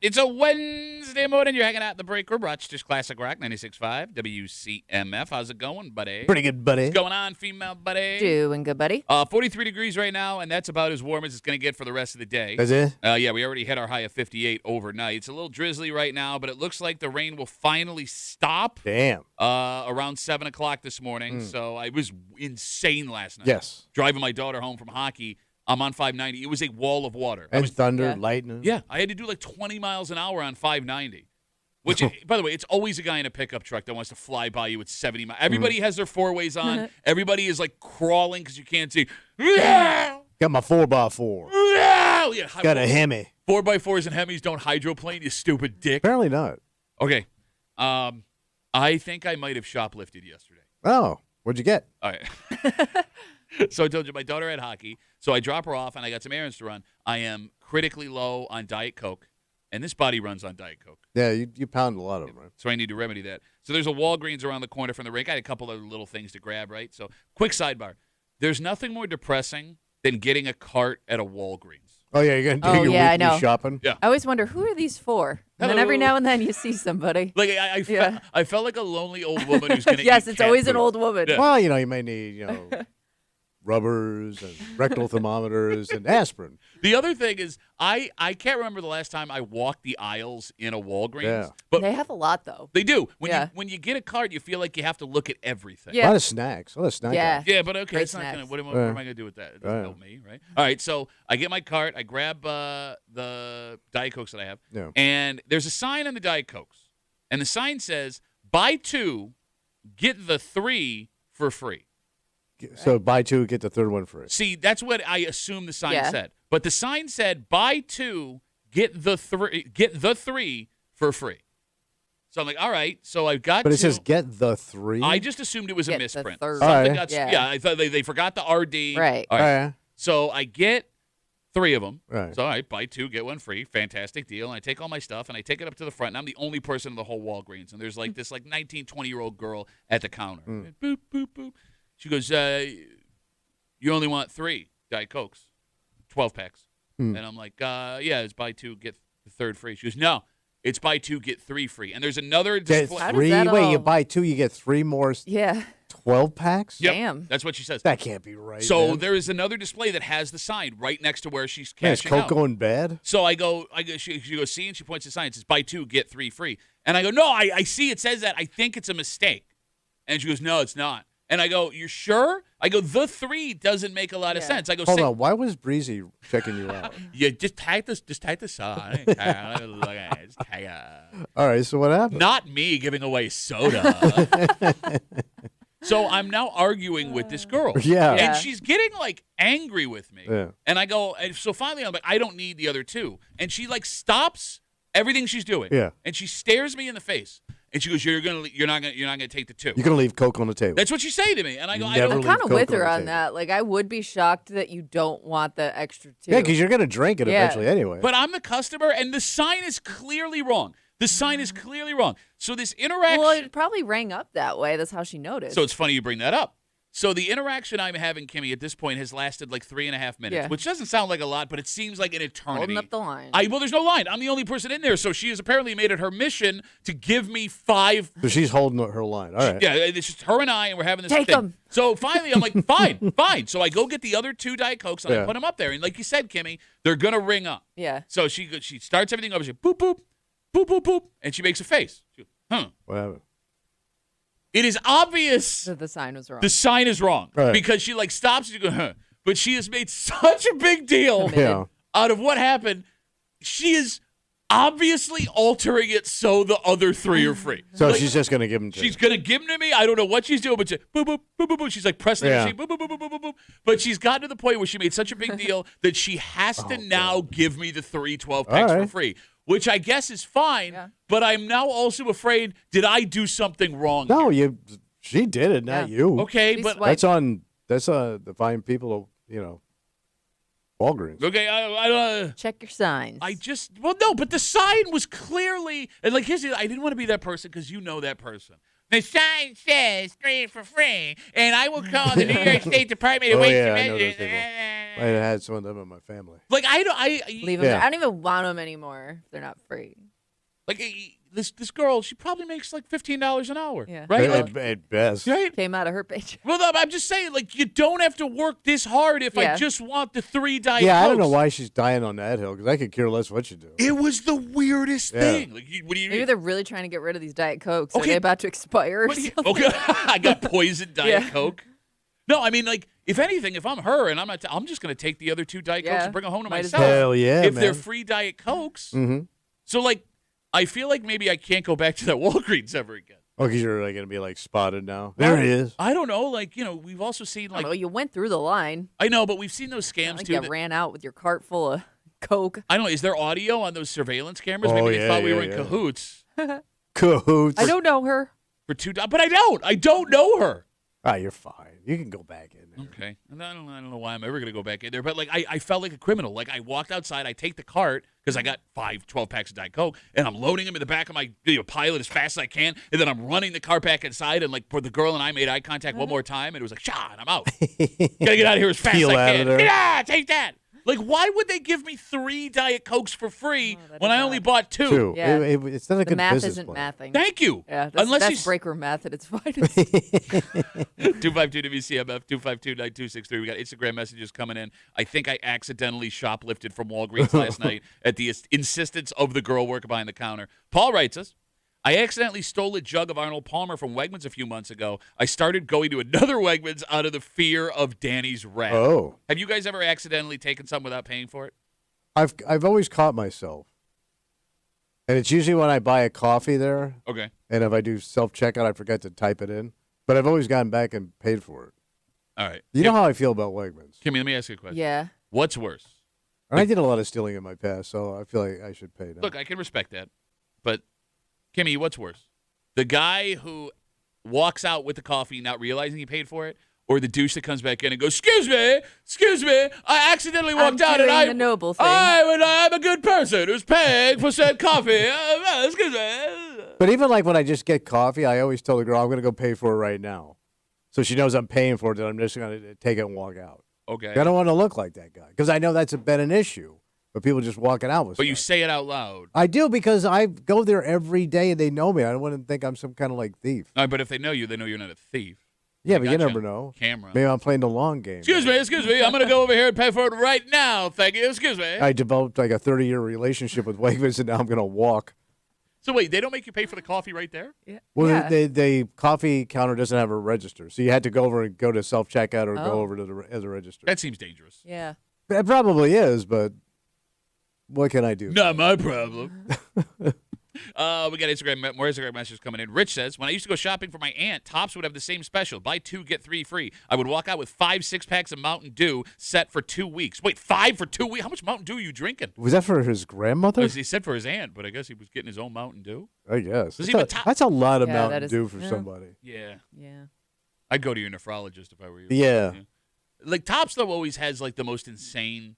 It's a Wednesday morning. You're hanging out in the break room. Rochester's Classic Rock 96.5 WCMF. How's it going, buddy? Pretty good, buddy. What's going on, female buddy? Doing good, buddy. 43 degrees right now, and that's about as warm as it's going to get for the rest of the day. Is it? Yeah, we already hit our high of 58 overnight. It's a little drizzly right now, but it looks like the rain will finally stop. Damn. Around 7 o'clock this morning. So I was insane last night. Yes. Driving my daughter home from hockey. I'm on 590. It was a wall of water. And thunder, lightning. Yeah, I had to do like 20 miles an hour on 590. Which, by the way, it's always a guy in a pickup truck that wants to fly by you at 70 miles. Everybody has their four-ways on. Everybody is like crawling because you can't see. Got my 4x4. Yeah, Got a Hemi. 4x4s and Hemis don't hydroplane, you stupid dick. Apparently not. Okay. I think I might have shoplifted yesterday. Oh, what'd you get? All right. So I told you my daughter had hockey, so I drop her off, and I got some errands to run. I am critically low on Diet Coke, and this body runs on Diet Coke. Yeah, you pound a lot of them, right? So I need to remedy that. So there's a Walgreens around the corner from the rink. I had a couple of little things to grab, right? So quick sidebar. There's nothing more depressing than getting a cart at a Walgreens. Oh, yeah, you're going to do your I weekly know. shopping? Yeah. I always wonder, who are these for? And then every now and then you see somebody. Like I felt like a lonely old woman who's going to Yes, eat it's cat always food. an old woman. Yeah. Well, you may need, rubbers and rectal thermometers and aspirin. The other thing is, I can't remember the last time I walked the aisles in a Walgreens. Yeah. But They have a lot, though. they do. When you get a cart, you feel like you have to look at everything. Yeah. A lot of snacks. A lot of snacks. Yeah. Yeah, but okay, Great it's not gonna. snacks. What am I going to do with that? It doesn't help me, right? All right, so I get my cart, I grab the Diet Cokes that I have, and there's a sign on the Diet Cokes, and the sign says, "Buy 2, get the 3 for free." So buy 2, get the third one free. See, that's what I assume the sign said, but the sign said, "Buy 2, get the 3 for free." So I'm like, all right. So I've got. But it 2. says get the 3. I just assumed it was a Get the misprint. third. Something All got. right. Yeah, I thought they forgot the RD. Right. All right. Yeah. So I get 3 of them. Right. So all right, buy 2, get 1 free. Fantastic deal. And I take all my stuff and I take it up to the front. And I'm the only person in the whole Walgreens. And there's like this 19, 20-year-old girl at the counter. Boop, boop, boop. She goes, you only want 3 Diet Cokes, 12 packs. And I'm like, yeah, it's buy 2, get the third free. She goes, no, it's buy 2, get 3 free. And there's another Get display. How does 3. that Wait, all- you buy 2, you get 3 more Yeah. 12 packs? Yep, Damn. that's what she says. That can't be right. So man. there is another display that has the sign right next to where she's Man, is cashing Coke out. going bad? So I go, she goes, see, and she points to the sign. It says, buy 2, get 3 free. And I go, no, I see it says that. I think it's a mistake. And she goes, no, it's not. And I go, you're sure? I go, the 3 doesn't make a lot of sense. I go, Hold on. Why was Breezy checking you out? Yeah, just type the sign. Look at it. Just type it. All right, so what happened? Not me giving away soda. So I'm now arguing with this girl. Yeah. And she's getting angry with me. Yeah. And I go, and so finally I'm like, I don't need the other 2. And she stops everything she's doing. Yeah. And she stares me in the face. And she goes, you're not gonna take the 2. You're going to leave Coke on the table. That's what you say to me. And I go, I Never don't. I'm kind of Coke with on her the on table. that. Like, I would be shocked that you don't want the extra 2. Yeah, because you're going to drink it Yeah. eventually anyway. But I'm the customer, and the sign is clearly wrong. The sign is clearly wrong. So this interaction. Well, it probably rang up that way. That's how she noticed. So it's funny you bring that up. So the interaction I'm having, Kimmy, at this point has lasted 3.5 minutes, Yeah. which doesn't sound like a lot, but it seems like an eternity. Holding up the line. Well, there's no line. I'm the only person in there, so she has apparently made it her mission to give me 5. So she's holding her line. All right. Yeah, it's just her and I, and we're having this Take thing. 'em. So finally, I'm like, fine. So I go get the other 2 Diet Cokes, and I Yeah. put them up there. And like you said, Kimmy, they're going to ring up. Yeah. So she starts everything over. She boop, boop, boop, boop, boop, and she makes a face. She goes, What happened? It is obvious So the sign was wrong. the sign is wrong Right. because she stops and you go, huh. But she has made such a big deal Yeah. out of what happened. She is obviously altering it so the other 3 are free. So she's just going to give him to She's going to give them to me. I don't know what she's doing, but she, boop, boop, boop, boop, boop. She's pressing the Yeah. machine, boop, boop, boop, boop, boop, boop. But she's gotten to the point where she made such a big deal that she has to now give me the 3 12 packs All for right. free, which I guess is fine. Yeah. But I'm now also afraid, did I do something wrong No, here? she did it, not Yeah. you. Okay, She but swiped. That's the fine people, Walgreens. okay, I Check your signs. no, but the sign was clearly, and here's the, I didn't want to be that person because you know that person. The sign says 3 for free, and I will call the New York State Department of Oh, Waste yeah, I and know those Measures. I had some of them in my family. Like Leave them there. I don't even want them anymore if they're not free. Like this girl, she probably makes like $15 an hour. Yeah. Right? At best. Right? Came out of her paycheck. Well, no, I'm just saying, like, you don't have to work this hard if I just want the 3 Diet Yeah, Cokes. I don't know why she's dying on that hill, because I could care less what you do. It was the weirdest thing. Like, what do you Maybe they're really trying to get rid of these Diet Cokes. Okay. Are they about to expire or something? Okay, I got poisoned Diet Coke. No, I mean, like, if anything, if I'm her and I'm just going to take the other 2 Diet Cokes and bring them home to myself. Hell yeah, if man. they're free Diet Cokes. Mm-hmm. So, like, I feel like maybe I can't go back to that Walgreens ever again. Oh, because you're like, going to be like spotted now. There he is. I don't know. Like, we've also seen like. Well, you went through the line. I know, but we've seen those scams Like too. you ran out with your cart full of Coke. I don't know. Is there audio on those surveillance cameras? Oh, Maybe they yeah, thought we were in yeah. cahoots Cahoots. I don't know her. for $2. But I don't know her. Ah, you're fine. You can go back in there. Okay. And I don't know why I'm ever going to go back in there. But, like, I felt like a criminal. Like, I walked outside. I take the cart because I got 12 packs of Diet Coke, and I'm loading them in the back of my pilot as fast as I can. And then I'm running the cart back inside. And, like, for the girl and I made eye contact one more time. And it was like, and I'm out. Got to get out of here as fast as Peel I out can. of there. Yeah, take that. Like, why would they give me 3 Diet Cokes for free when I only bought 2? Two. Yeah. It's not a The good math business isn't plan. mathing. Thank you. Yeah, Unless that's break room math at its finest. 252 WCMF 252-9263. We got Instagram messages coming in. I think I accidentally shoplifted from Walgreens last night at the insistence of the girl working behind the counter. Paul writes us, I accidentally stole a jug of Arnold Palmer from Wegmans a few months ago. I started going to another Wegmans out of the fear of Danny's wrath. Oh. Have you guys ever accidentally taken something without paying for it? I've always caught myself. And it's usually when I buy a coffee there. Okay. And if I do self-checkout, I forget to type it in. But I've always gotten back and paid for it. All right. You know how I feel about Wegmans. Kimmy, let me ask you a question. Yeah. What's worse? And I did a lot of stealing in my past, so I feel like I should pay now. Look, I can respect that. But, Kimmy, what's worse? The guy who walks out with the coffee not realizing he paid for it, or the douche that comes back in and goes, excuse me, I accidentally walked out and the noble thing. I'm a good person who's paying for said coffee. Excuse me. But even like when I just get coffee, I always tell the girl, I'm going to go pay for it right now. So she knows I'm paying for it, and I'm just going to take it and walk out. Okay. I don't want to look like that guy, because I know that's been an issue. But people just walking out with But you stuff. say it out loud. I do, because I go there every day and they know me. I don't want to think I'm some kind of like thief. All right, but if they know you're not a thief. Yeah, I but you gotcha. never know. Camera. Maybe I'm playing the long game. Excuse me. I'm going to go over here and pay for it right now. Thank you. Excuse me. I developed like a 30-year relationship with Wegmans, and now I'm going to walk. So wait, they don't make you pay for the coffee right there? Yeah. Well, yeah. the coffee counter doesn't have a register, so you had to go over and go to self-checkout or go Oh. over to the register. That seems dangerous. Yeah. It probably is, but what can I do? Not my problem. We got more Instagram messages coming in. Rich says, when I used to go shopping for my aunt, Tops would have the same special. Buy 2, get 3 free. I would walk out with 5 6-packs of Mountain Dew set for 2 weeks. Wait, 5 for 2 weeks? How much Mountain Dew are you drinking? Was that for his grandmother? He said for his aunt, but I guess he was getting his own Mountain Dew. I guess. Does he have a That's a lot of Yeah, that Mountain is- Dew for yeah. somebody. Yeah. Yeah. I'd go to your nephrologist if I were you. Yeah. Like, Tops, though, always has, like, the most insane,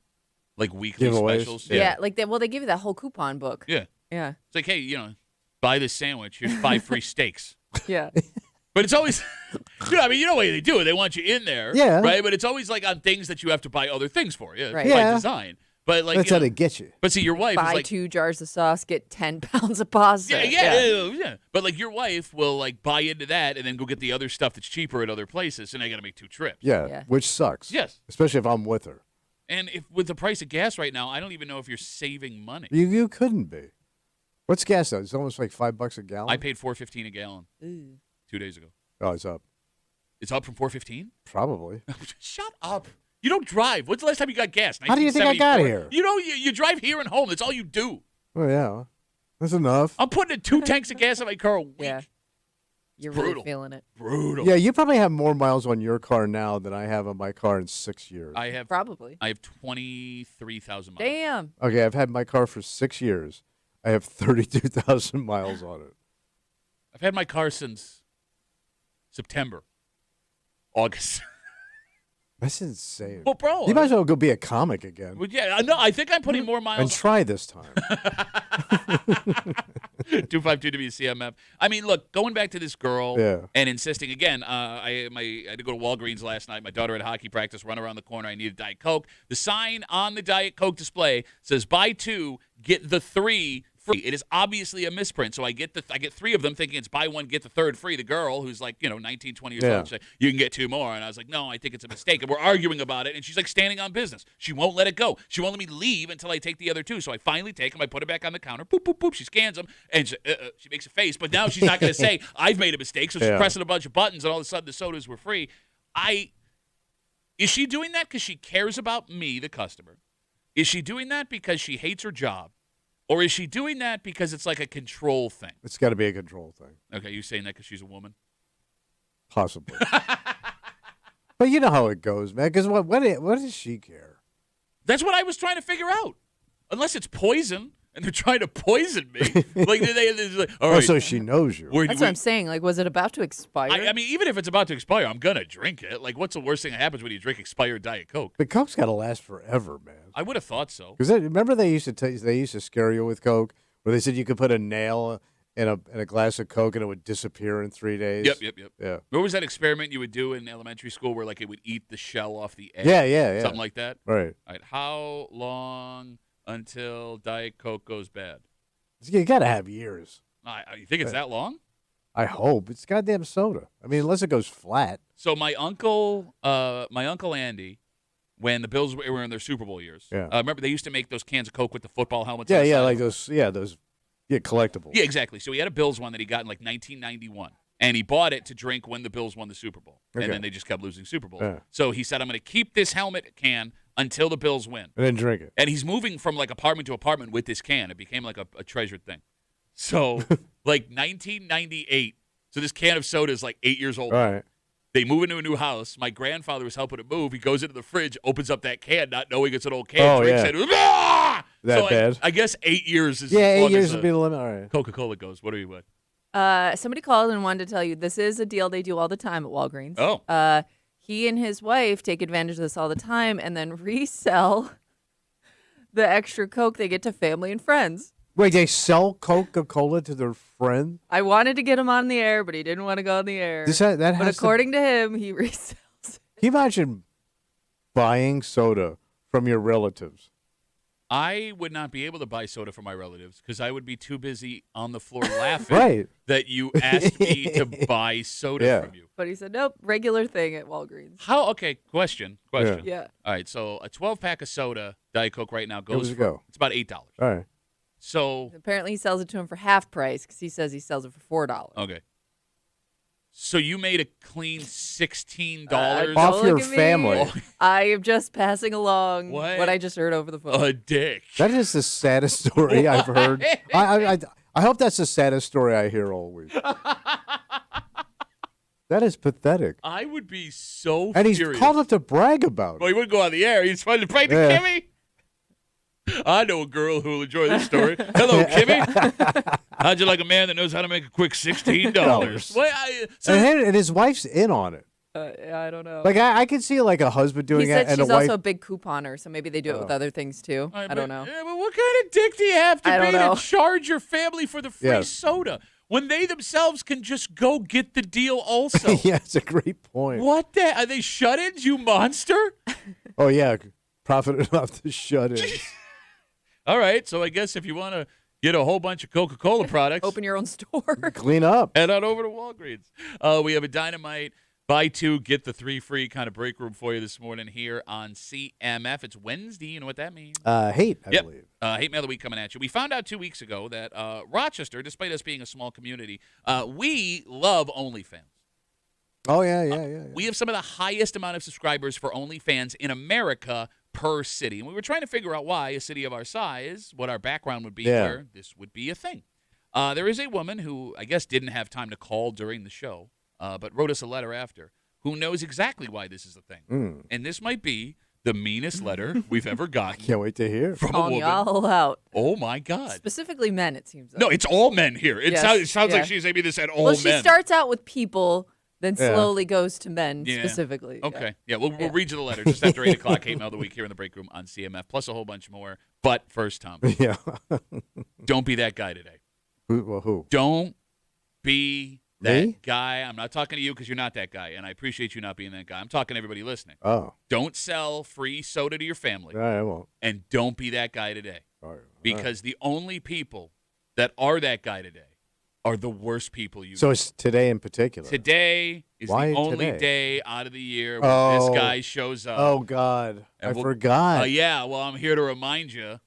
like, weekly Giveaways. specials. Yeah. Like they give you that whole coupon book. Yeah. Yeah. It's like, hey, buy this sandwich. Here's 5 free steaks. Yeah. But it's always, I mean, you know what they do. They want you in there. Yeah. Right? But it's always like on things that you have to buy other things for. Yeah. Right. By Yeah. design. But like, That's how they get you. but see, your wife Buy is like, 2 jars of sauce, get 10 pounds of pasta. yeah. But like your wife will like buy into that and then go get the other stuff that's cheaper at other places. And I got to make 2 trips. Yeah, Yeah. which sucks. Yes. Especially if I'm with her. And if with the price of gas right now, I don't even know if you're saving money. You couldn't be. What's gas though? It's almost like $5 a gallon. I paid $4.15 a gallon Ooh. 2 days ago. Oh, it's up. It's up from $4.15? Probably. Shut up. You don't drive. What's the last time you got gas? How do you think I got 1974? here? You drive here and home. That's all you do. Oh yeah, that's enough. I'm putting in 2 tanks of gas in my car a week. Yeah. You're brutal. really feeling it. Brutal. Yeah, you probably have more miles on your car now than I have on my car in 6 years. I have Probably. 23,000 miles. Damn. Okay, I've had my car for 6 years. I have 32,000 miles on it. I've had my car since September, August. That's insane. Well, bro. You might as well go be a comic again. Well, yeah, no, I think I'm putting more And miles. try this time. 252 WCMF. I mean, look, going back to this girl Yeah. and insisting again. I had to go to Walgreens last night. My daughter had hockey practice. Run around the corner. I needed Diet Coke. The sign on the Diet Coke display says "Buy 2, get the 3 free." It is obviously a misprint. So I get 3 of them, thinking it's buy 1 get the 3rd free. The girl, who's like 19, 20 years old, she's like, "You can get 2 more." And I was like, "No, I think it's a mistake." And we're arguing about it. And she's like standing on business. She won't let it go. She won't let me leave until I take the other 2. So I finally take them. I put it back on the counter. Boop, boop, boop. She scans them. And she makes a face. But now she's not going to say, "I've made a mistake." So she's pressing a bunch of buttons. And all of a sudden the sodas were free. Is she doing that because she cares about me, the customer? Is she doing that because she hates her job? Or is she doing that because it's like a control thing? It's got to be a control thing. Okay, you saying that because she's a woman? Possibly. But you know how it goes, man. Because what does she care? That's what I was trying to figure out. Unless it's poison and they're trying to poison me. Like, they're like, all right. Oh, so she knows you. That's what I'm saying. Like, was it about to expire? I mean, even if it's about to expire, I'm going to drink it. Like, what's the worst thing that happens when you drink expired Diet Coke? But Coke's got to last forever, man. I would have thought so. Because remember they used to scare you with Coke, where they said you could put a nail in a glass of Coke and it would disappear in 3 days. Yep. Yeah. What was that experiment you would do in elementary school where like it would eat the shell off the egg? Yeah. Something like that. Right. All right. How long until Diet Coke goes bad? You got to have years. You think it's that long? I hope. It's goddamn soda. I mean, unless it goes flat. So my uncle Andy, when the Bills were in their Super Bowl years, remember they used to make those cans of Coke with the football helmets? Yeah, like those collectibles. Yeah, exactly. So he had a Bills one that he got in like 1991, and he bought it to drink when the Bills won the Super Bowl, and then they just kept losing Super Bowls. Yeah. So he said, "I'm going to keep this helmet can until the Bills win." And then drink it. And he's moving from like apartment to apartment with this can. It became like a treasured thing. So like 1998. So this can of soda is like 8 years old. All right. They move into a new house. My grandfather was helping to move. He goes into the fridge, opens up that can, not knowing it's an old can. Drinks it. Ah! That bad? I guess 8 years is 8 years would be the limit. All right. Coca-Cola goes. What are you with? Somebody called and wanted to tell you this is a deal they do all the time at Walgreens. Oh. He and his wife take advantage of this all the time and then resell the extra Coke they get to family and friends. Wait, they sell Coca-Cola to their friend? I wanted to get him on the air, but he didn't want to go on the air. But according to him, he resells it. Can you imagine buying soda from your relatives? I would not be able to buy soda for my relatives because I would be too busy on the floor laughing that you asked me to buy soda from you. But he said, nope, regular thing at Walgreens. How? Okay, question. Yeah. All right, so a 12-pack of soda, Diet Coke right now, It's about $8. All right. So apparently he sells it to him for half price because he says he sells it for $4. Okay. So you made a clean $16 off your family. I am just passing along what I just heard over the phone. A dick. That is the saddest story I've heard. I hope that's the saddest story I hear all week. That is pathetic. I would be so and furious. He's called up to brag about it. Well, he wouldn't go on the air. He's trying to prank Kimmy. I know a girl who will enjoy this story. Hello, Kimmy. How'd you like a man that knows how to make a quick $16? And his wife's in on it. I don't know. Like I can see like a husband doing it, and she's a wife. also a big couponer, so maybe they do it with other things too. I don't know. Yeah, but what kind of dick do you have to be to charge your family for the free soda when they themselves can just go get the deal also? Yeah, it's a great point. What the? Are they shut-ins, you monster? Oh yeah, profit enough to shut in. All right, so I guess if you want to get a whole bunch of Coca-Cola products, open your own store, clean up, head on over to Walgreens. We have a dynamite buy 2 get the 3 free kind of break room for you this morning here on CMF. It's Wednesday. You know what that means? Hate, I believe. Hate Mail of the Week coming at you. We found out 2 weeks ago that Rochester, despite us being a small community, we love OnlyFans. Oh yeah. We have some of the highest amount of subscribers for OnlyFans in America per city. And we were trying to figure out why a city of our size, what our background would be where this would be a thing. There is a woman who I guess didn't have time to call during the show, but wrote us a letter after, who knows exactly why this is a thing. And this might be the meanest letter we've ever gotten. Can't wait to hear. From a woman. Y'all out. Oh, my God. Specifically men, it seems like. No, it's all men here. It sounds like she's maybe this at all men. Well, she starts out with people then Yeah. slowly goes to men Yeah. specifically. Yeah. Okay. Yeah, we'll read you the letter just after 8 o'clock. Hate Mail of the Week here in the break room on CMF, plus a whole bunch more. But first, Tom, Yeah. don't be that guy today. Who? Don't be that Me? guy. I'm not talking to you because you're not that guy, and I appreciate you not being that guy. I'm talking to everybody listening. Oh. Don't sell free soda to your family, All right, I won't. and don't be that guy today. All right. Because the only people that are that guy today are the worst people you So know. it's today in particular. Today is Why the only today? day out of the year when this guy shows up. Oh God, I And forgot. yeah, well, I'm here to remind you.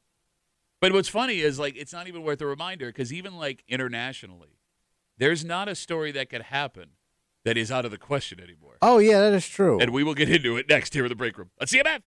But what's funny is, like, it's not even worth a reminder because even, like, internationally, there's not a story that could happen that is out of the question anymore. Oh yeah, that is true. And we will get into it next here in the break room. Let's see you, man.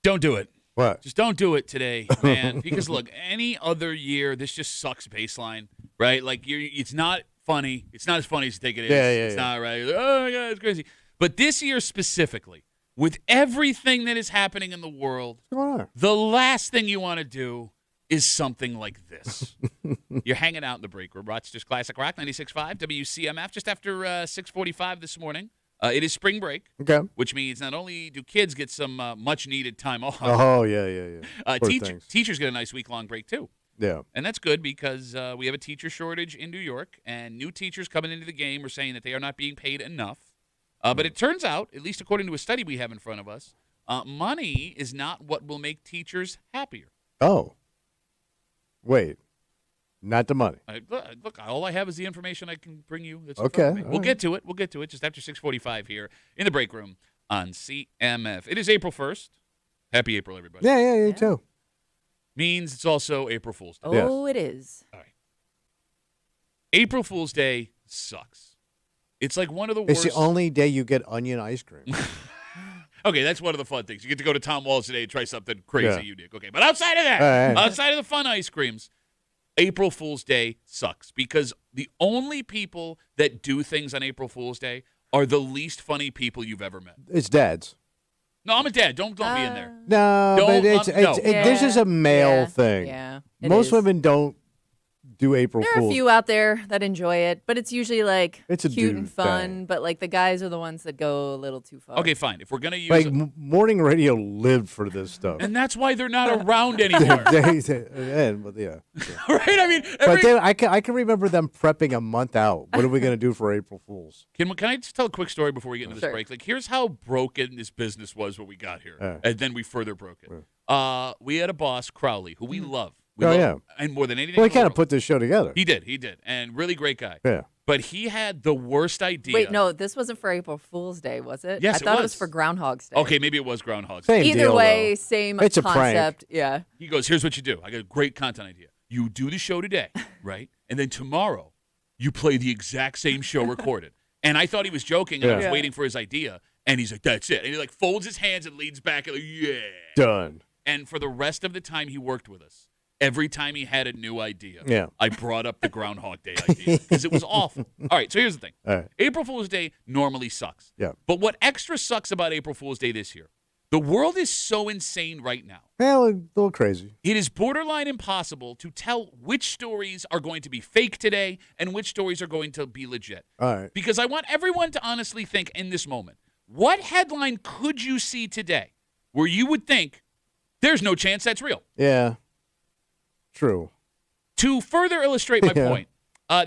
Don't do it. What? Just don't do it today, man. Because look, any other year, this just sucks baseline, right? Like it's not funny. It's not as funny as you think it is. It's not right. You're like, oh my God, it's crazy. But this year specifically, with everything that is happening in the world, What's going on? the last thing you want to do is something like this. You're hanging out in the break room. Rochester's Classic Rock 96.5 WCMF just after 6:45 this morning. It is spring break, Okay. which means not only do kids get some much-needed time off, Oh, yeah. Poor things. teachers get a nice week-long break too. Yeah. And that's good because we have a teacher shortage in New York, and new teachers coming into the game are saying that they are not being paid enough. But it turns out, at least according to a study we have in front of us, money is not what will make teachers happier. Oh. Wait. Not the money. Look, all I have is the information I can bring you. That's Okay, in front of me. We'll get to it. We'll get to it just after 6:45 here in the break room on CMF. It is April 1st. Happy April, everybody. Yeah, you too. Means it's also April Fool's Day. Oh, it is. All right. April Fool's Day sucks. It's like one of the It's worst. the only day you get onion ice cream. Okay, that's one of the fun things. You get to go to Tom Walls today and try something crazy Yeah. unique. Okay, but outside of that, All right. outside of the fun ice creams, April Fool's Day sucks because the only people that do things on April Fool's Day are the least funny people you've ever met. It's dads. No, I'm a dad. Don't be in there. No, Don't but it's, lump- no. this is a male thing. Yeah. it Most is. women don't do April There are a Fools. few out there that enjoy it, but it's usually like It's a cute and dude fun. thing. But like the guys are the ones that go a little too far. Okay, fine. If we're gonna use, Like morning radio lived for this stuff. and that's why they're not around anymore, But yeah. right? I mean, But then I can remember them prepping a month out. What are we going to do for April Fools? Can I just tell a quick story before we get into this Sure. break? Like, here's how broken this business was when we got here, and then we further broke it. We had a boss, Crowley, who we love. We love him, and more than anything, Well, in he the kind of world. put this show together. He did, and really great guy. Yeah. But he had the worst idea. Wait, no, this wasn't for April Fool's Day, was it? Yes, I thought it was was. for Groundhog's Day. Okay, maybe it was Groundhog's. Same Either deal, way, though. same It's a prank. concept. Yeah. He goes, here's what you do. I got a great content idea. You do the show today, right? And then tomorrow, you play the exact same show recorded. And I thought he was joking, and I was Yeah. waiting for his idea. And he's like, that's it. And he like folds his hands and leans back and like, yeah. Done. And for the rest of the time he worked with us, every time he had a new idea, Yeah. I brought up the Groundhog Day idea because it was awful. All right, so here's the thing. All right. April Fool's Day normally sucks. Yeah. But what extra sucks about April Fool's Day this year, the world is so insane right now. Well, a little crazy. It is borderline impossible to tell which stories are going to be fake today and which stories are going to be legit. All right. Because I want everyone to honestly think in this moment, what headline could you see today where you would think there's no chance that's real? Yeah. True. To further illustrate my Yeah. point,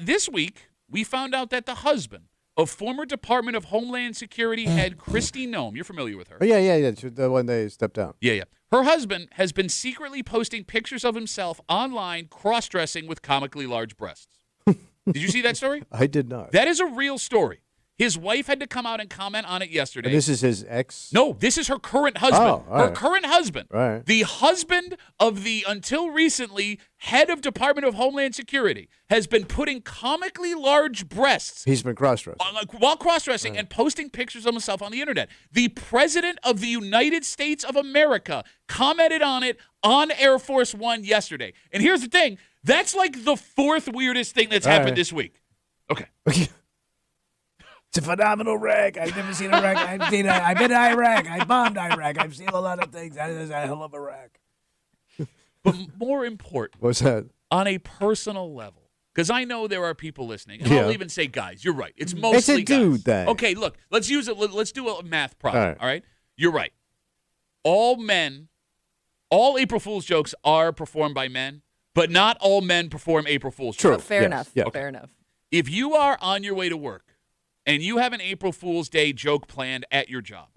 this week we found out that the husband of former Department of Homeland Security head Kristi Noem, you're familiar with her. Oh, yeah. The one they stepped down. Yeah. Her husband has been secretly posting pictures of himself online cross-dressing with comically large breasts. Did you see that story? I did not. That is a real story. His wife had to come out and comment on it yesterday. And this is his ex? No, this is her current husband. Oh, all her right. current husband. All right. The husband of the, until recently, head of Department of Homeland Security has been putting comically large breasts He's been cross-dressed. while cross-dressing and posting pictures of himself on the internet. The President of the United States of America commented on it on Air Force One yesterday. And here's the thing. That's like the fourth weirdest thing that's All happened right. this week. Okay. It's a phenomenal wreck. I've never seen a wreck. I've been in Iraq. I bombed Iraq. I've seen a lot of things. That is a hell of a wreck. But more important, What's that? on a personal level, because I know there are people listening, and Yeah. I'll even say guys. You're right. It's mostly dude guys. thing. Okay, look, let's use it. Let's do a math problem. All right. You're right. All April Fool's jokes are performed by men, but not all men perform April Fool's True. jokes. Fair Yes, enough. yeah. Fair enough. If you are on your way to work and you have an April Fool's Day joke planned at your job,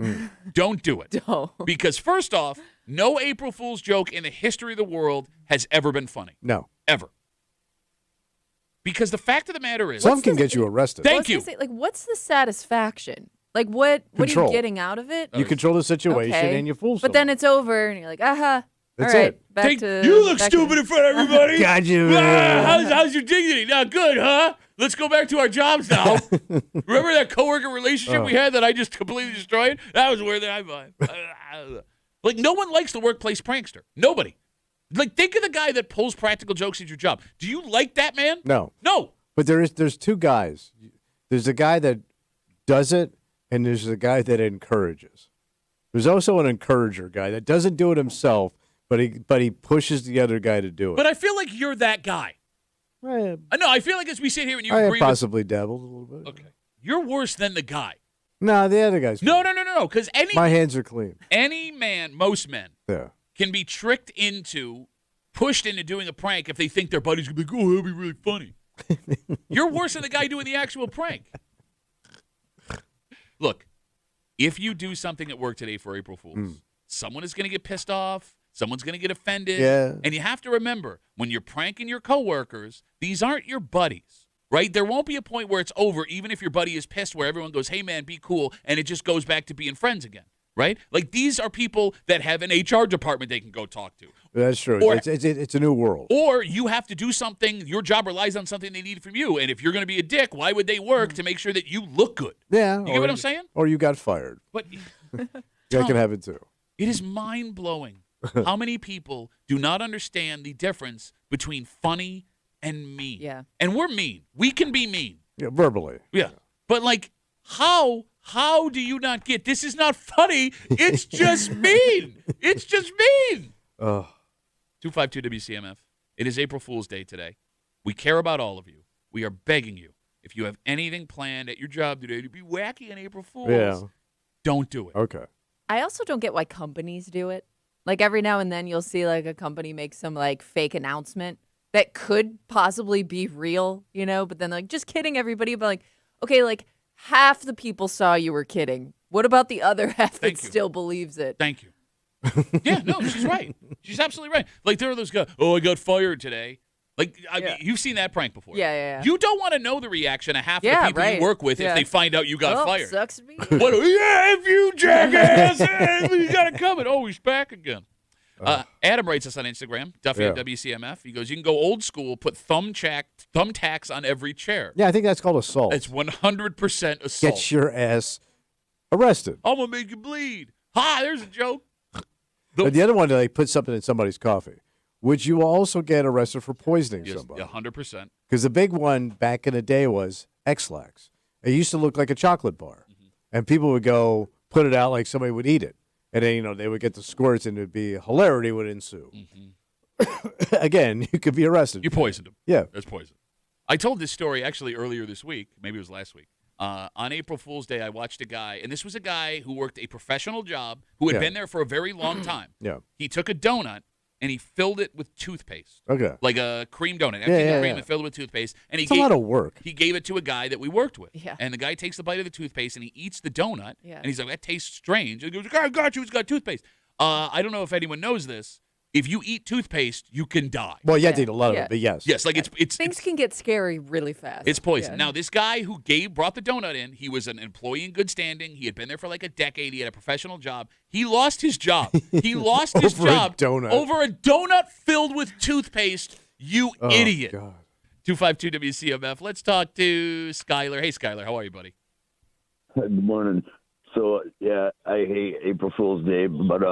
don't do it. Don't. Because first off, no April Fool's joke in the history of the world has ever been funny. No. Ever. Because the fact of the matter is, Some can get you arrested. Thank I was gonna you. say, like, what's the satisfaction? Like, what are Control. you getting out of it? You control the situation Okay. and you fool someone. But then it's over, and you're like, aha. That's all right, it. back to you look back to- stupid in front of everybody. Got you. How's your dignity? Not good, huh? Let's go back to our jobs now. Remember that coworker relationship we had that I just completely destroyed? That was where I Like, no one likes the workplace prankster. Nobody. Like, think of the guy that pulls practical jokes at your job. Do you like that man? No. No. But there's two guys. There's a guy that does it, and there's a guy that encourages. There's also an encourager guy that doesn't do it himself, but he pushes the other guy to do it. But I feel like you're that guy. I No, I feel like as we sit here and you agree possibly dabbled a little bit. Okay. You're worse than the guy. No, the other guy's No, fine. no. Because My hands are clean. any man, most men, Yeah. can be pushed into doing a prank if they think their buddy's going to be like, oh, that'll be really funny. You're worse than the guy doing the actual prank. Look, if you do something at work today for April Fools, someone is going to get pissed off. Someone's going to get offended. Yeah. And you have to remember, when you're pranking your coworkers, these aren't your buddies, right? There won't be a point where it's over, even if your buddy is pissed, where everyone goes, hey, man, be cool, and it just goes back to being friends again, right? Like, these are people that have an HR department they can go talk to. That's true. Or- It's a new world. Or you have to do something, your job relies on something they need from you, and if you're going to be a dick, why would they work to make sure that you look good? Yeah. You get what I'm saying? Or you got fired. But That can happen too. it is mind-blowing how many people do not understand the difference between funny and mean. Yeah. And we're mean. We can be mean. Yeah, verbally. Yeah. But, like, how do you not get, this is not funny, it's just mean. It's just mean. 252 WCMF. It is April Fool's Day today. We care about all of you. We are begging you, if you have anything planned at your job today to be wacky on April Fool's, don't do it. Okay. I also don't get why companies do it. Like every now and then you'll see like a company make some like fake announcement that could possibly be real, you know, but then like, just kidding everybody, but like, okay, like half the people saw you were kidding. What about the other half that still believes it? Thank you. Yeah, no, she's right. She's absolutely right. Like, there are those guys, oh, I got fired today. Like, I mean, you've seen that prank before. Yeah. You don't want to know the reaction of half the people you work with if they find out you got fired. Sucks to be. What? Yeah, if you jackass, you got it coming. Oh, he's back again. Adam writes us on Instagram, Duffy at WCMF. He goes, you can go old school, put thumbtacks on every chair. Yeah, I think that's called assault. It's 100% assault. Get your ass arrested. I'm going to make you bleed. Ha, there's a joke. But the other one, they put something in somebody's coffee. Would you also get arrested for poisoning somebody? 100%. Because the big one back in the day was X-Lax. It used to look like a chocolate bar. And people would go put it out like somebody would eat it. And then, you know, they would get the squirts and it would be hilarity would ensue. Again, you could be arrested. You poisoned him. Yeah. That's poison. I told this story actually earlier this week. Maybe it was last week. On April Fool's Day, I watched a guy, and this was a guy who worked a professional job who had been there for a very long time. Yeah. He took a donut, and he filled it with toothpaste. Okay. Like a cream donut. Emptied the cream and filled it with toothpaste. And It's a lot of work. He gave it to a guy that we worked with. Yeah. And the guy takes the bite of the toothpaste, and he eats the donut. Yeah. And he's like, that tastes strange. And he goes, I got you. It's got toothpaste. I don't know if anyone knows this. If you eat toothpaste, you can die. Well, you have to eat a lot of it, but yes. Yes, like it's Things can get scary really fast. it's poison. Yeah. Now, this guy who brought the donut in, he was an employee in good standing. He had been there for like a decade. He had a professional job. He lost his job. He lost his Over a job donut. over a donut filled with toothpaste. You idiot. God. 252 WCMF. Let's talk to Skyler. Hey, Skyler, how are you, buddy? Good morning. So, yeah, I hate April Fool's Day, but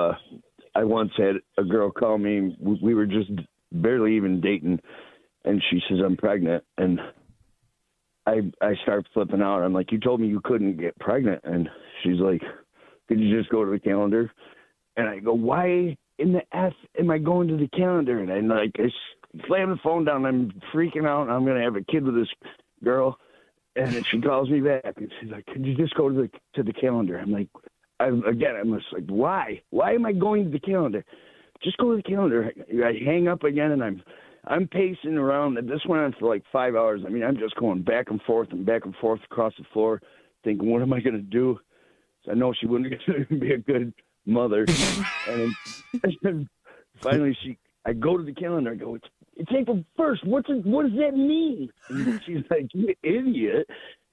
I once had a girl call me. We were just barely even dating, and she says, I'm pregnant. And I start flipping out. I'm like, you told me you couldn't get pregnant. And she's like, could you just go to the calendar? And I go, why in the F am I going to the calendar? And I slam the phone down. I'm freaking out. I'm going to have a kid with this girl. And then she calls me back, and she's like, could you just go to the calendar? I'm like, I'm just like, why? Why am I going to the calendar? Just go to the calendar. I hang up again, and I'm pacing around. This went on for like 5 hours. I mean, I'm just going back and forth across the floor, thinking, what am I going to do? So I know she wouldn't be a good mother. And then finally, I go to the calendar. I go, it's April 1st. What does that mean? And she's like, you idiot.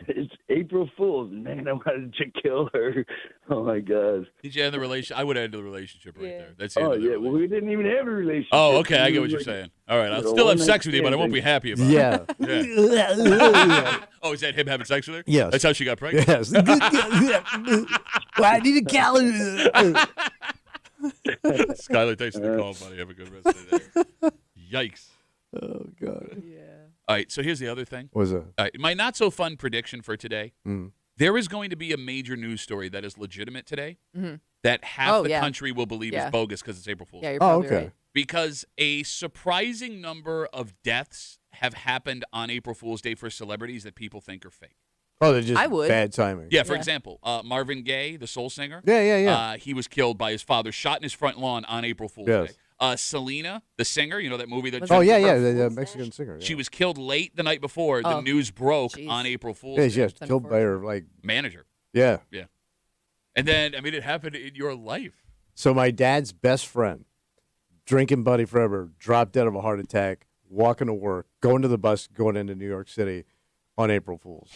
It's April Fool's. Man, I wanted to kill her. Oh, my God. Did you end the relationship? I would end the relationship right there. That's the Oh, end of the yeah. Well, relationship. we didn't even have a relationship. Oh, okay. I get what We you're were saying. All right. I'll you know, still have one sex night with you, but I won't be standing. happy about it. Yeah. Oh, is that him having sex with her? Yes. That's how she got pregnant? Yes. Well, I need a calendar. Skylar, thanks for the call, buddy. Have a good rest of the day. Yikes. Oh God. Yeah. All right, so here's the other thing. What was it? All right, my not so fun prediction for today. There is going to be a major news story that is legitimate today that half the country will believe is bogus because it's April Fool's. Yeah, Day. you're probably right. Because a surprising number of deaths have happened on April Fool's Day for celebrities that people think are fake. Oh, they're just I would. bad timing. Yeah, for example, Marvin Gaye, the soul singer. Yeah. He was killed by his father, shot in his front lawn on April Fool's Day. Selena, the singer, you know that movie that. The Mexican singer. Yeah. She was killed late the night before. The news broke on April Fool's Day. Yeah, she was killed by her manager. Yeah. Yeah. And then, I mean, it happened in your life. So my dad's best friend, drinking buddy forever, dropped dead of a heart attack, walking to work, going to the bus, going into New York City on April Fool's.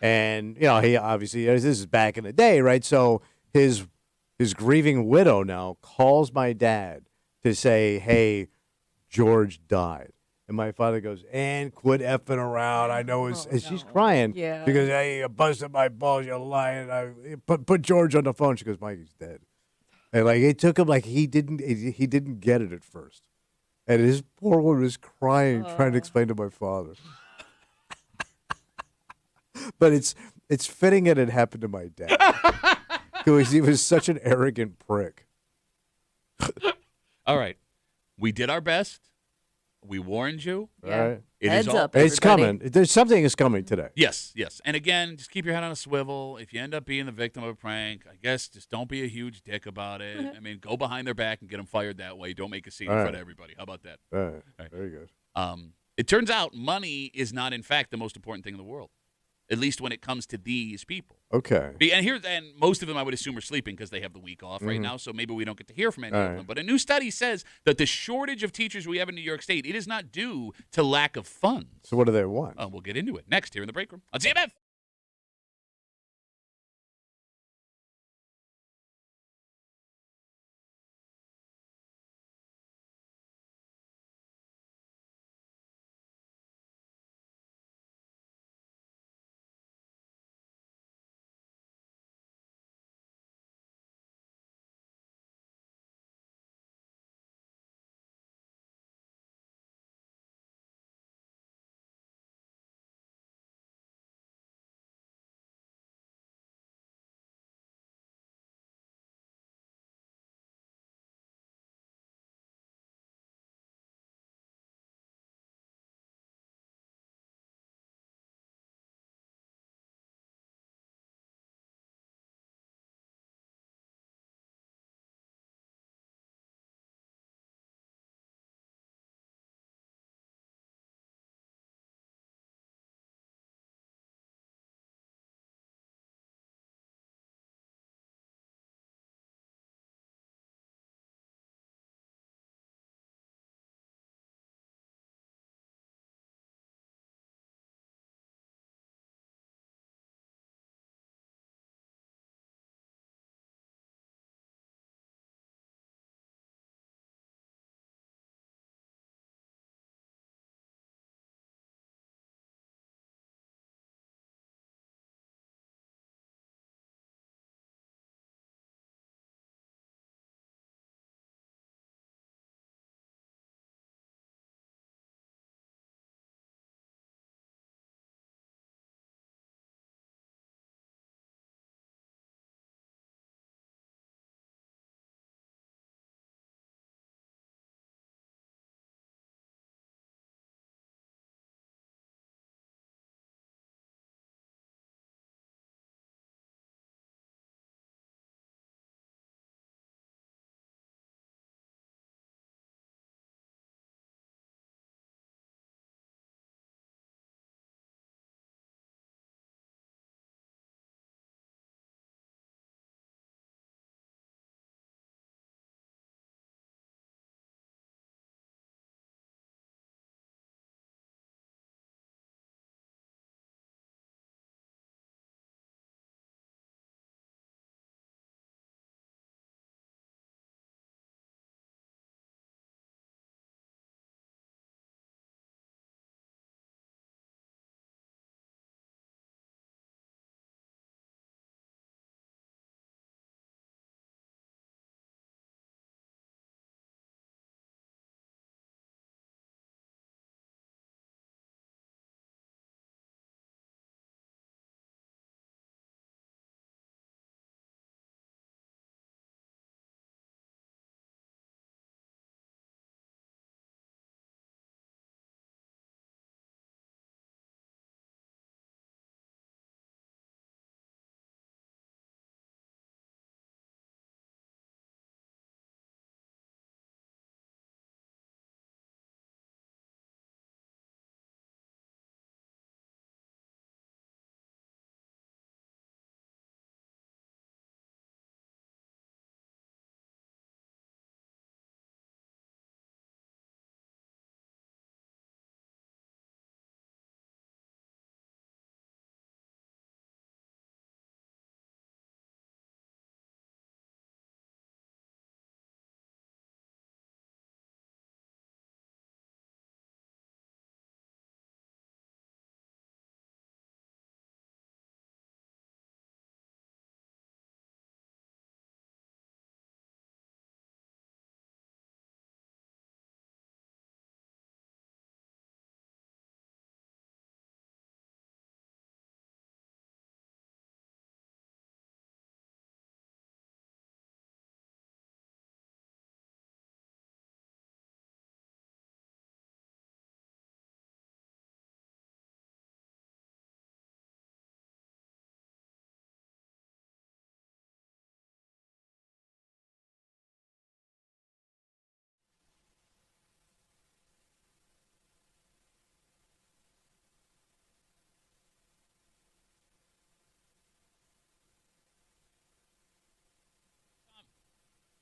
And, he obviously, this is back in the day, right? So his grieving widow now calls my dad to say, hey, George died. And my father goes, and quit effing around. I know it's, and she's crying. Yeah. Because, hey, you busted my balls, you're lying. Put George on the phone. She goes, Mikey's dead. And it took him he didn't get it at first. And his poor woman was crying, trying to explain to my father. But it's fitting that it happened to my dad. Because he was such an arrogant prick. All right. We did our best. We warned you. Yeah. All right. Heads up, It's everybody. coming. There's something is coming today. Yes. And again, just keep your head on a swivel. If you end up being the victim of a prank, I guess just don't be a huge dick about it. I mean, go behind their back and get them fired that way. Don't make a scene in front of everybody. How about that? All right. Very good. It turns out money is not, in fact, the most important thing in the world, at least when it comes to these people. Okay. And most of them, I would assume, are sleeping because they have the week off right now, so maybe we don't get to hear from any of them. But a new study says that the shortage of teachers we have in New York State, it is not due to lack of funds. So what do they want? We'll get into it next here in the break room on CMF.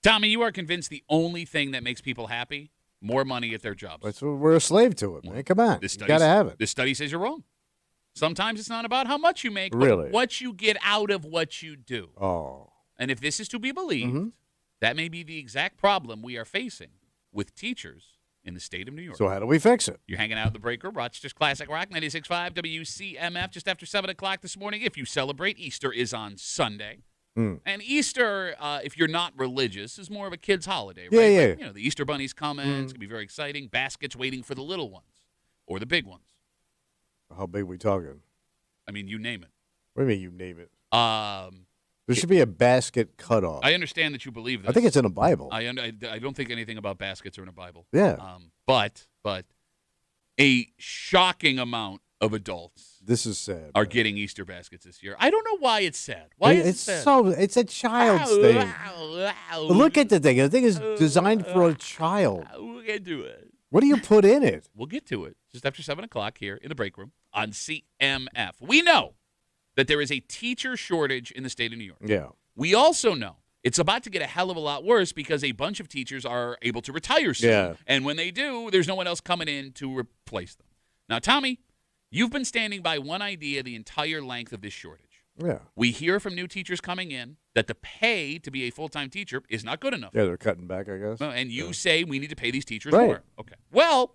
Tommy, you are convinced the only thing that makes people happy, more money at their jobs. That's what we're a slave to it, man. Come on. This You study got to have it. This study says you're wrong. Sometimes it's not about how much you make, Really? but what you get out of what you do. Oh. And if this is to be believed, Mm-hmm. that may be the exact problem we are facing with teachers in the state of New York. So how do we fix it? You're hanging out in the break room, Rochester's Classic Rock, 96.5 WCMF, just after 7 o'clock this morning. If you celebrate, Easter is on Sunday. And Easter, if you're not religious, is more of a kid's holiday, right? Yeah, yeah. But, you know, the Easter bunny's coming. It's going to be very exciting. Baskets waiting for the little ones or the big ones. How big we talking? I mean, you name it. What do you mean you name it? Um, There should be a basket cutoff. I understand that you believe this. I think it's in the Bible. I don't think anything about baskets are in a Bible. Yeah. But a shocking amount of adults This is sad. are man. getting Easter baskets this year. I don't know why it's sad. Why is it it's sad? it's a child's thing. Look at the thing. The thing is designed for a child. We'll get to it. What do you put in it? We'll get to it just after 7 o'clock here in the break room on CMF. We know that there is a teacher shortage in the state of New York. Yeah. We also know it's about to get a hell of a lot worse because a bunch of teachers are able to retire soon. Yeah. And when they do, there's no one else coming in to replace them. Now, Tommy, you've been standing by one idea the entire length of this shortage. Yeah. We hear from new teachers coming in that the pay to be a full-time teacher is not good enough. Yeah, they're cutting back, I guess. Well, and you say we need to pay these teachers Right. more. Okay. Well,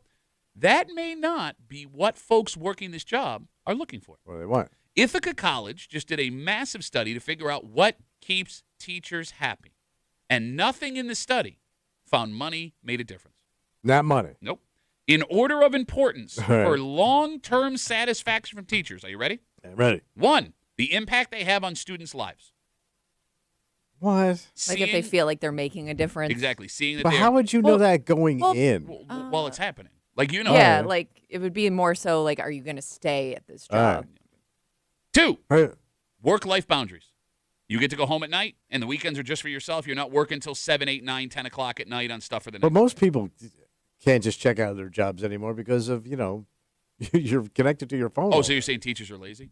that may not be what folks working this job are looking for. What do they want? Ithaca College just did a massive study to figure out what keeps teachers happy. And nothing in the study found money made a difference. Not money. Nope. In order of importance All right. for long-term satisfaction from teachers, are you ready? I'm ready. 1, the impact they have on students' lives. What? Like if they feel like they're making a difference. Exactly. Seeing that But they're how would you know that going well, in? while it's happening. Like, you know. Yeah, Alright. like it would be more so like, are you going to stay at this All job? right. 2, Hey, work-life boundaries. You get to go home at night, and the weekends are just for yourself. You're not working until 7, 8, 9, 10 o'clock at night on stuff for the But night. most people can't just check out of their jobs anymore because of, you're connected to your phone. Oh, so you're saying teachers are lazy?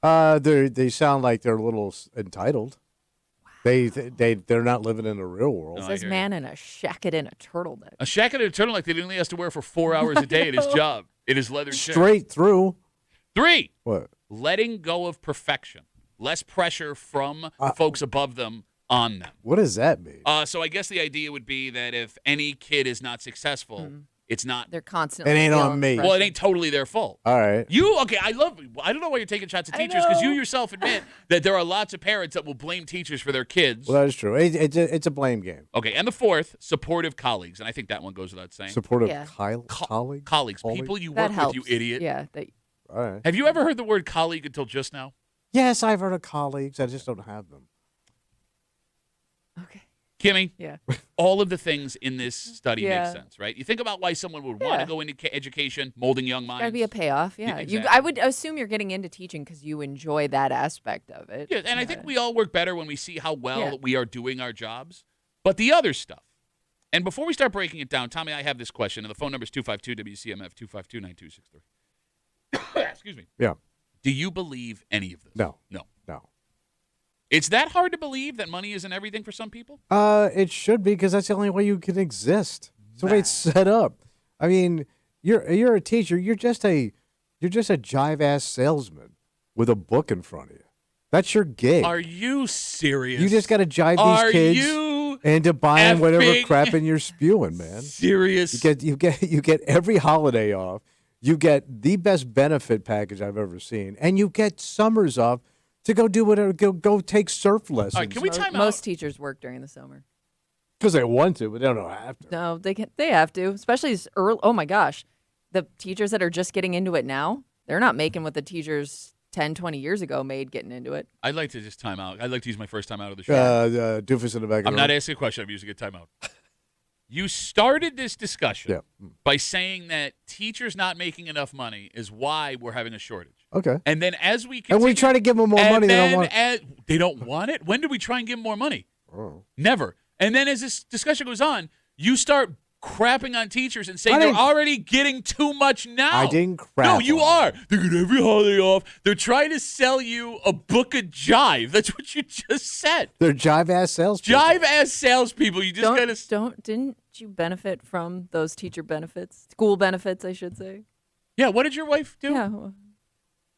They sound like they're a little entitled. They're not living in the real world. No, I Says hear man in a shacket and a turtleneck. A shack and a turtleneck that he only has to wear for 4 hours a day at his job. It is leather shirt. Straight through. 3, What? letting go of perfection. Less pressure from the folks above them on them. What does that mean? So I guess the idea would be that if any kid is not successful, it's not. They're constantly. It ain't on feeling me. pressure. Well, it ain't totally their fault. All right. Okay, I don't know why you're taking shots at I teachers because you know. yourself admit that there are lots of parents that will blame teachers for their kids. Well, that is true. It's a blame game. Okay, and the 4th, supportive colleagues, and I think that one goes without saying. Supportive Yeah. colleague? Colleagues, Colleague? people you That work helps. with, you idiot. Yeah. That, All right. Have you ever heard the word colleague until just now? Yes, I've heard of colleagues. I just don't have them. okay. Kimmy, Yeah. all of the things in this study Yeah. make sense, right? You think about why someone would want to Yeah. go into education, molding young minds. Got to be a payoff. Yeah. exactly. I would assume you're getting into teaching because you enjoy that aspect of it. Yeah, and I think we all work better when we see how well Yeah. we are doing our jobs. But the other stuff. And before we start breaking it down, Tommy, I have this question, and the phone number is 252-WCMF, 252-9263. Excuse me. Yeah. Do you believe any of this? No. No. No. It's that hard to believe that money isn't everything for some people? It should be because that's the only way you can exist. It's the way it's set up. I mean, you're a teacher. You're just a jive ass salesman with a book in front of you. That's your gig. Are you serious? You just got to jive Are these kids you into buying whatever effing crap in you're spewing, man. serious? You get every holiday off. You get the best benefit package I've ever seen, and you get summers off to go do whatever. Go take surf lessons. All right, can we time out? Most teachers work during the summer. Because they want to, but they don't have to. No, they can. They have to, especially as early. Oh my gosh, the teachers that are just getting into it now, they're not making what the teachers 10, 20 years ago made getting into it. I'd like to just time out. I'd like to use my first time out of the show. Doofus in the back of I'm the not room. asking a question. I'm using a timeout. You started this discussion Yeah. by saying that teachers not making enough money is why we're having a shortage. Okay. And then as we And continue, we try to give them more money. They don't want. they don't want it? When did we try and give them more money? Oh. Never. And then as this discussion goes on, you start crapping on teachers and saying they're already getting too much now. I didn't crap. No, you on are. They're getting every holiday off. They're trying to sell you a book of jive. That's what you just said. They're jive-ass salespeople. Jive-ass salespeople. You just Didn't you benefit from those teacher benefits? School benefits, I should say. Yeah, what did your wife do?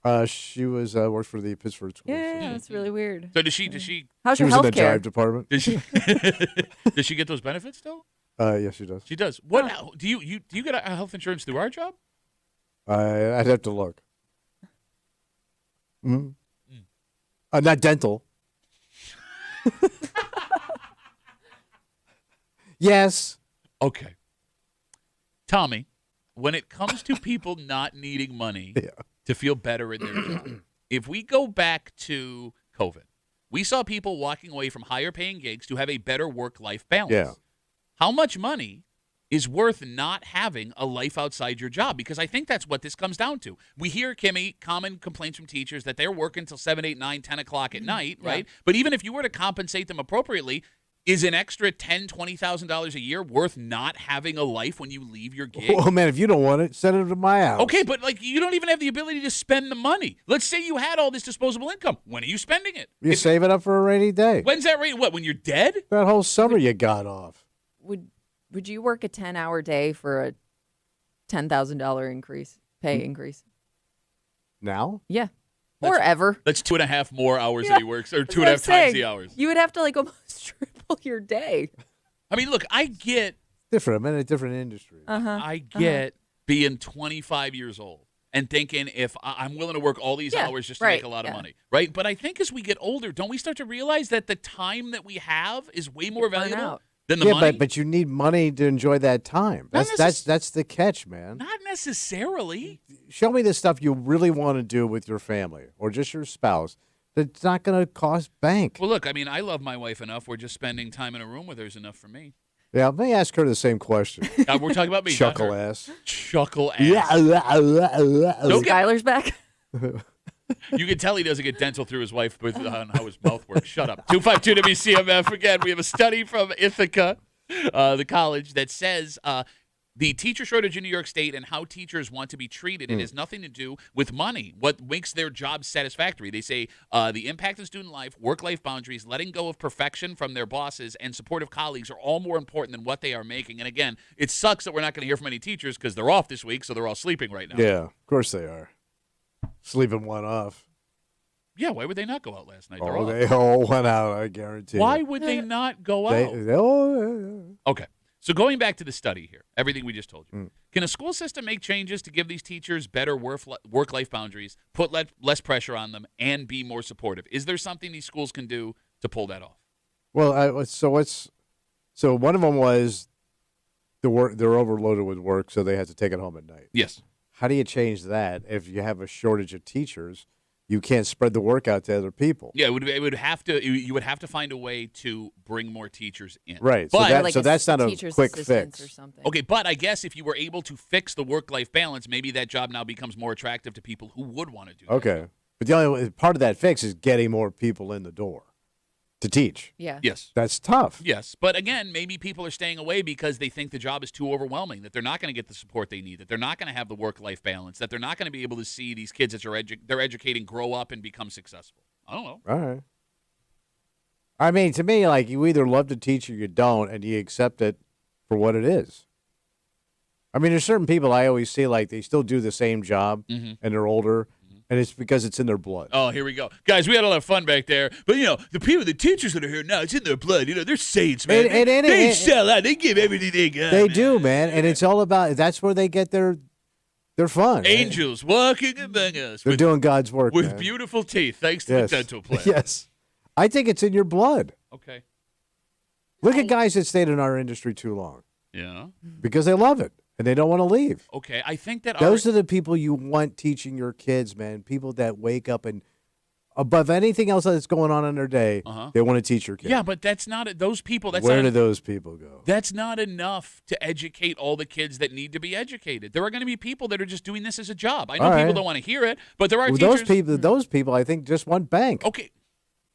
Yeah. She was worked for the Pittsburgh School. Yeah, that's really weird. So does she How's She your was in the healthcare? jive department. does she get those benefits still? Yes, she does. She does. What do you get a health insurance through our job? I'd have to look. Not dental. Yes. Okay. Tommy, when it comes to people not needing money to feel better in their job, if we go back to COVID, we saw people walking away from higher paying gigs to have a better work-life balance. Yeah. How much money is worth not having a life outside your job? Because I think that's what this comes down to. We hear, Kimmy, common complaints from teachers that they're working until 7, 8, 9, 10 o'clock at night, right? But even if you were to compensate them appropriately, is an extra $10,000, $20,000 a year worth not having a life when you leave your gig? Oh, man, if you don't want it, send it to my house. Okay, but like you don't even have the ability to spend the money. Let's say you had all this disposable income. When are you spending it? You save it up for a rainy day. When's that rate? What, when you're dead? That whole summer you got off. Would you work a 10-hour day for a $10,000 pay increase? Now? Yeah. Or ever. That's 2.5 more hours that he works, or 2.5 times the hours. You would have to like almost triple your day. I mean, look, I get Different. I'm in a different industry. I get being 25 years old and thinking if I'm willing to work all these hours just to make a lot of money, right? But I think as we get older, don't we start to realize that the time that we have is way more valuable than the money? But you need money to enjoy that time. That's the catch, man. Not necessarily. Show me the stuff you really want to do with your family or just your spouse that's not going to cost bank. Well, look, I mean, I love my wife enough. We're just spending time in a room with her is enough for me. Yeah, let me ask her the same question. We're talking about me. Chuckle ass. Chuckle ass. So Skylar's back. You can tell he doesn't get dental through his wife on how his mouth works. Shut up. 252 WCMF. Again, we have a study from Ithaca, the college, that says the teacher shortage in New York State and how teachers want to be treated, it has nothing to do with money. What makes their job satisfactory? They say the impact of student life, work-life boundaries, letting go of perfection from their bosses, and supportive colleagues are all more important than what they are making. And again, it sucks that we're not going to hear from any teachers because they're off this week, so they're all sleeping right now. Yeah, of course they are. Sleeping one off. Yeah, why would they not go out last night? They're Oh, off. they all went out, I guarantee Why you. would they not go out? Okay. So going back to the study here, everything we just told you, can a school system make changes to give these teachers better work-life boundaries, put less pressure on them, and be more supportive? Is there something these schools can do to pull that off? Well, so one of them was they're overloaded with work, so they had to take it home at night. Yes. How do you change that if you have a shortage of teachers? You can't spread the work out to other people. Yeah, it would have to. You would have to find a way to bring more teachers in. Right. But, So that's not a quick fix. Or something. Okay, but I guess if you were able to fix the work-life balance, maybe that job now becomes more attractive to people who would want to do that. Okay. But the only part of that fix is getting more people in the door to teach. Yeah. Yes. That's tough. Yes, but again, maybe people are staying away because they think the job is too overwhelming, that they're not going to get the support they need, that they're not going to have the work-life balance, that they're not going to be able to see these kids that they're educating grow up and become successful. I don't know. All right. I mean, to me, like, you either love to teach or you don't, and you accept it for what it is. I mean, there's certain people I always see, like, they still do the same job, and they're older, and it's because it's in their blood. Oh, here we go. Guys, we had a lot of fun back there. But, the teachers that are here now, it's in their blood. They're saints, man. They sell out. They give everything they got. They do, man. And it's all about, that's where they get their fun. Angels walking among us. They're doing God's work, with man. beautiful teeth, thanks to the dental plan. Yes. I think it's in your blood. Okay. Look at guys that stayed in our industry too long Yeah. because they love it and they don't want to leave. Okay. I think that Those are the people you want teaching your kids, man. People that wake up and above anything else that's going on in their day, they want to teach your kids. Yeah, but that's not those people. Where do those people go? That's not enough to educate all the kids that need to be educated. There are going to be people that are just doing this as a job. I know people don't want to hear it, but there are teachers. Those people, I think, just want bank. Okay.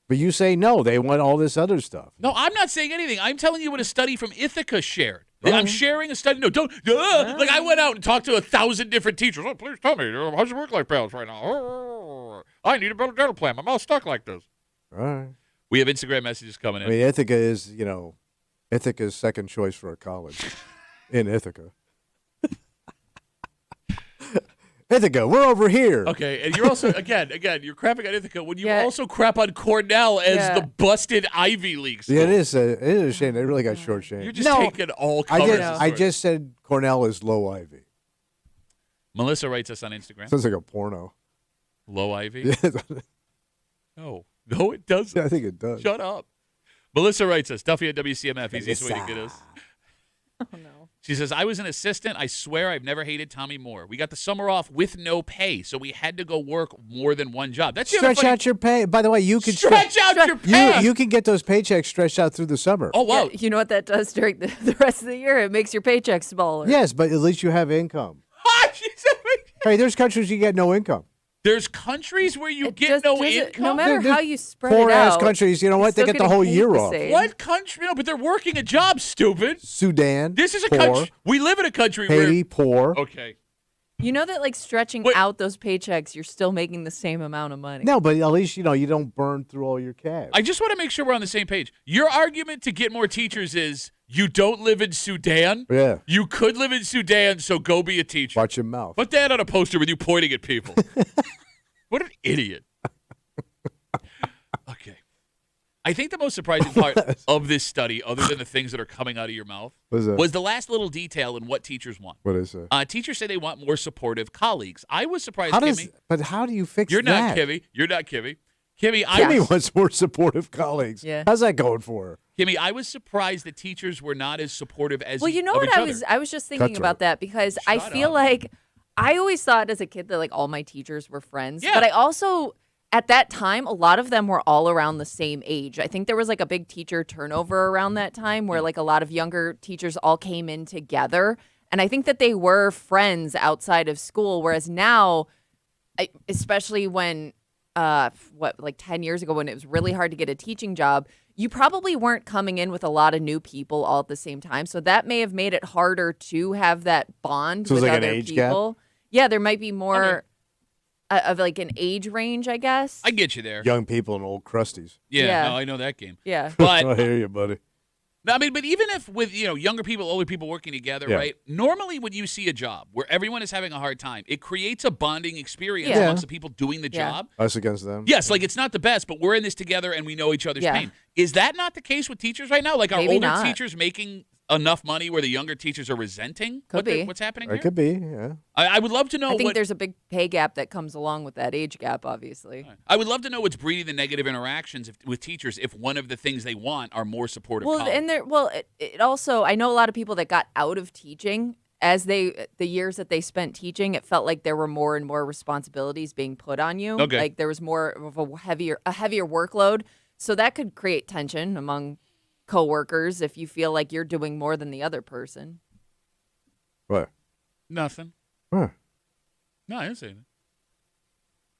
But you say no, they want all this other stuff. No, I'm not saying anything. I'm telling you what a study from Ithaca shared. I'm sharing a study. No, don't. Like I went out and talked to 1,000 different teachers. Oh, please tell me, how's your work-life balance right now? Oh, I need a better dental plan. My mouth's stuck like this. All right. We have Instagram messages coming in. I mean, Ithaca is, Ithaca's second choice for a college in Ithaca. Ithaca, we're over here. Okay, and you're also again, you're crapping on Ithaca when you also crap on Cornell as the busted Ivy League school. Yeah, it is a shame. They really got shortchanged. You're just taking all covers. I just said Cornell is low Ivy. Melissa writes us on Instagram. Sounds like a porno. Low Ivy? No, it doesn't. Yeah, I think it does. Shut up. Melissa writes us, Duffy at WCMF. Easiest way to get us. Oh, no. She says, I was an assistant. I swear I've never hated Tommy more. We got the summer off with no pay, so we had to go work more than one job. That's stretch out your pay. By the way, you can stretch out your pay. You can get those paychecks stretched out through the summer. Oh, wow. Yeah, you know what that does during the rest of the year? It makes your paycheck smaller. Yes, but at least you have income. Hey, there's countries you get no income. There's countries where you get no income. No matter how you spread poor it out. ass countries, you know what? They get the whole year off. What country? No, but they're working a job, stupid. Sudan. This is a poor. country. We live in a country Haiti, poor. Okay. You know that stretching out those paychecks, you're still making the same amount of money. No, but at least you don't burn through all your cash. I just want to make sure we're on the same page. Your argument to get more teachers is you don't live in Sudan. Yeah. You could live in Sudan, so go be a teacher. Watch your mouth. Put that on a poster with you pointing at people. What an idiot. Okay. I think the most surprising part of this study, other than the things that are coming out of your mouth, was the last little detail in what teachers want. What is it? Teachers say they want more supportive colleagues. I was surprised, Kimmy. But how do you fix You're that? not Kimmy. You're not Kimmy. Kimmy wants more supportive colleagues. Yeah. How's that going for her? Kimmy, I was surprised that teachers were not as supportive as Well, you know of what each other. I was just thinking about that because I Shut feel up. like I always thought as a kid that all my teachers were friends. Yeah. But I also at that time a lot of them were all around the same age. I think there was a big teacher turnover around that time where a lot of younger teachers all came in together. And I think that they were friends outside of school. Whereas now, especially when 10 years ago when it was really hard to get a teaching job, you probably weren't coming in with a lot of new people all at the same time. So that may have made it harder to have that bond with other people. Yeah, there might be more of an age range, I guess. I get you there. Young people and old crusties. Yeah. No, I know that game. Yeah. But I hear you, buddy. I mean, but even if with younger people, older people working together, right? Normally, when you see a job where everyone is having a hard time, it creates a bonding experience amongst the people doing the job. Us against them. Yes, it's not the best, but we're in this together and we know each other's pain. Is that not the case with teachers right now? Are Maybe older not. teachers making enough money where the younger teachers are resenting what's happening here? It could be, yeah. I would love to know. I think there's a big pay gap that comes along with that age gap, obviously. I would love to know what's breeding the negative interactions with teachers if one of the things they want are more supportive colleagues. And it also, I know a lot of people that got out of teaching as the years that they spent teaching, it felt like there were more and more responsibilities being put on you. Okay. There was more of a heavier workload. So that could create tension among coworkers if you feel like you're doing more than the other person. What? Nothing. Huh. No, I didn't say anything.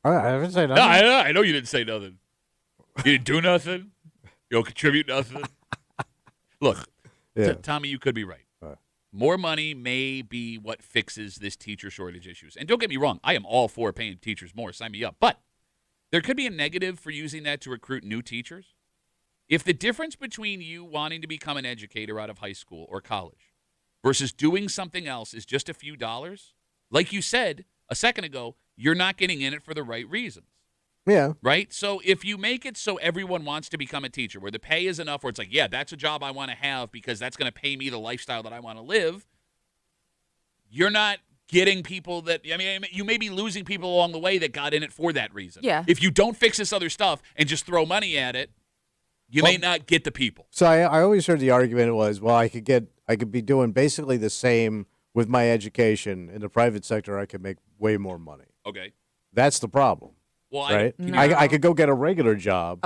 I haven't said No, nothing. I know you didn't say nothing. You didn't do nothing. You don't contribute nothing. Look, Tommy, you could be right. More money may be what fixes this teacher shortage issues. And don't get me wrong, I am all for paying teachers more. Sign me up. But there could be a negative for using that to recruit new teachers. If the difference between you wanting to become an educator out of high school or college versus doing something else is just a few dollars, like you said a second ago, you're not getting in it for the right reasons. Yeah. Right? So if you make it so everyone wants to become a teacher, where the pay is enough, where it's like, yeah, that's a job I want to have because that's going to pay me the lifestyle that I want to live, you're not getting people that, you may be losing people along the way that got in it for that reason. Yeah. If you don't fix this other stuff and just throw money at it, you may not get the people. So I always heard the argument was, well, I could be doing basically the same with my education in the private sector. I could make way more money. Okay. That's the problem. Well, right? No. I could go get a regular job.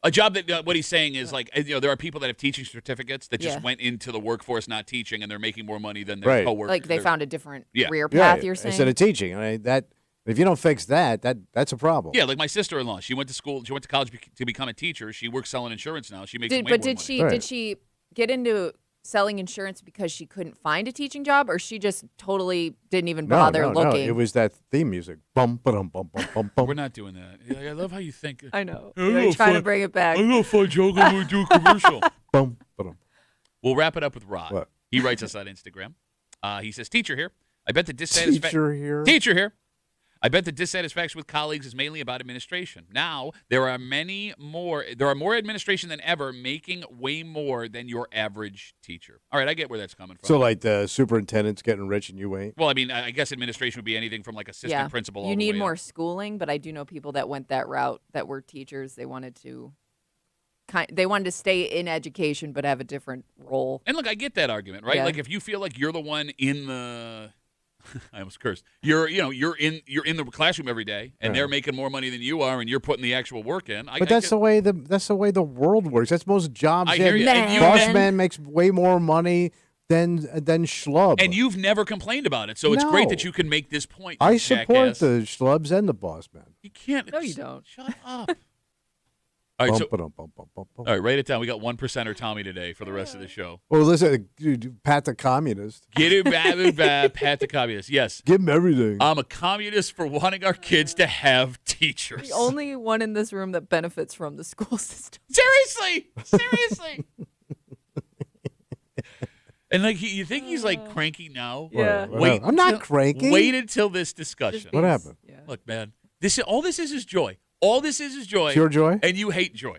a job that what he's saying is there are people that have teaching certificates that just went into the workforce not teaching, and they're making more money than their coworkers. Like they found a different career Yeah, path. You're saying instead of teaching. That if you don't fix that's a problem. Yeah, like my sister-in-law. She went to school. She went to college to become a teacher. She works selling insurance now. She makes way more money. Did she get into selling insurance because she couldn't find a teaching job, or she just totally didn't even No, bother no, looking? It was that theme music. Bum, ba-dum, bum, bum, bum, bum. We're not doing that. I love how you think. I know. I'm You're gonna trying to find- bring it back. I'm going to find Joe. I'm going to do a commercial. Bum, ba-dum. We'll wrap it up with Rod. What? He writes us on Instagram. He says, teacher here. I bet the dissatisfaction. Teacher here. I bet the dissatisfaction with colleagues is mainly about administration. Now, there are more administration than ever, making way more than your average teacher. All right, I get where that's coming from. So, like, the superintendent's getting rich and you ain't? Well, I mean, I guess administration would be anything from like assistant principal all You the need way more up. schooling, but I do know people that went that route that were teachers. They wanted to stay in education but have a different role. And look, I get that argument, right? Yeah. Like if you feel like you're the one in the I almost cursed. You're in the classroom every day, and they're making more money than you are, and you're putting the actual work in. But that's the way the world works. That's most jobs. I hear you. And Boss man makes way more money than schlub. And you've never complained about it, so it's great that you can make this point. I jackass. support the schlubs and the boss man. You can't. No, you don't. Shut up. All right, Bum. all right, write it down. We got 1%er Tommy today for the rest of the show. Well, listen, dude, Pat the communist. Get it back, Pat the communist. Yes. Give him everything. I'm a communist for wanting our kids to have teachers. The only one in this room that benefits from the school system. Seriously. And like you think he's like cranky now? Yeah. Wait, I'm not cranky. Wait until this discussion. What happened? Yeah. Look, man, all this is joy. All this is joy. Pure joy? And you hate joy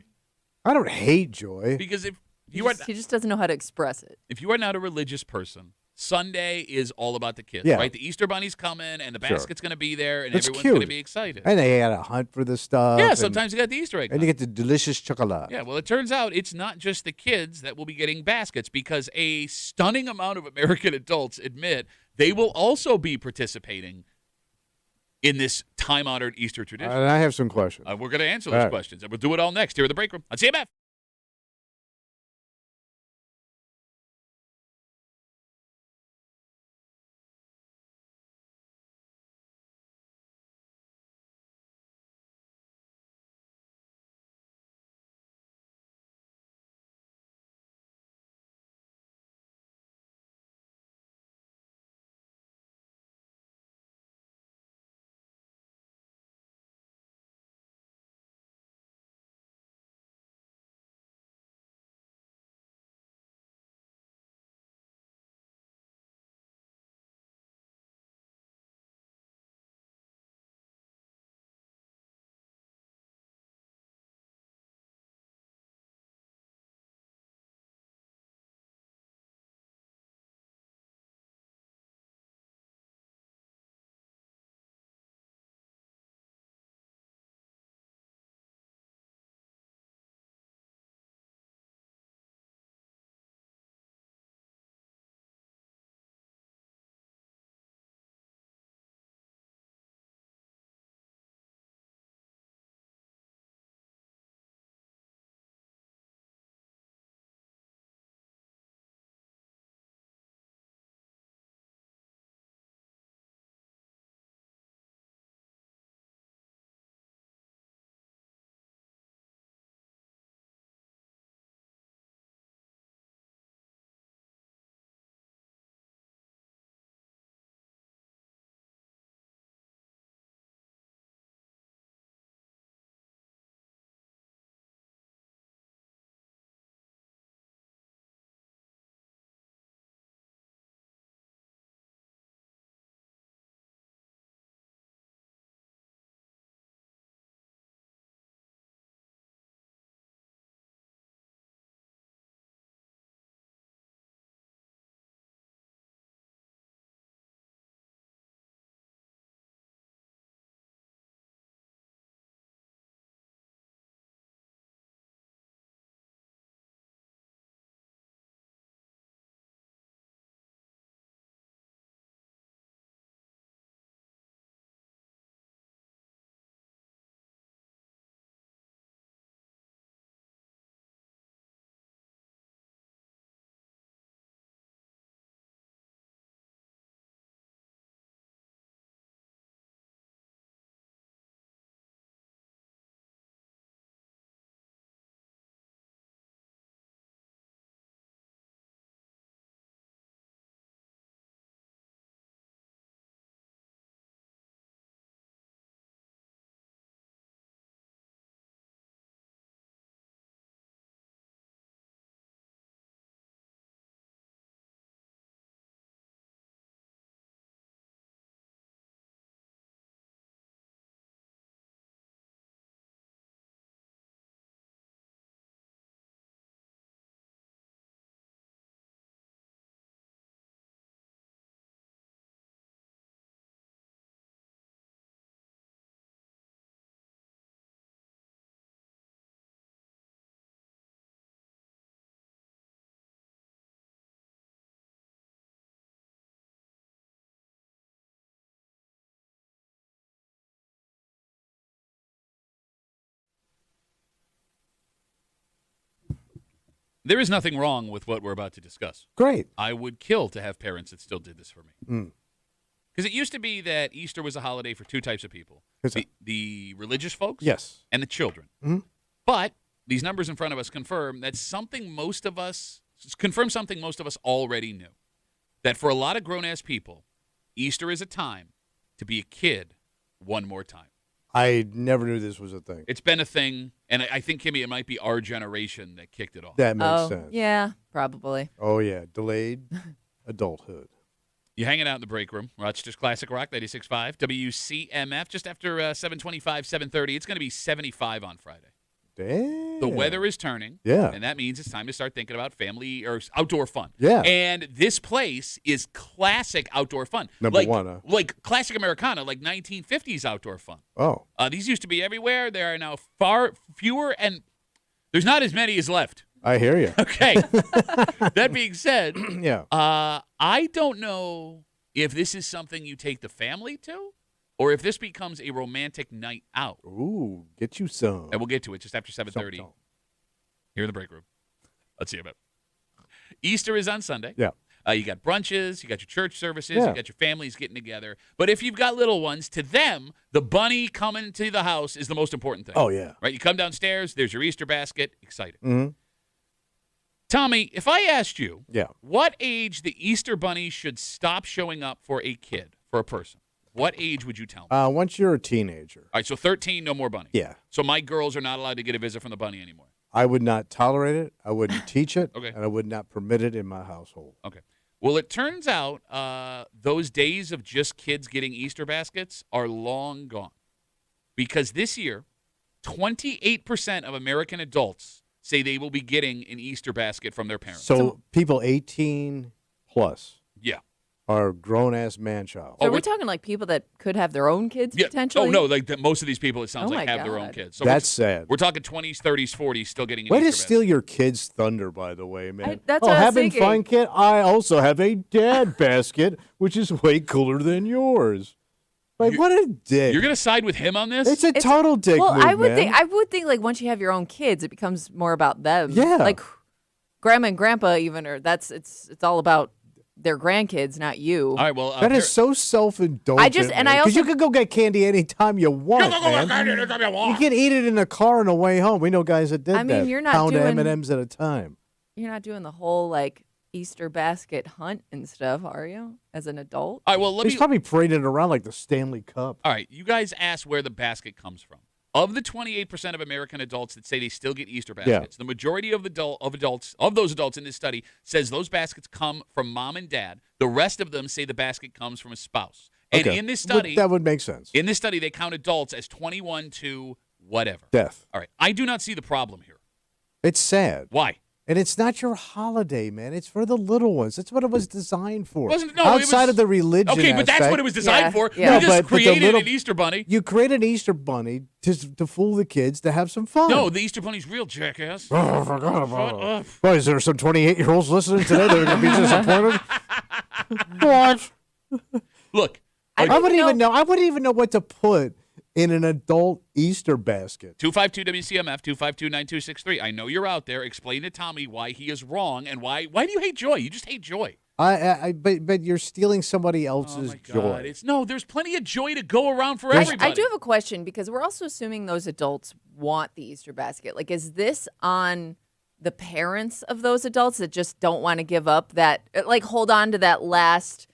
I don't hate joy. because if He you are just doesn't know how to express it. if you are not a religious person, Sunday is all about the kids, Yeah. right? The Easter Bunny's coming, and the Sure. basket's going to be there, and It's everyone's going to cute. be excited. And they got to hunt for the stuff. Yeah, and- sometimes you got the Easter egg. And you get the delicious chocolate. Yeah, well, it turns out it's not just the kids that will be getting baskets because a stunning amount of American adults admit they will also be participating in this time-honored Easter tradition. And I have some questions. We're going to answer those All right. questions, and we'll do it all next here at the break room on CMF. There is nothing wrong with what we're about to discuss. Great. I would kill to have parents that still did this for me. Mm. Because it used to be that Easter was a holiday for two types of people. The religious folks Yes. and the children. Mm-hmm. But these numbers in front of us confirm something most of us already knew. That for a lot of grown-ass people, Easter is a time to be a kid one more time. I never knew this was a thing. It's been a thing, and I think, Kimmy, it might be our generation that kicked it off. That makes sense. Yeah, probably. Oh, yeah. Delayed adulthood. You're hanging out in the break room. Rochester's Classic Rock, 96.5. WCMF, just after 7:25, 7:30. It's going to be 75 on Friday. Damn. The weather is turning. Yeah. And that means it's time to start thinking about family or outdoor fun. Yeah. And this place is classic outdoor fun. Number one, huh? Like classic Americana, like 1950s outdoor fun. Oh. These used to be everywhere. There are now far fewer, and there's not as many as left. I hear you. Okay. That being said, Yeah. I don't know if this is something you take the family to or if this becomes a romantic night out. Ooh, get you some. And we'll get to it just after 7:30 Some. here in the break room. Let's see about it. Easter is on Sunday. Yeah. You got brunches, you got your church services, Yeah. you got your families getting together. But if you've got little ones, to them, the bunny coming to the house is the most important thing. Oh, yeah. Right? You come downstairs, there's your Easter basket, excited. Mm-hmm. Tommy, if I asked you, Yeah. what age the Easter bunny should stop showing up for a kid, for a person, what age would you tell me? Once you're a teenager. All right, so 13, no more bunny. Yeah. So my girls are not allowed to get a visit from the bunny anymore. I would not tolerate it. I wouldn't teach it. Okay. And I would not permit it in my household. Okay. Well, it turns out those days of just kids getting Easter baskets are long gone. Because this year, 28% of American adults say they will be getting an Easter basket from their parents. So people 18 plus Yeah. are grown-ass man-child. So are we talking like people that could have their own kids Yeah. potentially? Oh, no. Like most of these people, it sounds Oh, like, my have their own God. kids. So That's sad. We're talking 20s, 30s, 40s still getting an Way to Easter steal your kid's thunder, by the way, man. That's what I was having thinking. fun, kid? I also have a dad basket, which is way cooler than yours. Like, what a dick. You're going to side with him on this? It's a total dick Well, move, I would man. think like once you have your own kids, it becomes more about them. Yeah. Like grandma and grandpa even are it's all about their grandkids, not you. All right, well. That is so self-indulgent. Because you can go get candy anytime you want, man. You can eat it in the car on the way home. We know guys that did I mean, that. you're not Pound doing- M&Ms at a time. You're not doing the whole like Easter basket hunt and stuff, are you? As an adult? All right, well, He's probably parading it around like the Stanley Cup. All right, you guys asked where the basket comes from. Of the 28% of American adults that say they still get Easter baskets, the majority of those adults in this study says those baskets come from mom and dad. The rest of them say the basket comes from a spouse. And Okay. in this study, That would make sense. in this study, they count adults as 21 to whatever. Death. All right, I do not see the problem here. It's sad. Why? And it's not your holiday, man. It's for the little ones. That's what it was designed for. It was Outside of the religion Okay, but that's aspect, what it was designed for. Yeah. You just but the created little- an Easter bunny. You create an Easter bunny to fool the kids to have some fun. No, the Easter bunny's real, jackass. Oh, I forgot about Shut it. up. Why, is there some 28-year-olds listening today that are going to be disappointed? What? Look, I I wouldn't know- even know. I wouldn't even know what to put in an adult Easter basket. 252 WCMF 252-9263. I know you're out there. Explain to Tommy why he is wrong and why do you hate joy? You just hate joy. But you're stealing somebody Oh else's my joy. God! There's plenty of joy to go around for There's- everybody. I do have a question because we're also assuming those adults want the Easter basket. Like, is this on the parents of those adults that just don't want to give up that, like, hold on to that last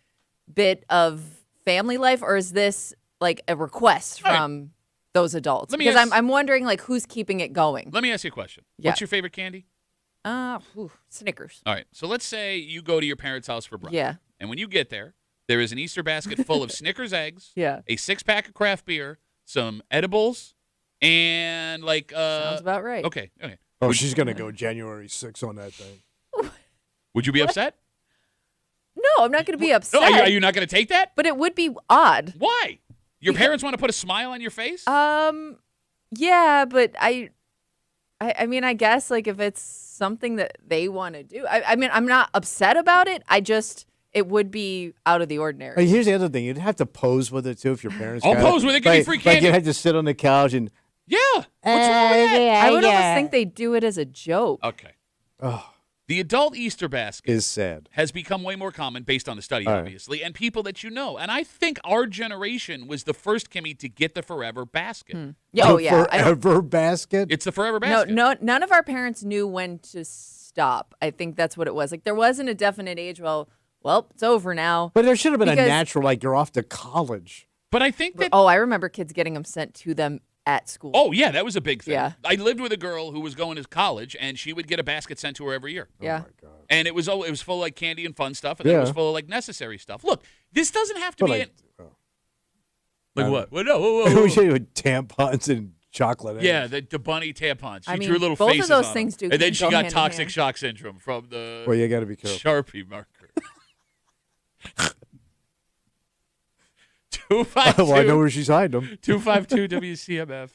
bit of family life, or is this like a request All right. from those adults? Let me Because ask- I'm wondering like who's keeping it going. Let me ask you a question. Yeah. What's your favorite candy? Snickers. All right. So let's say you go to your parents' house for brunch. Yeah. And when you get there, there is an Easter basket full of Snickers eggs, Yeah. a 6-pack of craft beer, some edibles, and like Sounds about right. Okay. Oh, she's going to go January 6th on that thing. Would you be upset? No, I'm not going to be upset. No, are you not going to take that? But it would be odd. Why? Your parents want to put a smile on your face? Yeah, but I mean, I guess like if it's something that they want to do, I mean, I'm not upset about it. It would be out of the ordinary. Hey, here's the other thing. You'd have to pose with it, too, if your parents I'll got pose with it. Give me free Like candy. you had to sit on the couch and... Yeah. What's wrong with that? I would almost think they do it as a joke. Okay. Oh, The adult Easter basket is sad. has become way more common based on the study, obviously, and people that you know. And I think our generation was the first, Kimmy, to get the forever basket. Oh, yeah. Forever basket? It's the forever basket. No, none of our parents knew when to stop. I think that's what it was. Like, there wasn't a definite age. Well, it's over now. But there should have been a Because- natural, like, you're off to college. But I think that... Oh, I remember kids getting them sent to them at school. Oh, yeah, that was a big thing. Yeah. I lived with a girl who was going to college, and she would get a basket sent to her every year. Yeah. Oh, my God. And it was full of, like, candy and fun stuff, and then it was full of, like, necessary stuff. Look, this doesn't have to But be... like, Like what? Well, no, whoa. we should do tampons and chocolate. Yeah, the bunny tampons. She I mean, drew little both of faces those on things them. do And then go she got hand in toxic hand. shock syndrome from the Well, you got to be careful. Sharpie marker. Well, I know where she's hiding them. 252 WCMF.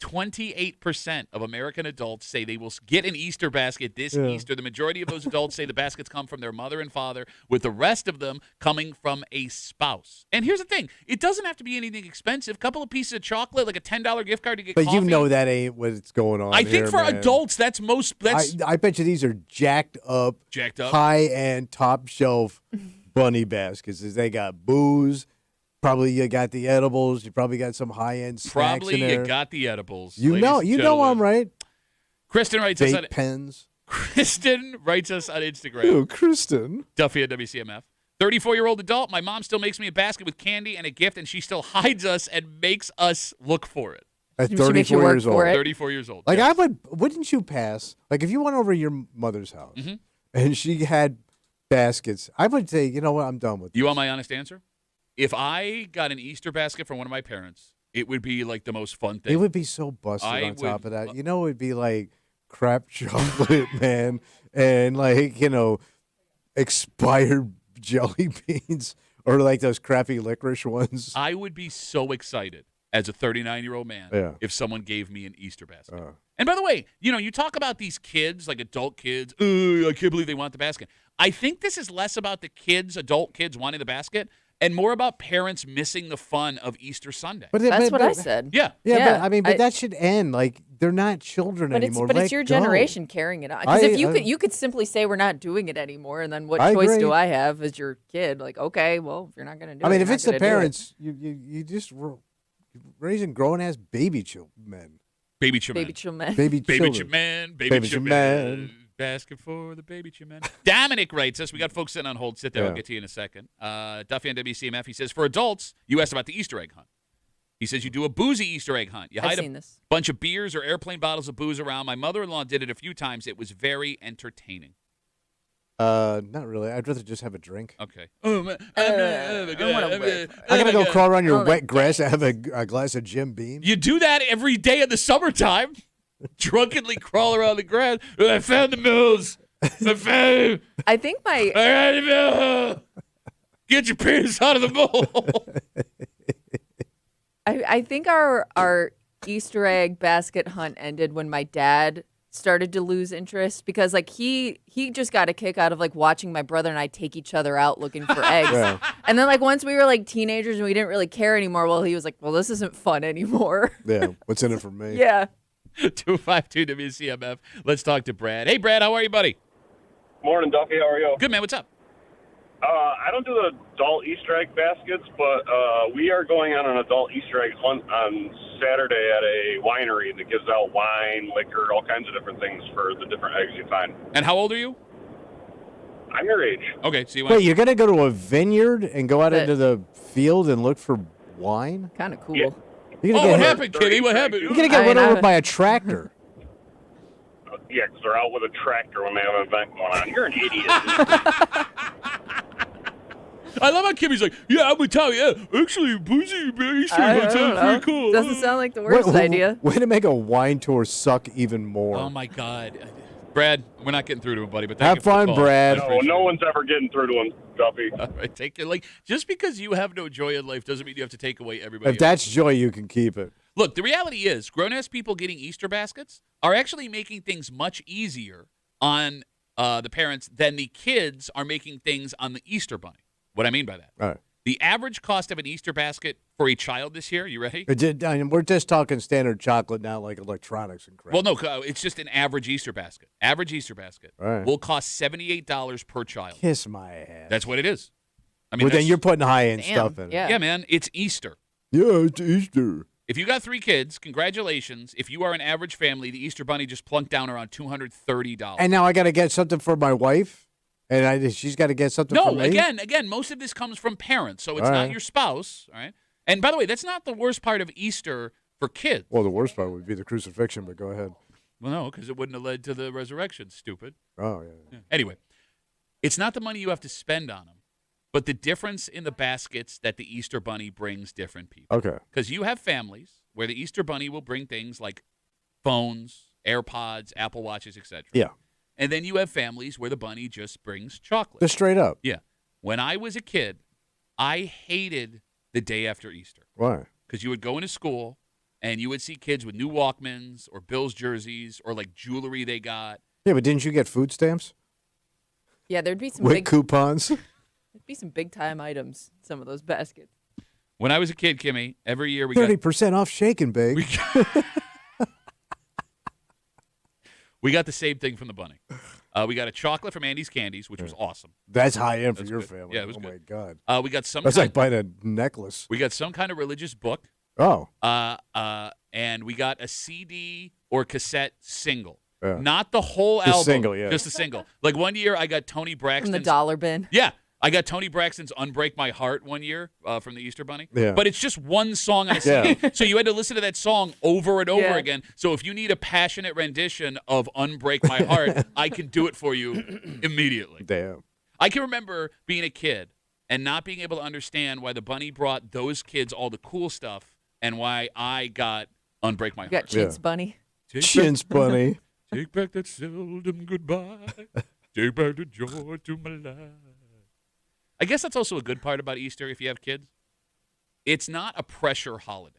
28% of American adults say they will get an Easter basket this Easter. The majority of those adults say the baskets come from their mother and father, with the rest of them coming from a spouse. And here's the thing. It doesn't have to be anything expensive. A couple of pieces of chocolate, like a $10 gift card to get But coffee. you know that ain't what's going on. I think here, for man. adults, that's most... I bet you these are jacked up, high-end, top-shelf bunny baskets. They got booze. Probably you got the edibles. You probably got some high-end snacks Probably in there. you got the edibles. You know I'm right. Kristen writes us on pens. Kristen writes us on Instagram. Ooh, Kristen. Duffy at WCMF. 34-year-old adult. My mom still makes me a basket with candy and a gift, and she still hides us and makes us look for it. At She makes 34 you work years for old. it. 34 years old. Like yes. wouldn't you pass? Like if you went over to your mother's house Mm-hmm. and she had baskets, I would say, you know what, I'm done with this. You want my honest answer? If I got an Easter basket from one of my parents, it would be like the most fun thing. It would be so busted I on top would of that. You know, it would be like crap chocolate, man, and like, expired jelly beans or like those crappy licorice ones. I would be so excited as a 39-year-old man if someone gave me an Easter basket. And by the way, you talk about these kids, like adult kids. I can't believe they want the basket. I think this is less about the adult kids wanting the basket, and more about parents missing the fun of Easter Sunday. That's what I said. Yeah. Yeah, but that should end. Like they're not children anymore. But Let it's your go. generation carrying it on. Because if you could simply say we're not doing it anymore, and then what choice do I have as your kid? Like, okay, well, if you're not going to do it, I mean, you're if it's the not gonna do it. parents, you just raising grown ass baby children. Baby children. Baby children. Baby children. Baby children. Basket for the baby children. Dominic writes us. We got folks sitting on hold. Sit there. I'll get to you in a second. Duffy on WCMF. He says, for adults, you asked about the Easter egg hunt. He says you do a boozy Easter egg hunt. You hide a bunch of beers or airplane bottles of booze around. My mother-in-law did it a few times. It was very entertaining. Not really. I'd rather just have a drink. Okay. I'm gonna go crawl around your wet grass and have a glass of Jim Beam. You do that every day in the summertime. Drunkenly crawl around the grass. I found the mills. I found. I think I got the mill. Get your penis out of the bowl. I think our Easter egg basket hunt ended when my dad started to lose interest, because like he just got a kick out of like watching my brother and I take each other out looking for eggs. Yeah. And then like once we were like teenagers and we didn't really care anymore, well, he was like, well, this isn't fun anymore. Yeah, what's in it for me? Yeah. 252 WCMF. Let's talk to Brad. Hey, Brad, how are you, buddy? Morning, Duffy. How are you? Good, man. What's up? I don't do the adult Easter egg baskets, but we are going on an adult Easter egg hunt on Saturday at a winery that gives out wine, liquor, all kinds of different things for the different eggs you find. And how old are you? I'm your age. Okay, so you want... Wait, you're gonna go to a vineyard and go out into the field and look for wine? Kind of cool. Yeah. You're gonna what get happened, Kitty? What happened? You're gonna get run over by a tractor. Yeah, because they're out with a tractor when they have an event going on. You're an idiot. I love how Kimmy's like, yeah, I'm gonna tell you. Yeah, actually, boozy Easter egg hunt sounds pretty cool. Doesn't sound like the worst idea. Way to make a wine tour suck even more. Oh my God, Brad, we're not getting through to him, buddy. But thank Have you for the fun, call. Brad. No one's ever getting through to him, Duffy. All right, take it. Like, just because you have no joy in life doesn't mean you have to take away everybody. If that's joy, you can keep it. Look, the reality is, grown-ass people getting Easter baskets are actually making things much easier on the parents than the kids are making things on the Easter bunny. What I mean by that. All right. The average cost of an Easter basket for a child this year, you ready? We're just talking standard chocolate, not like electronics and crap. Well, no, it's just an average Easter basket. Average Easter basket Right. will cost $78 per child. Kiss my ass. That's what it is. I mean, Well, then that's- you're putting high-end Damn, stuff in it. yeah. yeah, man, it's Easter. Yeah, it's Easter. If you got 3 kids, congratulations. If you are an average family, the Easter bunny just plunked down around $230. And now I got to get something for my wife, and she's got to get something for No, me? again, most of this comes from parents, so it's All not right. your spouse, all right? And by the way, that's not the worst part of Easter for kids. Well, the worst part would be the crucifixion, but go ahead. Well, no, because it wouldn't have led to the resurrection, stupid. Oh, yeah. Yeah. Anyway, it's not the money you have to spend on them, but the difference in the baskets that the Easter bunny brings different people. Okay. Because you have families where the Easter bunny will bring things like phones, AirPods, Apple Watches, etc. Yeah. And then you have families where the bunny just brings chocolate. Just straight up. Yeah. When I was a kid, I hated the day after Easter Why? because you would go into school and you would see kids with new Walkmans or Bills jerseys or like jewelry they got. Yeah, but didn't you get food stamps Yeah, there'd be some with big, coupons? there'd be some big time items in some of those baskets. When I was a kid, Kimmy, every year we got 30% off shake and bake. we got the same thing from the bunny. We got a chocolate from Andy's Candies, which was awesome. That's high end for That's your good. family. Yeah, it was oh, good. my God. We got some. That's like buying a necklace. we got some kind of religious book. Oh. And we got a CD or cassette single. Yeah. Not the whole Just album. single, yeah. Just a single. Like one year I got Tony From Braxton's. the dollar bin. Yeah. I got Tony Braxton's Unbreak My Heart one year from the Easter Bunny. Yeah. But it's just one song on a CD. So you had to listen to that song over and over Yeah. again. So if you need a passionate rendition of Unbreak My Heart, I can do it for you immediately. Damn. I can remember being a kid and not being able to understand why the bunny brought those kids all the cool stuff and why I got Unbreak My You got Heart. Chintz Yeah. Bunny. Chintz bunny. Take back that seldom goodbye. Take back the joy to my life. I guess that's also a good part about Easter if you have kids. It's not a pressure holiday.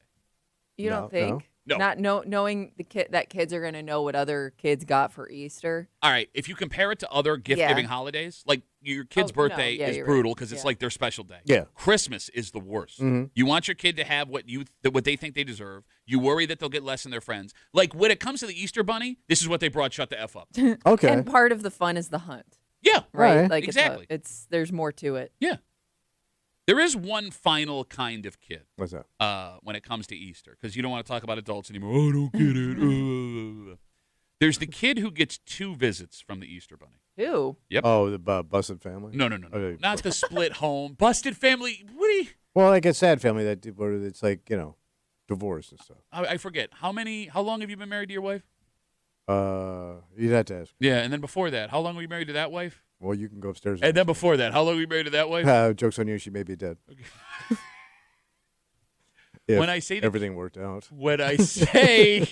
You No, don't think? no. Not knowing that kids are going to know what other kids got for Easter. All right, if you compare it to other gift-giving Yeah. holidays, like your kid's Oh, no, birthday yeah, is you're brutal right. because it's Yeah. like their special day. Yeah. Christmas is the worst. Mhm. You want your kid to have what they think they deserve. You worry that they'll get less than their friends. Like when it comes to the Easter Bunny, this is what they brought. Shut the F up. Okay. And part of the fun is the hunt, Yeah, right? Right. Like Exactly. it's there's more to it. yeah. There is one final kind of kid. What's that? When it comes to Easter, because you don't want to talk about adults anymore. I don't get it. There's the kid who gets 2 visits from the Easter Bunny. Ew. Yep. Oh, the busted family? No. Okay. Not the split home. Busted family. What do you... Well, like a sad family where it's like, divorce and stuff. I forget. How long have you been married to your wife? You'd have to ask. Yeah, and then before that, how long were you married to that wife? Well, you can go upstairs. And then before that, how long were you married to that wife? Joke's on you. She may be dead. Okay. If When I say everything worked out. When I say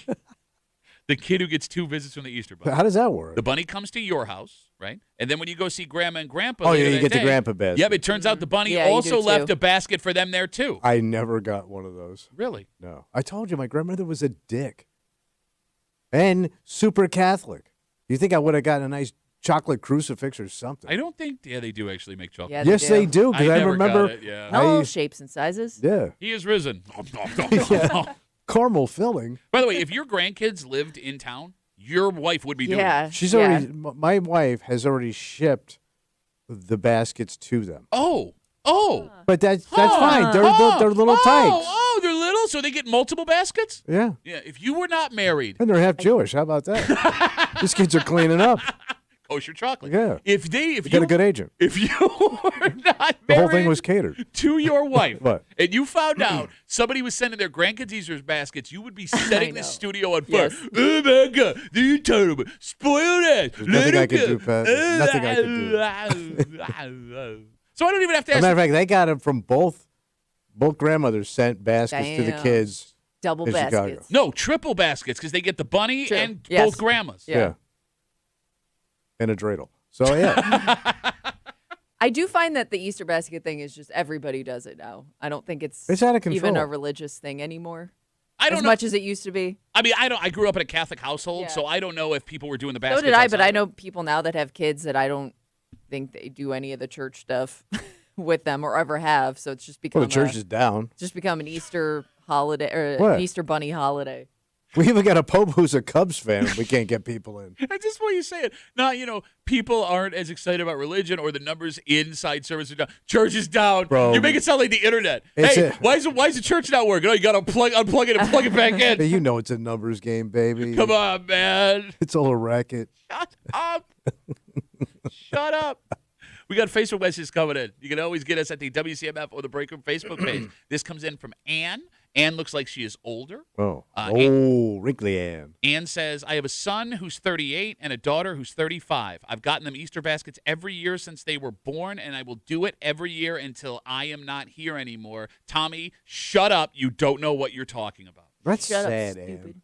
the kid who gets 2 visits from the Easter Bunny. How does that work? The bunny comes to your house, right? And then when you go see Grandma and Grandpa, Oh, later yeah, you that get the day- grandpa basket. Yep, it turns out the bunny Yeah, you also do left too. a basket for them there too. I never got one of those. Really? No. I told you my grandmother was a dick. And super Catholic. You think I would have gotten a nice chocolate crucifix or something? I don't think. Yeah, they do actually make chocolate. Yeah, Yes, they do. Because I never remember. got it, yeah. All I- shapes and sizes. Yeah. He is risen. Caramel filling. By the way, if your grandkids lived in town, your wife would be doing Yeah. it. She's yeah. already. My wife has already shipped the baskets to them. Oh. But that's fine. They're little tykes. Oh, they're little, so they get multiple baskets? Yeah. Yeah, if you were not married, And they're half Jewish. How about that? These kids are cleaning up. kosher chocolate. Yeah. If You you got a good agent. if you were not married The whole thing was catered. to your wife, What? and you found out somebody was sending their grandkids Easter baskets, you would be setting the know. studio on fire. Yes. Oh my God, you terrible, spoiled it. There's nothing I can do, Pat. Nothing I can do. So I don't even have to As a ask. matter of fact, they got it from both grandmothers sent baskets to the Damn. kids. Double in Chicago. baskets. No, triple baskets because they get the bunny True. and Yes. both grandmas. Yeah. And a dreidel. So, yeah. I do find that the Easter basket thing is just everybody does it now. I don't think it's It's out of even control. a religious thing anymore. I don't as know. much as it used to be. I mean, I grew up in a Catholic household, Yeah. so I don't know if people were doing the baskets. So did I, but outside. I know people now that have kids that I don't think they do any of the church stuff. with them or ever have. So it's just become Well, the church is down. just become an Easter holiday or What? an Easter bunny holiday. We even got a Pope who's a Cubs fan. We can't get people in. That's just what you say it. Now, people aren't as excited about religion or the numbers inside service are down. Church is down. Bro. You make it sound like the internet. It's Hey, a- why is the church not working? Oh, you got to unplug it and plug it back in. Hey, you know it's a numbers game, baby. Come on, man. It's all a racket. Shut up. Shut up. We got Facebook messages coming in. You can always get us at the WCMF or the Break Room Facebook page. This comes in from Ann. Ann looks like she is older. Oh, wrinkly Ann. Ann says, I have a son who's 38 and a daughter who's 35. I've gotten them Easter baskets every year since they were born, and I will do it every year until I am not here anymore. Tommy, shut up. You don't know what you're talking about. That's Shut up, sad, stupid.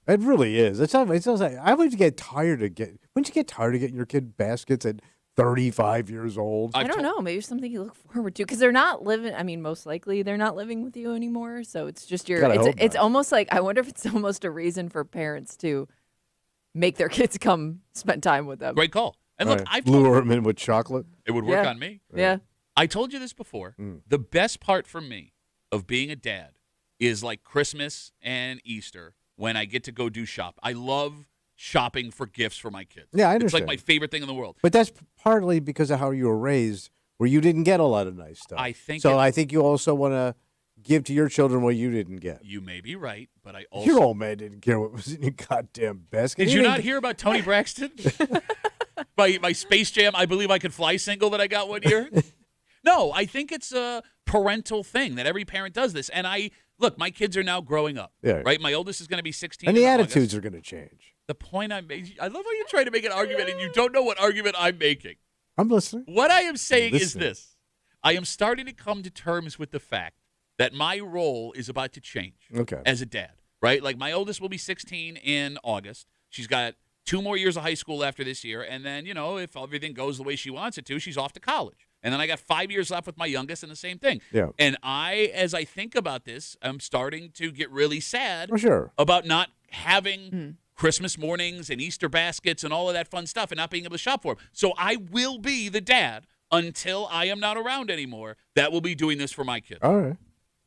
Ann. It really is. It's like I would get tired of getting. Wouldn't you get tired of getting your kid baskets at 35 years old? I don't know. Maybe something you look forward to because they're not living. I mean, most likely they're not living with you anymore. So it's just your. Gotta hope It's not. almost like I wonder if it's almost a reason for parents to make their kids come spend time with them. Great call. And look, Right. I've told lure them in with chocolate. it would work Yeah. on me. Yeah. I told you this before. The best part for me of being a dad is like Christmas and Easter when I get to go do shop. I love shopping for gifts for my kids. Yeah, I It's like understand. my favorite thing in the world. But that's partly because of how you were raised, where you didn't get a lot of nice stuff. I think so. it- I think you also want to give to your children what you didn't get. You may be right, but I also Your old man didn't care what was in your goddamn basket. Did He you didn't- not hear about Tony Braxton? my Space Jam, I Believe I Could Fly single that I got one year? No, I think it's a parental thing that every parent does this. And look, my kids are now growing up, Yeah. right? My oldest is going to be 16. And the in attitudes August. are going to change. The point I'm making, I love how you're trying to make an argument and you don't know what argument I'm making. I'm listening. What I am saying is Listening. this. I am starting to come to terms with the fact that my role is about to change Okay. as a dad, right? Like my oldest will be 16 in August. She's got 2 more years of high school after this year. And then, if everything goes the way she wants it to, she's off to college. And then I got 5 years left with my youngest and the same thing. Yeah. And as I think about this, I'm starting to get really sad For sure. about not having Christmas mornings and Easter baskets and all of that fun stuff and not being able to shop for them. So I will be the dad until I am not around anymore that will be doing this for my kids. All right.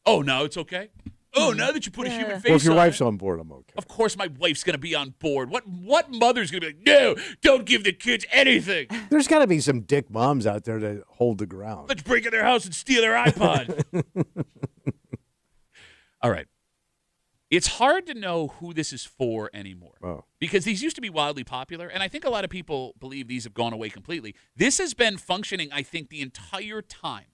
Oh, now it's okay? Oh, now that you put a human face Well, if your on wife's it. on board, I'm okay. Of course my wife's going to be on board. What mother's going to be like, no, don't give the kids anything. There's got to be some dick moms out there that hold the ground. Let's break in their house and steal their iPod. All right. It's hard to know who this is for anymore Oh. because these used to be wildly popular, and I think a lot of people believe these have gone away completely. This has been functioning, I think, the entire time,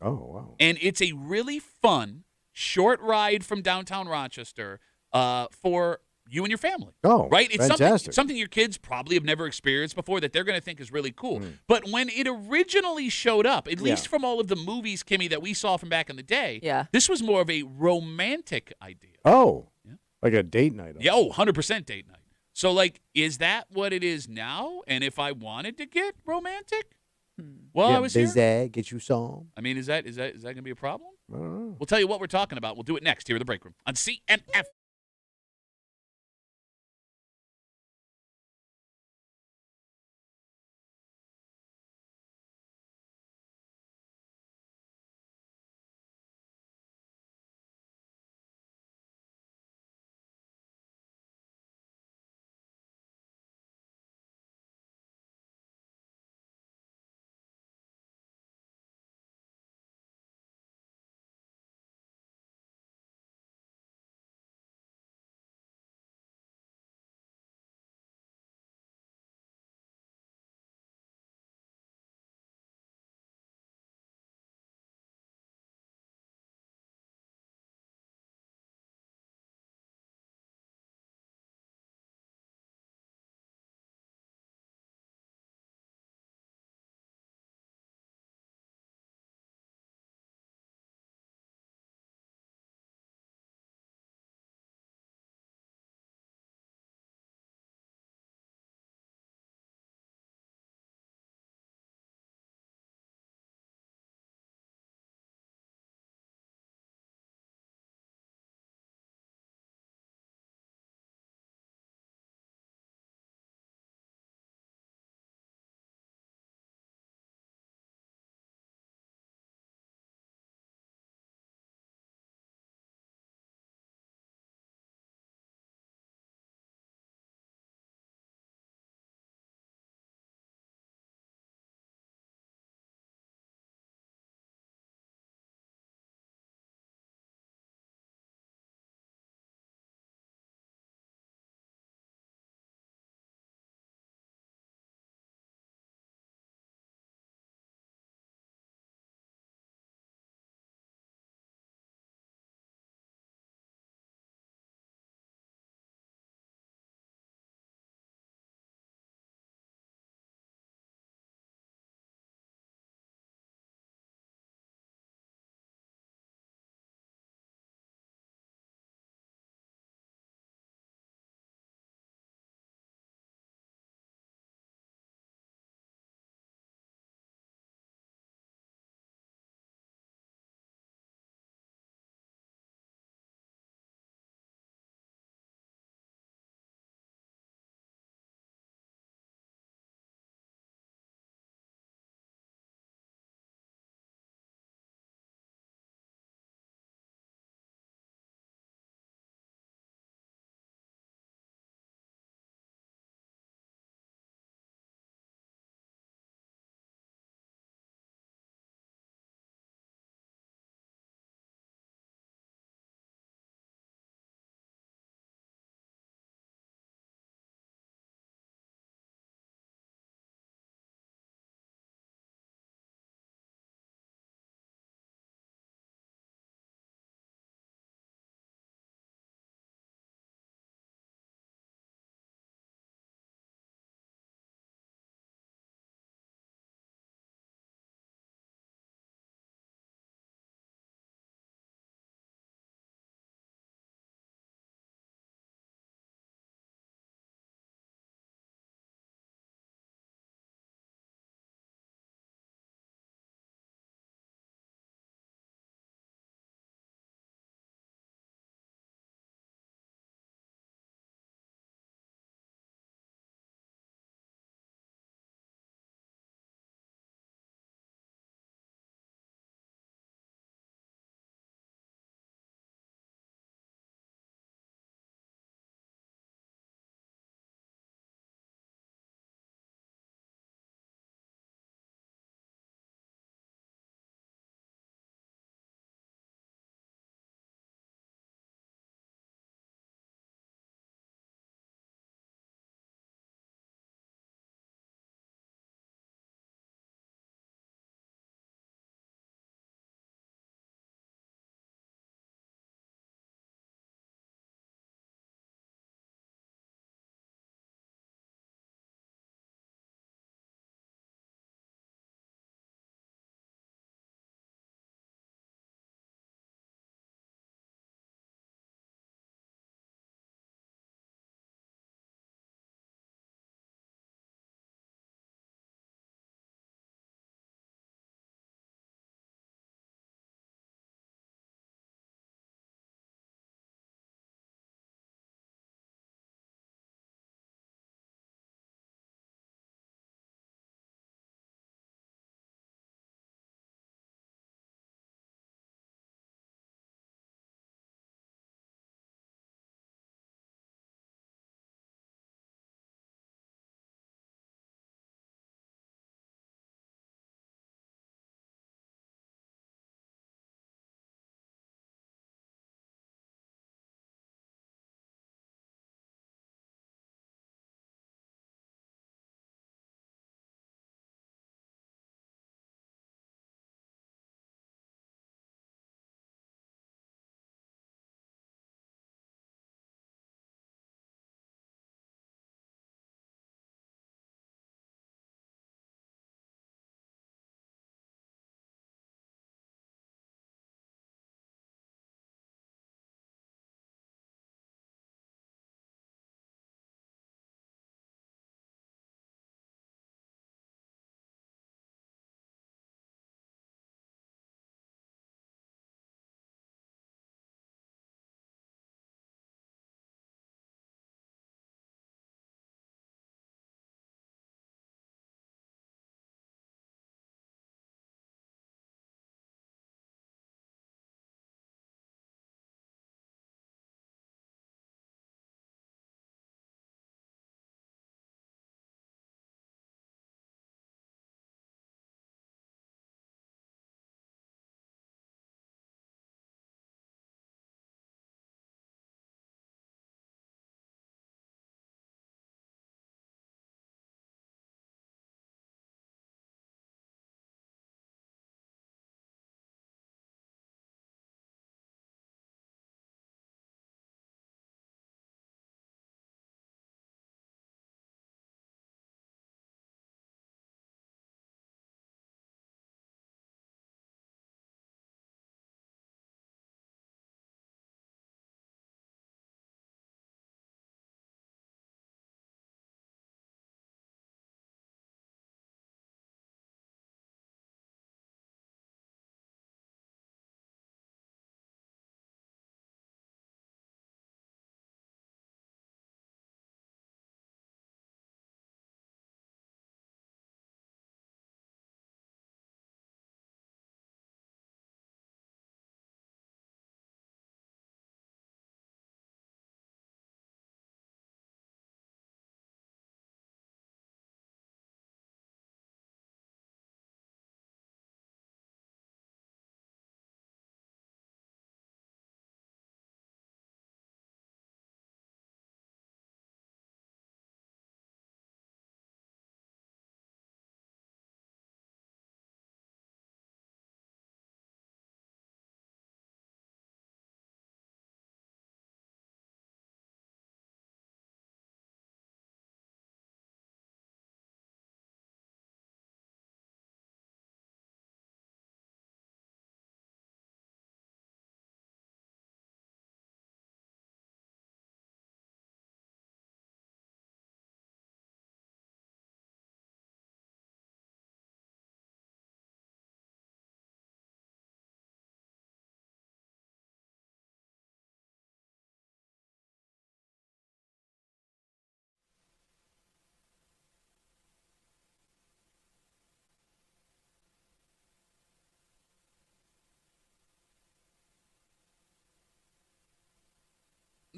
Oh, wow. and it's a really fun, short ride from downtown Rochester for you and your family. Oh, right? It's fantastic. something your kids probably have never experienced before that they're going to think is really cool. But when it originally showed up, at least from all of the movies, Kimmy, that we saw from back in the day, Yeah. this was more of a romantic idea. Oh. Yeah. Like a date night. Yeah, 100% date night. So, like, is that what it is now? And if I wanted to get romantic while I was here, get you some. I mean, is that going to be a problem? I don't know. We'll tell you what we're talking about. We'll do it next here in the break room on CMF.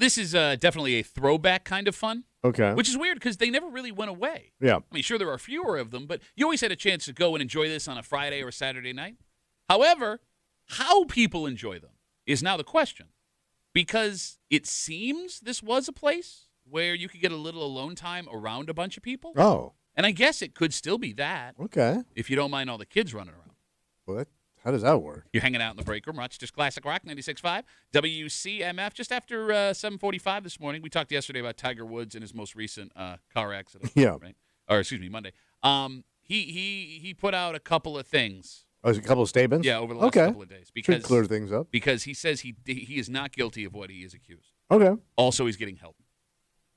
this is definitely a throwback kind of fun, Okay. which is weird because they never really went away. Yeah. I mean, sure, there are fewer of them, but you always had a chance to go and enjoy this on a Friday or a Saturday night. However, how people enjoy them is now the question, because it seems this was a place where you could get a little alone time around a bunch of people. Oh. And I guess it could still be that Okay. if you don't mind all the kids running around. Well, how does that work? You're hanging out in the break room, Rochester's Classic Rock 96.5, WCMF. Just after 7:45 this morning, we talked yesterday about Tiger Woods and his most recent car accident. Yeah. Right? Or excuse me, Monday. He put out a couple of things. Oh, there's a couple of statements? Yeah, over the last Okay. couple of days Should because clear things up. because he says he is not guilty of what he is accused. Okay. Also, he's getting help.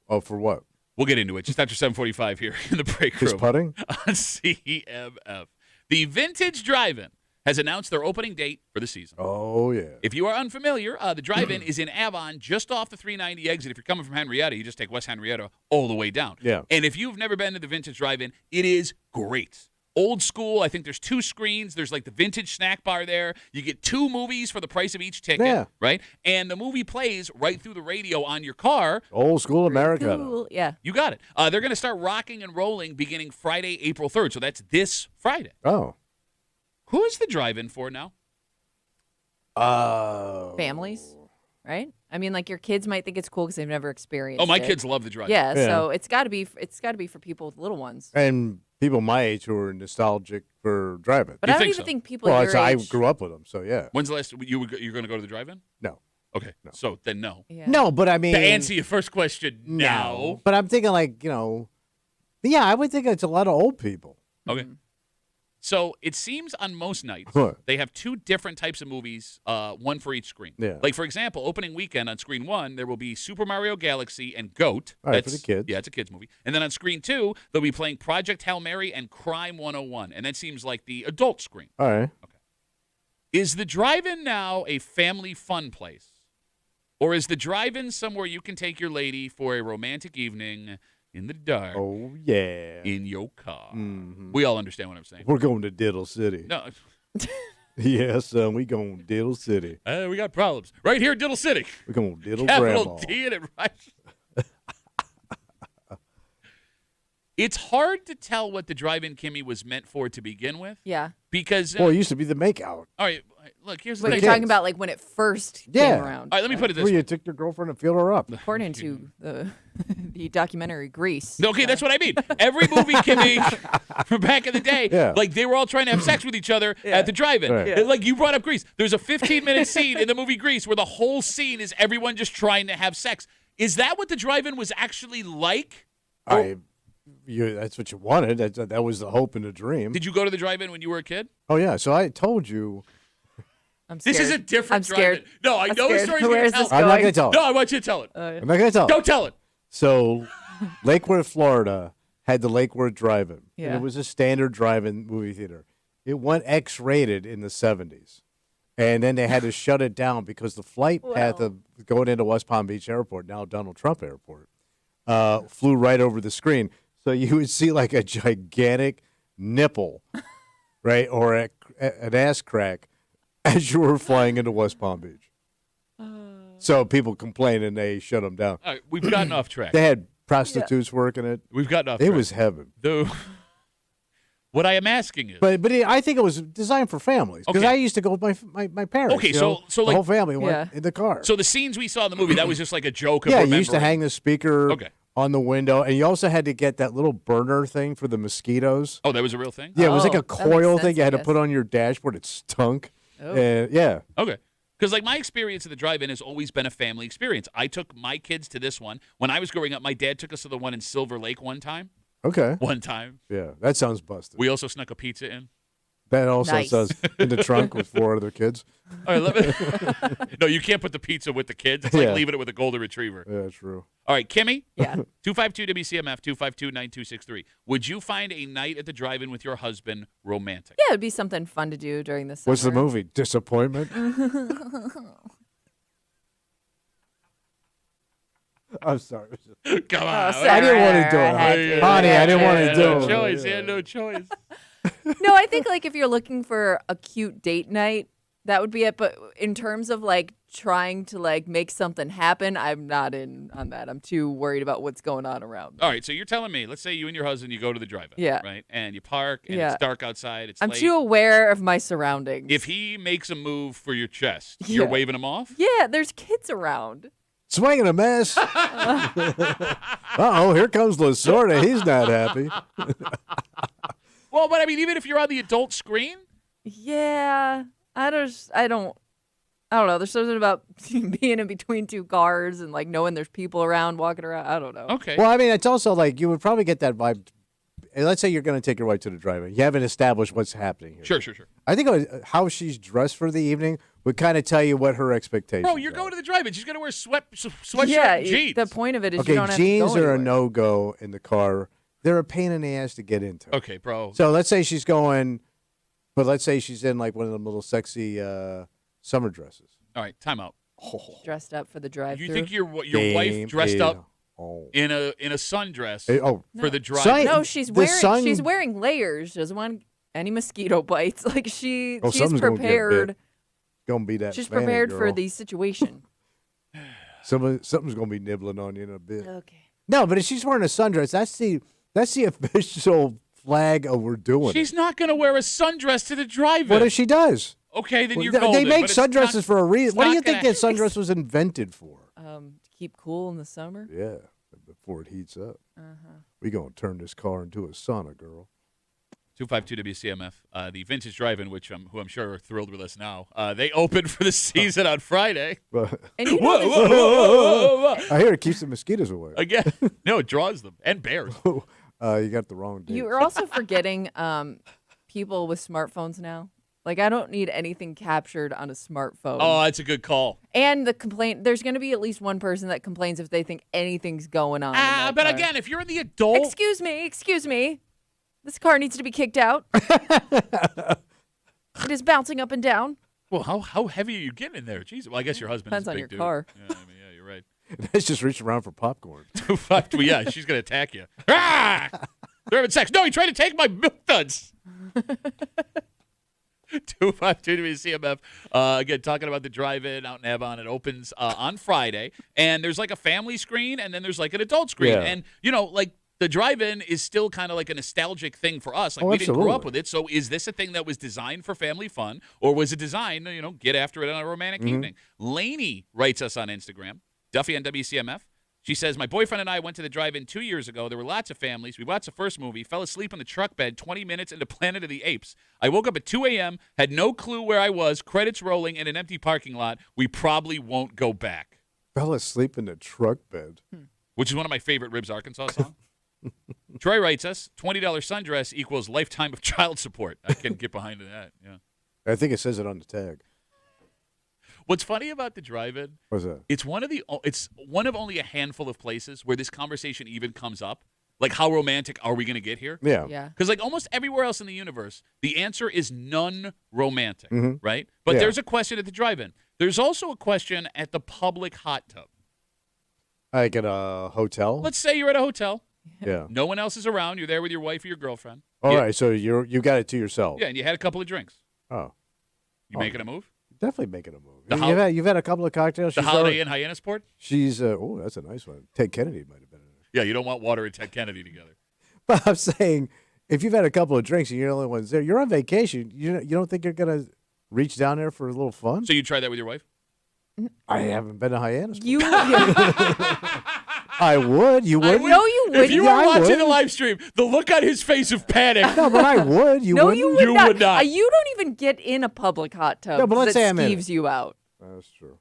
Oh, for what? We'll get into it just after 7:45 here in the break room. Just putting? On CMF. The Vintage Drive-In has announced their opening date for the season. Oh, yeah. If you are unfamiliar, the drive-in is in Avon, just off the 390 exit. If you're coming from Henrietta, you just take West Henrietta all the way down. Yeah. And if you've never been to the Vintage Drive-In, it is great. Old school. I think there's 2 screens. There's like the vintage snack bar there. You get 2 movies for the price of each ticket, Yeah. right? And the movie plays right through the radio on your car. Old school America. Cool. Yeah. You got it. They're going to start rocking and rolling beginning Friday, April 3rd. So that's this Friday. Oh. Who is the drive-in for now? Families, right? I mean, like your kids might think it's cool because they've never experienced. Oh, my it. kids love the drive-in. Yeah, Yeah. so it's got to be for people with little ones. And people my age who are nostalgic for driving. But You I don't think even so? think people Well, your I age. grew up with them, so yeah. When's the last you're going to go to the drive-in? No. Okay, so then no. Yeah. No, but I mean. To answer your first question, no. But I'm thinking, like, yeah, I would think it's a lot of old people. Okay. So it seems on most nights What? they have 2 different types of movies, one for each screen. Yeah. Like, for example, opening weekend on screen 1, there will be Super Mario Galaxy and GOAT. All right, for the kids. Yeah, it's a kids movie. And then on screen 2, they'll be playing Project Hail Mary and Crime 101. And that seems like the adult screen. All right. Is the drive-in now a family fun place? Or is the drive-in somewhere you can take your lady for a romantic evening in the dark Oh, yeah. in your car? Mhm. We all understand what I'm saying. We're going to Diddle City. No, Yeah, son, we going to Diddle City. we got problems. Right here in Diddle City. We're going to Diddle Capital Grandma. D in it, right? It's hard to tell what the drive-in Kimmy was meant for to begin with. Yeah. Because, Well, it used to be the makeout. all right, look, here's the But you're thing. talking about like when it first Yeah. came around. All right, let me put it this Where way. you took your girlfriend and filled her up. According to the documentary Grease. Okay, that's what I mean. Every movie, Kimmy, from back in the day, Yeah. like they were all trying to have sex with each other at the drive-in. Right. Yeah. Like you brought up Grease. There's a 15-minute scene in the movie Grease where the whole scene is everyone just trying to have sex. Is that what the drive-in was actually like? That's what you wanted. That was the hope and the dream. Did you go to the drive-in when you were a kid? Oh, yeah. So I told you. I'm This scared. is a different I'm scared. drive-in. No, I I'm know the scared. story. Where is this I'm not going? going to tell it. No, I want you to tell it. I'm not going to tell it. Don't tell it. So, Lakewood, Florida had the Lakewood Drive-In. And Yeah. it was a standard drive-in movie theater. It went X-rated in the 70s. And then they had to shut it down because the flight path of going into West Palm Beach Airport, now Donald Trump Airport, flew right over the screen. So you would see like a gigantic nipple, right, or an ass crack as you were flying into West Palm Beach. So people complained and they shut them down. All right, we've gotten off track. They had prostitutes working it. We've gotten off It track. was heaven. What I am asking is, But I think it was designed for families because Okay. I used to go with my parents. Okay, you so- know? so the like- whole family went Yeah. in the car. so the scenes we saw in the movie, that was just like a joke of yeah, you remembering. used to hang the speaker Okay. on the window, and you also had to get that little burner thing for the mosquitoes. Oh, that was a real thing? Yeah, it was like Oh, a that makes coil sense, thing you I had to guess. put on your dashboard. It stunk. Oh. And yeah. Okay. Because, like, my experience at the drive-in has always been a family experience. I took my kids to this one. When I was growing up, my dad took us to the one in Silver Lake one time. Okay. One time. Yeah, that sounds busted. We also snuck a pizza in. That also Nice. says in the trunk with 4 other kids. All right, let me. No, you can't put the pizza with the kids. It's like Yeah. leaving it with a golden retriever. Yeah, true. All right, Kimmy, Yeah. 252 WCMF, 252-9263. Would you find a night at the drive-in with your husband romantic? Yeah, it'd be something fun to do during the summer. What's the movie? Disappointment? I'm sorry. Come on. sorry. I didn't want to do I had it. to. Honey, I didn't want to Had do no it. choice. He had no choice. No, I think like if you're looking for a cute date night, That would be it. But in terms of like trying to like make something happen, I'm not in on that. I'm too worried about what's going on around me. All right, so you're telling me, let's say you and your husband, you go to the drive-in, Yeah. right? And you park, and Yeah. it's dark outside, it's I'm late. too aware of my surroundings. If he makes a move for your chest, you're Yeah. waving him off? Yeah, there's kids around. Swinging a miss. Uh-oh, here comes Lasorda. He's not happy. Well, but I mean, even if you're on the adult screen? Yeah, I don't know. There's something about being in between two cars and like knowing there's people around walking around. I don't know. Okay. Well, I mean, it's also like you would probably get that vibe. Let's say you're going to take your wife to the drive-in. You haven't established what's happening here. Sure. I think how she's dressed for the evening would kind of tell you what her expectations Bro, you're are. going to the drive-in. She's going to wear sweatshirt Yeah, and jeans. the point of it is Okay, you don't have jeans to go are a anywhere. no-go in the car. They're a pain in the ass to get into. Okay, bro. So let's say she's going, but let's say she's in like one of them little sexy summer dresses. All right, timeout. Dressed up for the drive-through. You think your Game wife dressed is up on. in a sundress Oh, for the drive? Sun- No, she's the wearing sun- she's wearing layers. She doesn't want any mosquito bites. Like she's something's gonna get prepared. bit. Gonna be that. She's Fanny prepared for girl. the situation. Something's gonna be nibbling on you in a bit. Okay. No, but if she's wearing a sundress, that's the official flag of we're doing it. She's not going to wear a sundress to the drive-in. What if she does? Okay, then Well, you're they golden. make but it's sundresses not- for a reason. it's What do not you think gonna- that sundress was invented for? To keep cool in the summer. Yeah, before it heats up. Uh-huh. We gonna turn this car into a sauna, girl. 252 WCMF, the Vintage Drive-In, who I'm sure are thrilled with us now. They opened for the season on Friday. But And you know Whoa, this- whoa, whoa, whoa, whoa. I hear it keeps the mosquitoes away. Again, no, it draws them and bears. You got the wrong date. you are also forgetting people with smartphones now. Like I don't need anything captured on a smartphone. Oh, that's a good call. And the complaint, there's going to be at least one person that complains if they think anything's going on. in that But car. again, if you're in the adult, Excuse me. This car needs to be kicked out. It is bouncing up and down. well, how heavy are you getting in there? Jeez. Well, I guess your husband Depends is a on big your dude. car. Yeah, I mean, yeah, you're right. Let's just reach around for popcorn. 252, yeah, she's gonna attack you. Ah! They're having sex. No, he tried to take my milk duds. 252 WCMF. Again, talking about the drive-in out in Avon. It opens on Friday, and there's like a family screen, and then there's like an adult screen, Yeah. and like the drive-in is still kind of like a nostalgic thing for us. Like Oh, we didn't grow up absolutely. with it, so is this a thing that was designed for family fun, or was it designed, get after it on a romantic Mm-hmm. evening? Lainey writes us on Instagram, Duffy on WCMF. She says, my boyfriend and I went to the drive-in 2 years ago. There were lots of families. We watched the first movie, fell asleep in the truck bed 20 minutes into Planet of the Apes. I woke up at 2 a.m., had no clue where I was, credits rolling in an empty parking lot. We probably won't go back, Fell asleep in the truck bed. which is one of my favorite Ribs Arkansas songs. Troy writes us, $20 sundress equals lifetime of child support. I can get behind that, yeah. I think it says it on the tag. What's funny about the drive-in, What's that? it's one of only a handful of places where this conversation even comes up. Like, how romantic are we going to get here? Yeah. Yeah. Because like almost everywhere else in the universe, the answer is none romantic, Mhm. right? But Yeah. there's a question at the drive-in. There's also a question at the public hot tub. Like at a hotel? Let's say you're at a hotel. Yeah. No one else is around. You're there with your wife or your girlfriend. All You- right, so you got it to yourself. Yeah, and you had a couple of drinks. Oh. You Oh. making a move? Definitely making a move. The You've had a couple of cocktails. The She's Holiday already- Inn Hyannisport? She's that's a nice one. Ted Kennedy might have been in it. Yeah, you don't want Water and Ted Kennedy together. But I'm saying, if you've had a couple of drinks and you're the only ones there, you're on vacation. You don't think you're gonna reach down there for a little fun? So you try that with your wife? I haven't been to Hyannis. You, I would. You would. no, you If wouldn't. you Yeah, were I watching would. the live stream, the look on his face of panic. No, but I would. You no, wouldn't. you would You not. would not. You don't even get in a public hot tub. No, but let's that say I'm in skeeves you out. That's true.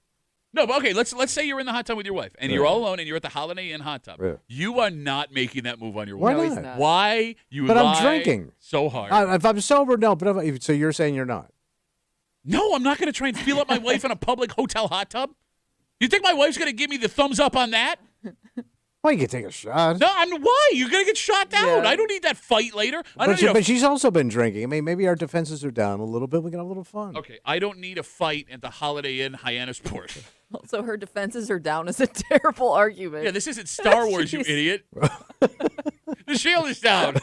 No, but okay, let's say you're in the hot tub with your wife, and you're Yeah. all alone, and you're at the Holiday Inn hot tub. Yeah. You are not making that move on your Why wife. No, he's not? not. Why? You But I'm lie drinking. so hard. If I'm sober, no. But so you're saying you're not? No, I'm not going to try and feel up my wife in a public hotel hot tub. You think my wife's going to give me the thumbs up on that? Well, you can take a shot. No, why? You're going to get shot down. Yeah. I don't need that fight later. I don't But, need a but she's also been drinking. I mean, maybe our defenses are down a little bit. We can have a little fun. Okay, I don't need a fight at the Holiday Inn Hyannisport. Also, her defenses are down is a terrible argument. Yeah, this isn't Star Wars, you Jeez. idiot. The shield is down.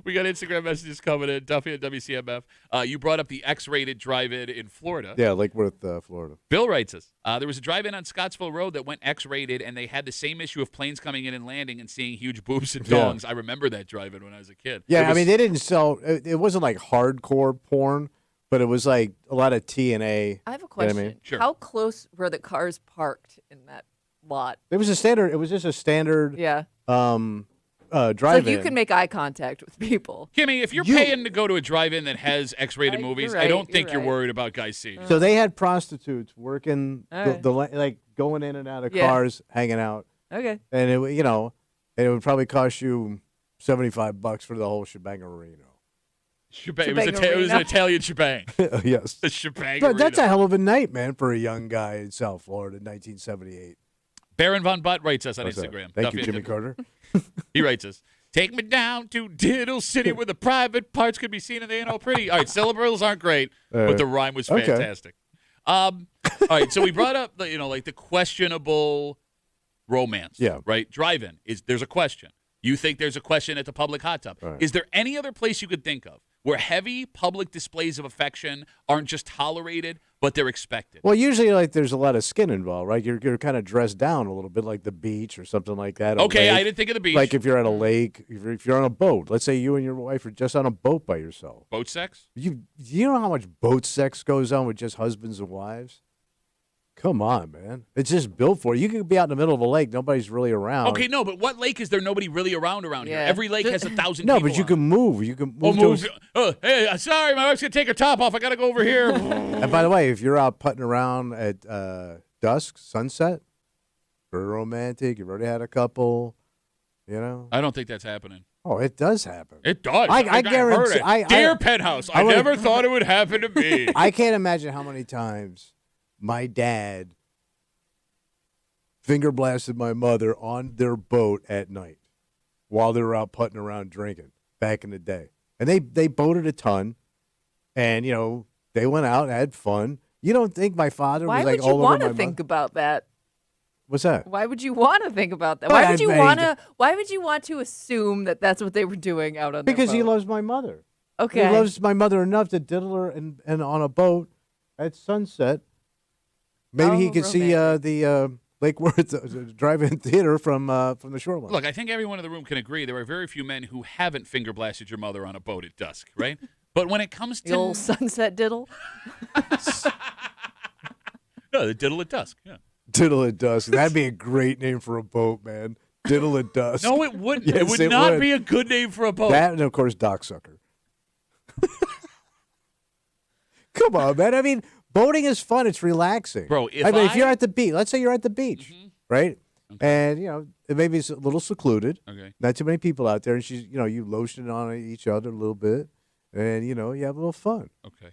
We got Instagram messages coming in. Duffy at WCMF. You brought up the X-rated drive-in in Florida. Yeah, Lake Worth, Florida. Bill writes us, there was a drive-in on Scottsville Road that went X-rated, and they had the same issue of planes coming in and landing and seeing huge boobs and dongs. I remember that drive-in when I was a kid. Yeah, I mean, they didn't sell, it wasn't like hardcore porn, but it was like a lot of TNA. I have a question. You know what I mean? Sure. How close were the cars parked in that lot? It was just a standard Yeah. drive-in. So you can make eye contact with people. Kimmy, if you're paying to go to a drive-in that has X-rated You're movies, right, I don't think you're you're right. worried about guys seeing you. So they had prostitutes working All like going in and out of Yeah. cars, hanging out, Okay. and it would probably cost you $75 for the whole shebangarino. Shebang. It was an Shebang-a-rino. Italian shebang. Yes, The shebang. but that's a hell of a night, man, for a young guy in South Florida in 1978. Baron Von Butt writes us on What's that? Instagram. Thank Duffy you, at Jimmy W- Carter. He writes us, take me down to Diddle City where the private parts could be seen and they ain't all pretty. All right, syllables aren't great, but the rhyme was Okay. fantastic. All right, so we brought up the questionable romance. Yeah. Right? Drive-in. There's a question. You think there's a question at the public hot tub. Right. Is there any other place you could think of where heavy public displays of affection aren't just tolerated, but they're expected? Well, usually, like, there's a lot of skin involved, right? You're kind of dressed down a little bit, like the beach or something like that. Okay, a I lake. didn't think of the beach. Like if you're at a lake, if you're on a boat. Let's say you and your wife are just on a boat by yourself. Boat sex? You know how much boat sex goes on with just husbands and wives? Come on, man. It's just built for it. You could be out in the middle of a lake. Nobody's really around. Okay, no, but what lake is there nobody really around here? Yeah. Every lake has 1,000 No, people but you on can it. move. You can Oh, move. to move. Hey, sorry, my wife's going to take her top off. I got to go over here. and by the way, if you're out putting around at dusk, sunset, very romantic. You've already had a couple, you know. I don't think that's happening. Oh, it does happen. It does. I guarantee- Heard it. Dear Penthouse, I wanna- never thought it would happen to me. I can't imagine how many times my dad finger blasted my mother on their boat at night while they were out putting around drinking back in the day. And they boated a ton, and they went out and had fun. You don't think my father Why was like would you all over want my to think about that? What's that? Why would you want to think about that? Well, Why would you I- want to? Why would you want to assume that that's what they were doing out on their Because he boat? loves my mother. Okay. He loves my mother enough to diddle her and on a boat at sunset. Maybe he How could see the Lake Worth drive-in theater from the shoreline. Look, I think everyone in the room can agree there are very few men who haven't finger blasted your mother on a boat at dusk, right? But when it comes the to old sunset diddle. no, the diddle at dusk, yeah. Diddle at dusk. That'd be a great name for a boat, man. Diddle at dusk. No, it wouldn't. Yes, it would it not would. be a good name for a boat. That and of course Dock Sucker. Come on, man. I mean, boating is fun. It's relaxing, Bro, if if you're at the beach, let's say you're at the beach, right? Okay. And maybe it's a little secluded. Okay. Not too many people out there, and she's you lotion on each other a little bit, and you have a little fun. Okay.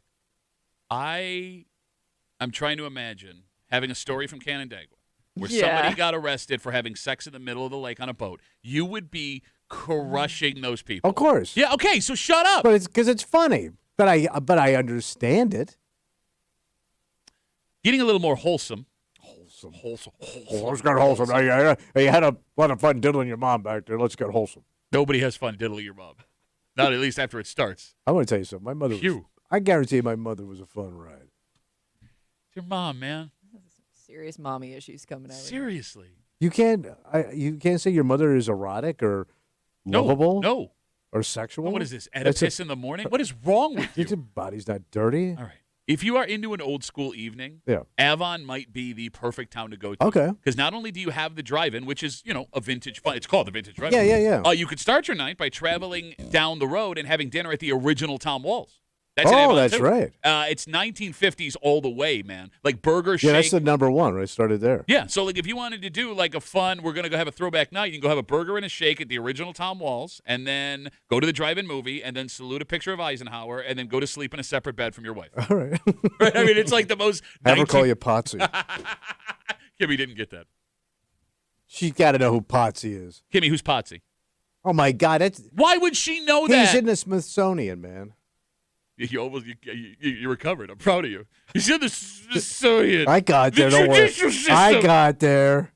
I'm trying to imagine having a story from Canandaigua where somebody got arrested for having sex in the middle of the lake on a boat. You would be crushing those people. Of course. Yeah, okay, so shut up. But it's because it's funny. But I understand it. Getting a little more wholesome. Wholesome. Let's get wholesome. You had a lot of fun diddling your mom back there. Let's get wholesome. Nobody has fun diddling your mom. Not at least after it starts. I want to tell you something. My mother. I guarantee my mother was a fun ride. It's your mom, man. Serious mommy issues coming out. Seriously. You can't say your mother is erotic or lovable. No. Or sexual. What is this? Oedipus in the morning? What is wrong with you? Your body's not dirty. All right. If you are into an old school evening, Yeah. Avon might be the perfect town to go to. Okay. Because not only do you have the drive-in, which is, a vintage fun. It's called the vintage drive-in. Yeah. You could start your night by traveling down the road and having dinner at the original Tom Walls. That's in Avon, that's too. right. It's 1950s all the way, man. Like burger Yeah, shake. that's the number one. Right, started there. Yeah, so like if you wanted to do like a fun, we're going to go have a throwback night, you can go have a burger and a shake at the original Tom Walls and then go to the drive-in movie and then salute a picture of Eisenhower and then go to sleep in a separate bed from your wife. All right. Right? I mean, it's like the most... Have her call you Potsy. Kimmy didn't get that. She's got to know who Potsy is. Kimmy, who's Potsy? Oh, my God. Why would she know that? He's in the Smithsonian, man. You recovered. I'm proud of you. He's in the Smithsonian. I got there. The Don't worry. judicial system. I got there.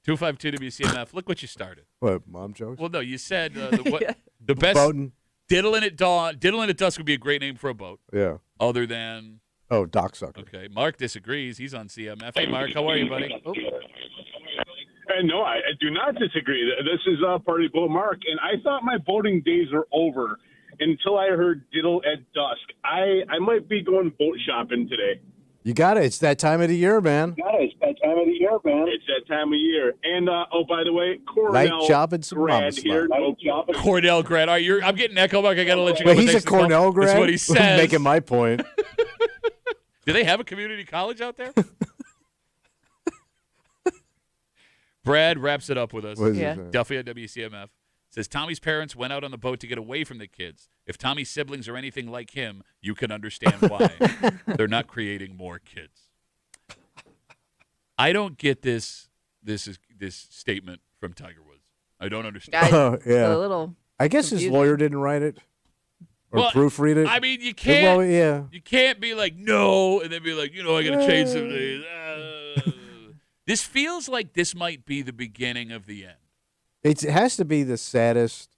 252 WCMF. Look what you started. What, mom jokes? Well, no, you said the best. Bowden. Diddling at dawn. Diddling at dusk would be a great name for a boat. Yeah. Other than Oh, Docksucker. okay, Mark disagrees. He's on CMF. Hey, Mark, how are you, buddy? Oh. No, I do not disagree. This is Party Boat Mark, and I thought my boating days were over until I heard diddle at dusk. I might be going boat shopping today. You got it. It's that time of the year, man. It's that time of year. And, by the way, Cornell Light shopping, some grad mama here. Cornell grad. All right, I'm getting echo, Mark. I got to let you go. Wait, but he's a thanks for the call. Cornell grad? That's what he says. Making my point. Do they have a community college out there? Brad wraps it up with us. What is Yeah. it? Duffy at WCMF says Tommy's parents went out on the boat to get away from the kids. If Tommy's siblings are anything like him, you can understand why. They're not creating more kids. I don't get this statement from Tiger Woods. I don't understand. Oh, yeah. A little. I guess his confusing. lawyer didn't write it or Well, proofread it. I mean, you can't. Well, yeah. You can't be like no, and then be like, I got to change some things. This feels like this might be the beginning of the end. It has to be the saddest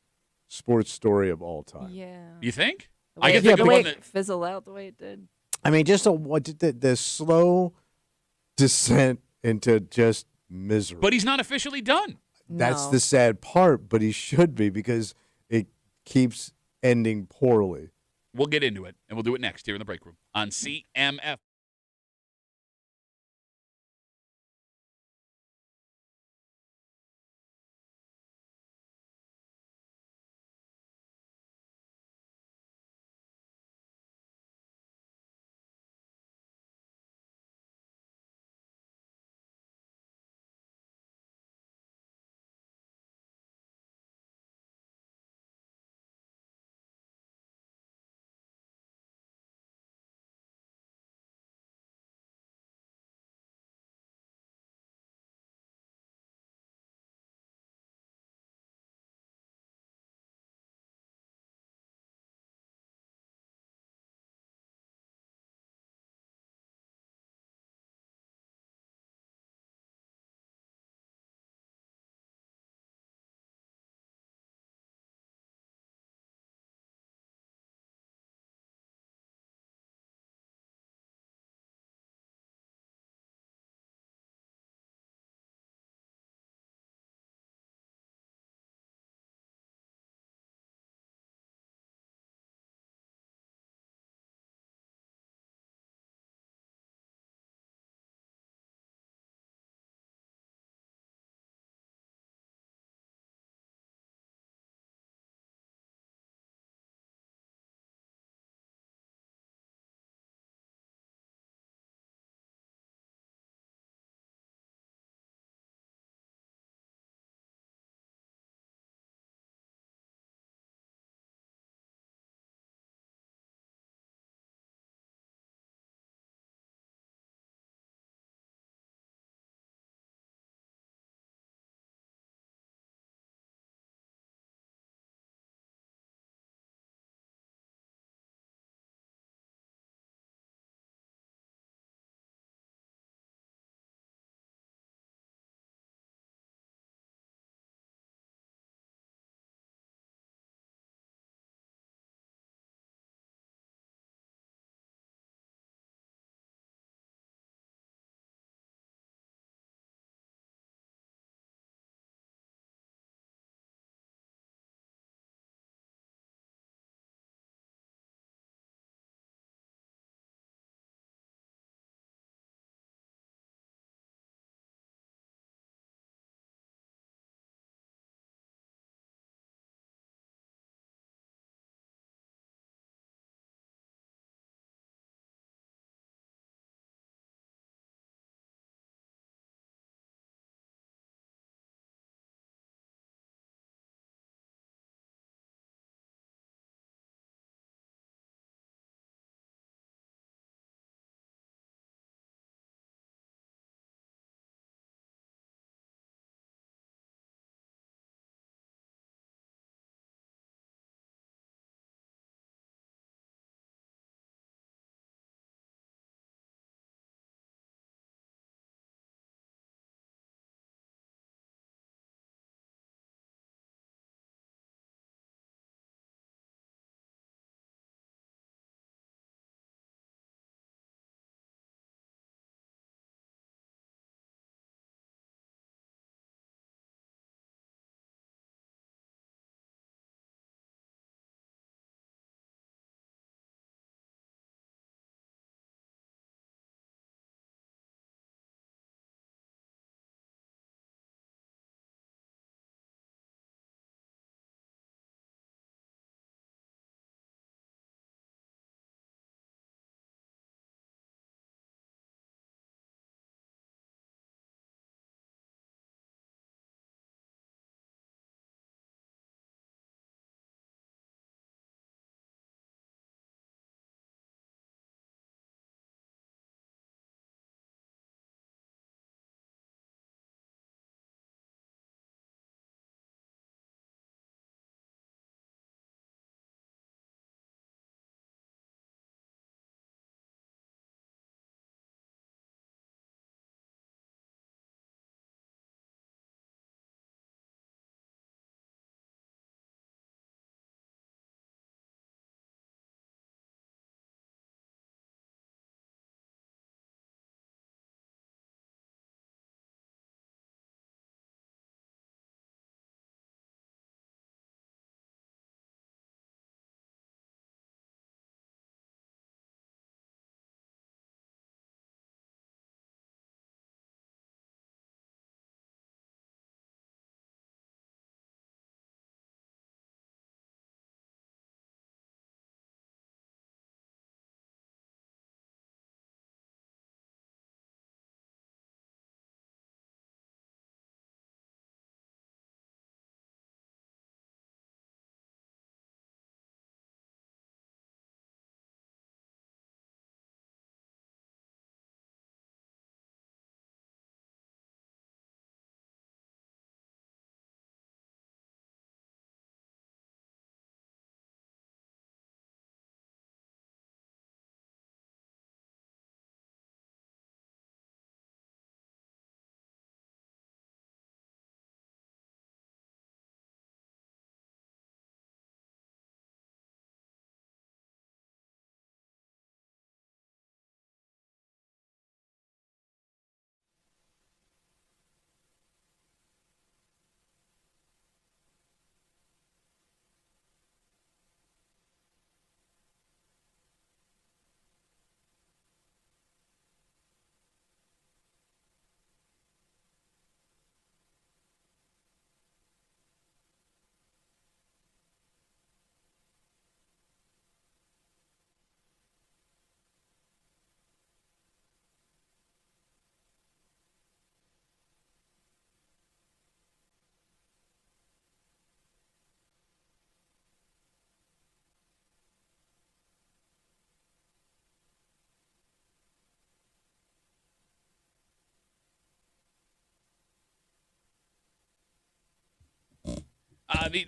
sports story of all time. Yeah. You think? The I way can it- think of the the way one it that. fizzled out the way it did. I mean, just the slow descent into just misery. But he's not officially done. That's No. the sad part, but he should be because it keeps ending poorly. We'll get into it, and we'll do it next here in the break room on CMF.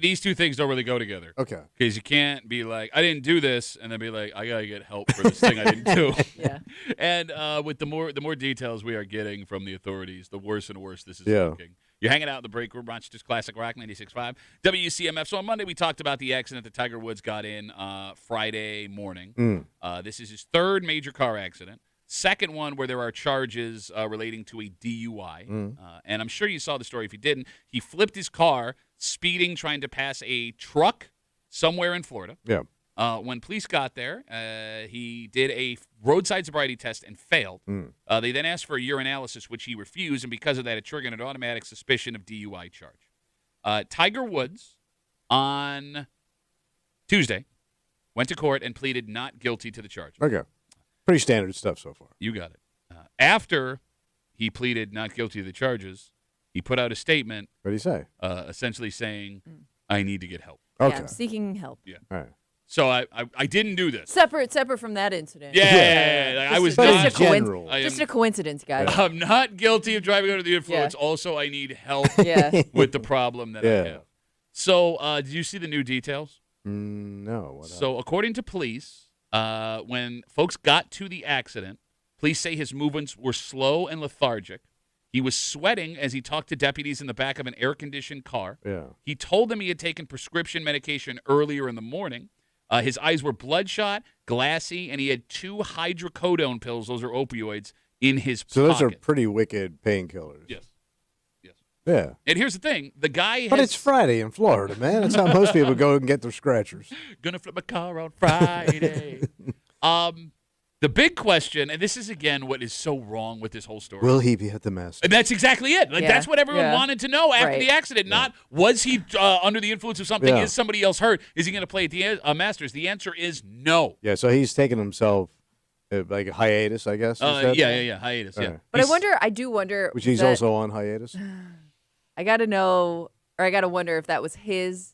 These two things don't really go together. Okay. Because you can't be like, I didn't do this, and then be like, I gotta get help for this thing I didn't do. Yeah. And with the more details we are getting from the authorities, the worse and worse this is Yeah. looking. You're hanging out in the break room, Rochester's Classic Rock 96.5, WCMF. So on Monday we talked about the accident that Tiger Woods got in Friday morning. This is his third major car accident. Second one where there are charges relating to a DUI. And I'm sure you saw the story. If you didn't, he flipped his car speeding, trying to pass a truck somewhere in Florida. Yeah. When police got there, he did a roadside sobriety test and failed. They then asked for a urinalysis, which he refused, and because of that, it triggered an automatic suspicion of DUI charge. Tiger Woods, on Tuesday, went to court and pleaded not guilty to the charges. Okay. Pretty standard stuff so far. You got it. After he pleaded not guilty to the charges, he put out a statement What do you say? essentially saying, I need to get help. Yeah, Okay. I'm seeking help. Yeah. All right. So I didn't do this. Separate from that incident. Yeah. I was But in not. general. Just a coincidence, guys. I'm not guilty of driving under the influence. Yeah. Also, I need help Yeah. with the problem that I Yeah. have. So, did you see the new details? No. What So, according to police, when folks got to the accident, police say his movements were slow and lethargic. He was sweating as he talked to deputies in the back of an air-conditioned car. Yeah. He told them he had taken prescription medication earlier in the morning. His eyes were bloodshot, glassy, and he had 2 hydrocodone pills, those are opioids, in his So pocket. those are pretty wicked painkillers. Yes. Yes. Yeah. And here's the thing. The guy But has... it's Friday in Florida, man. That's how most people go and get their scratchers. Gonna flip my car on Friday. The big question, and this is, again, what is so wrong with this whole story. Will he be at the Masters? And that's exactly it. Like, Yeah. that's what everyone Yeah. wanted to know after Right. the accident. Not, was he under the influence of something? Yeah. Is somebody else hurt? Is he going to play at the Masters? The answer is no. Yeah, so he's taking himself like a hiatus, I guess. you said? Yeah. Hiatus, yeah. Right. But I do wonder. Which he's that- also on hiatus. I got to know, or I got to wonder if that was his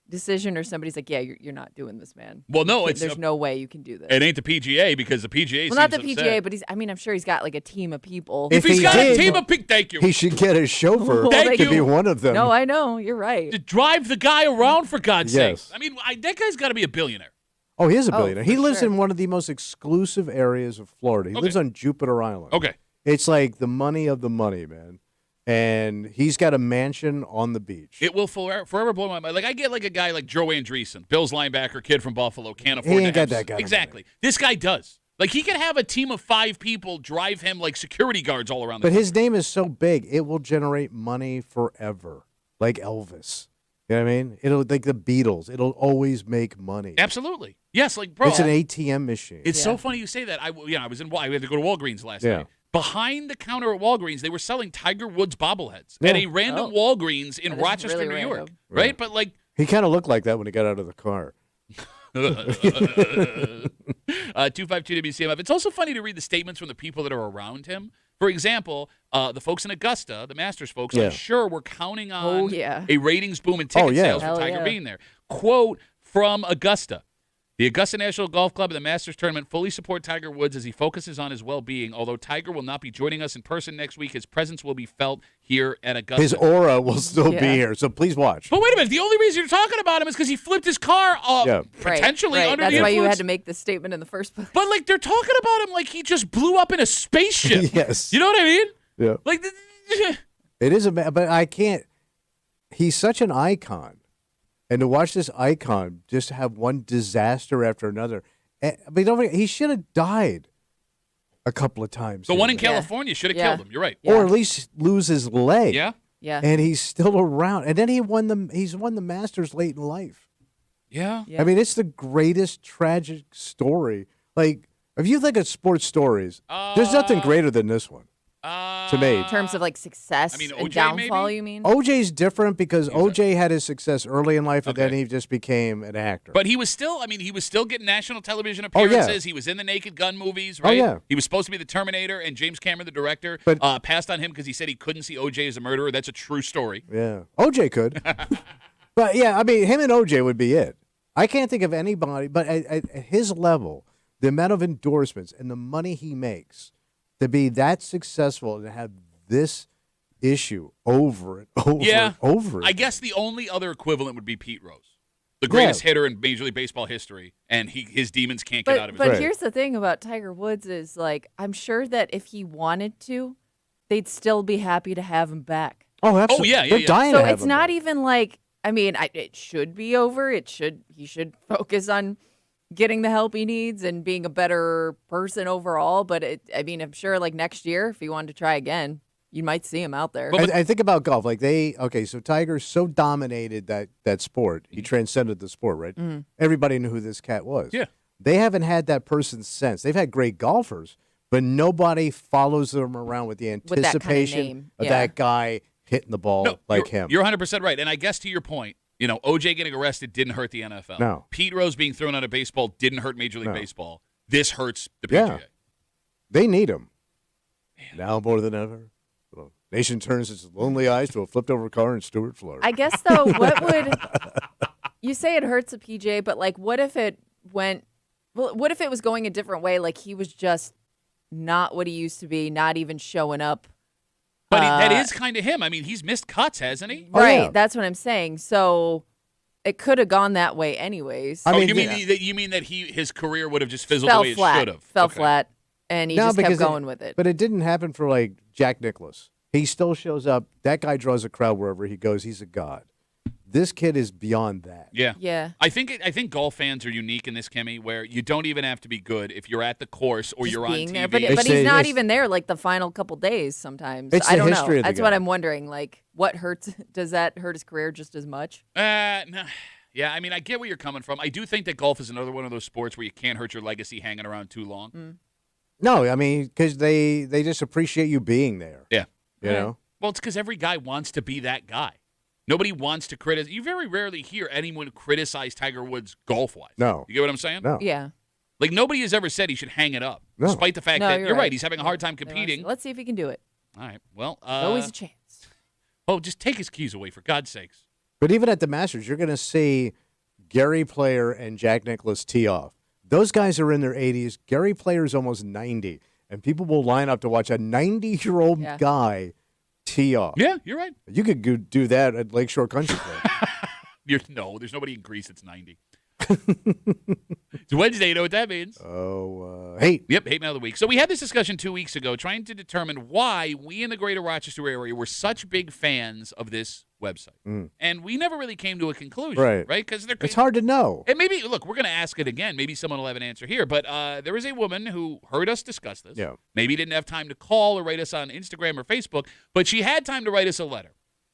decision or somebody's like, yeah, you're not doing this, man. Well, no, it's There's no way you can do this. it ain't the PGA because the PGA Well, not the seems PGA, upset. but I'm sure he's got like a team of people. If If he's he got a did- team of thank you. He should get a chauffeur Thank to be you. one of them. No, I know. You're right. To drive the guy around, for God's Yes. sake. I mean, that guy's got to be a billionaire. Oh, he is a Oh, billionaire. for He lives sure. in one of the most exclusive areas of Florida. He Okay. lives on Jupiter Island. Okay. It's like the money of the money, man. And he's got a mansion on the beach. It will forever blow my mind. Like, I get like a guy like Joe Andreessen, Bills linebacker, kid from Buffalo, can't afford ain't to got have- that kind of Exactly. This guy does. Like, he could have a team of 5 people drive him like security guards all around the But his name is so big, it will generate money forever. Like Elvis. You know what I mean? It'll like the Beatles. It'll always make money. Absolutely. Yes, like, bro. It's an ATM machine. It's so Yeah. funny you say that. I had to go to Walgreens last Yeah. night. Behind the counter at Walgreens, they were selling Tiger Woods bobbleheads Yeah. at a random Oh. Walgreens in That is Rochester, really New York. random. Right? Yeah. But like He kind of looked like that when he got out of the car. 252 WCMF. It's also funny to read the statements from the people that are around him. For example, the folks in Augusta, the Masters folks, Yeah. I'm sure were counting on Oh, yeah. a ratings boom and ticket Oh, yeah. sales for Hell Tiger yeah. being there. Quote from Augusta. The Augusta National Golf Club and the Masters Tournament fully support Tiger Woods as he focuses on his well-being. Although Tiger will not be joining us in person next week, his presence will be felt here at Augusta. His aura will still be Yeah. here. So please watch. But wait a minute. The only reason you're talking about him is because he flipped his car Yeah. potentially right. under That's the why you influence. had to make this statement in the first place. But, like, they're talking about him like he just blew up in a spaceship. Yes. You know what I mean? Yeah. Like, It is but I can't. He's such an icon, and to watch this icon just have one disaster after another. But don't forget, he should have died a couple of times. the here, one in man. California should have Yeah. killed him. You're right. Yeah. or at least lose his leg. Yeah? Yeah. and he's still around. And then he's won the Masters late in life. Yeah. Yeah. I mean, it's the greatest tragic story. Like, if you think of sports stories, there's nothing greater than this one. To me. in terms of like success I mean, and OJ downfall, maybe? you mean? OJ's different because He was OJ had his success early in life, and then Okay. he just became an actor. But he was still getting national television Oh, yeah. appearances. He was in the Naked Gun movies, right? yeah. He was supposed to be the Terminator, and James Cameron, the director, But- passed on him because he said he couldn't see OJ as a murderer. That's a true story. Yeah, OJ could. But yeah, I mean, him and OJ would be it. I can't think of anybody, but at his level, the amount of endorsements and the money he makes to be that successful and have this issue over and over Yeah. and over again. I guess the only other equivalent would be Pete Rose, the greatest hitter in Major League Baseball history, and his demons can't get out of his But head. here's the thing about Tiger Woods is, like, I'm sure that if he wanted to, they'd still be happy to have him back. Oh, absolutely. yeah, yeah, They're yeah. dying So to have it's him not back. even like, I mean, it should be over. He should focus on getting the help he needs and being a better person overall. But I mean, I'm sure like next year, if he wanted to try again, you might see him out there. I think about golf. Like so Tiger so dominated that sport. He transcended the sport, right? Mm-hmm. Everybody knew who this cat was. Yeah. They haven't had that person since. They've had great golfers, but nobody follows them around with the With that kinda anticipation name. of Yeah. that guy hitting the ball like him. You're 100% right. And I guess to your point, OJ getting arrested didn't hurt the NFL. No. Pete Rose being thrown out of baseball didn't hurt Major League No. Baseball. This hurts the PGA. Yeah. They need him. Now more than ever. The nation turns its lonely eyes to a flipped-over car in Stuart, Florida. I guess though, what would you say it hurts a PJ? But like, what if it went? Well, what if it was going a different way? Like he was just not what he used to be, not even showing up. But that is kind of him. I mean, he's missed cuts, hasn't he? Oh, Right, yeah. that's what I'm saying. So it could have gone that way anyways. I mean, you mean that his career would have just fizzled the way it should have? Fell Okay. flat, and he No, just kept because going with it. But it didn't happen for like Jack Nicklaus. He still shows up. That guy draws a crowd wherever he goes. He's a god. This kid is beyond that. Yeah. Yeah. I think golf fans are unique in this, Kimmy, where you don't even have to be good if you're at the course or Just you're on being TV. there. But It's he's not it's- even there like the final couple days sometimes. It's I the don't history know. of the That's what guy. I'm wondering. Like, what hurts? Does that hurt his career just as much? No. Yeah, I mean, I get where you're coming from. I do think that golf is another one of those sports where you can't hurt your legacy hanging around too long. No, I mean, because they just appreciate you being there. Yeah. You know? Well, it's because every guy wants to be that guy. Nobody wants to criticize. You very rarely hear anyone criticize Tiger Woods golf-wise. No. You get what I'm saying? No. Yeah. Like, nobody has ever said he should hang it up, No. despite the fact No, that you're you're right. right. He's having a hard time They wanna competing. see- Let's see if he can do it. All right. Well, Always a chance. just take his keys away, for God's sakes. But even at the Masters, you're going to see Gary Player and Jack Nicklaus tee off. Those guys are in their 80s. Gary Player's almost 90. And people will line up to watch a 90-year-old Yeah. guy tee off. Yeah, you're right. You could go do that at Lakeshore Country Club. No, there's nobody in Greece that's 90. It's Wednesday. You know what that means. Hate. Yep, hate mail of the week. So we had this discussion 2 weeks ago trying to determine why we in the greater Rochester area were such big fans of this website. And we never really came to a conclusion, Right. right? Because It's hard to know. And maybe, look, we're going to ask it again. Maybe someone will have an answer here. But there is a woman who heard us discuss this. Yeah. Maybe didn't have time to call or write us on Instagram or Facebook, but she had time to write us a letter.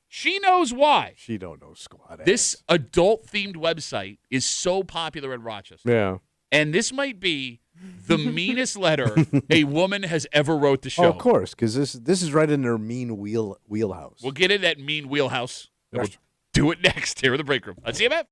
She knows why She don't know squat. this adult-themed website is so popular in Rochester. Yeah. And this might be the meanest letter a woman has ever wrote to show. Oh, of course, because this is right in their mean wheelhouse. We'll get in that mean wheelhouse. And Yes. we'll do it next here in the break room. Let's see you, Matt.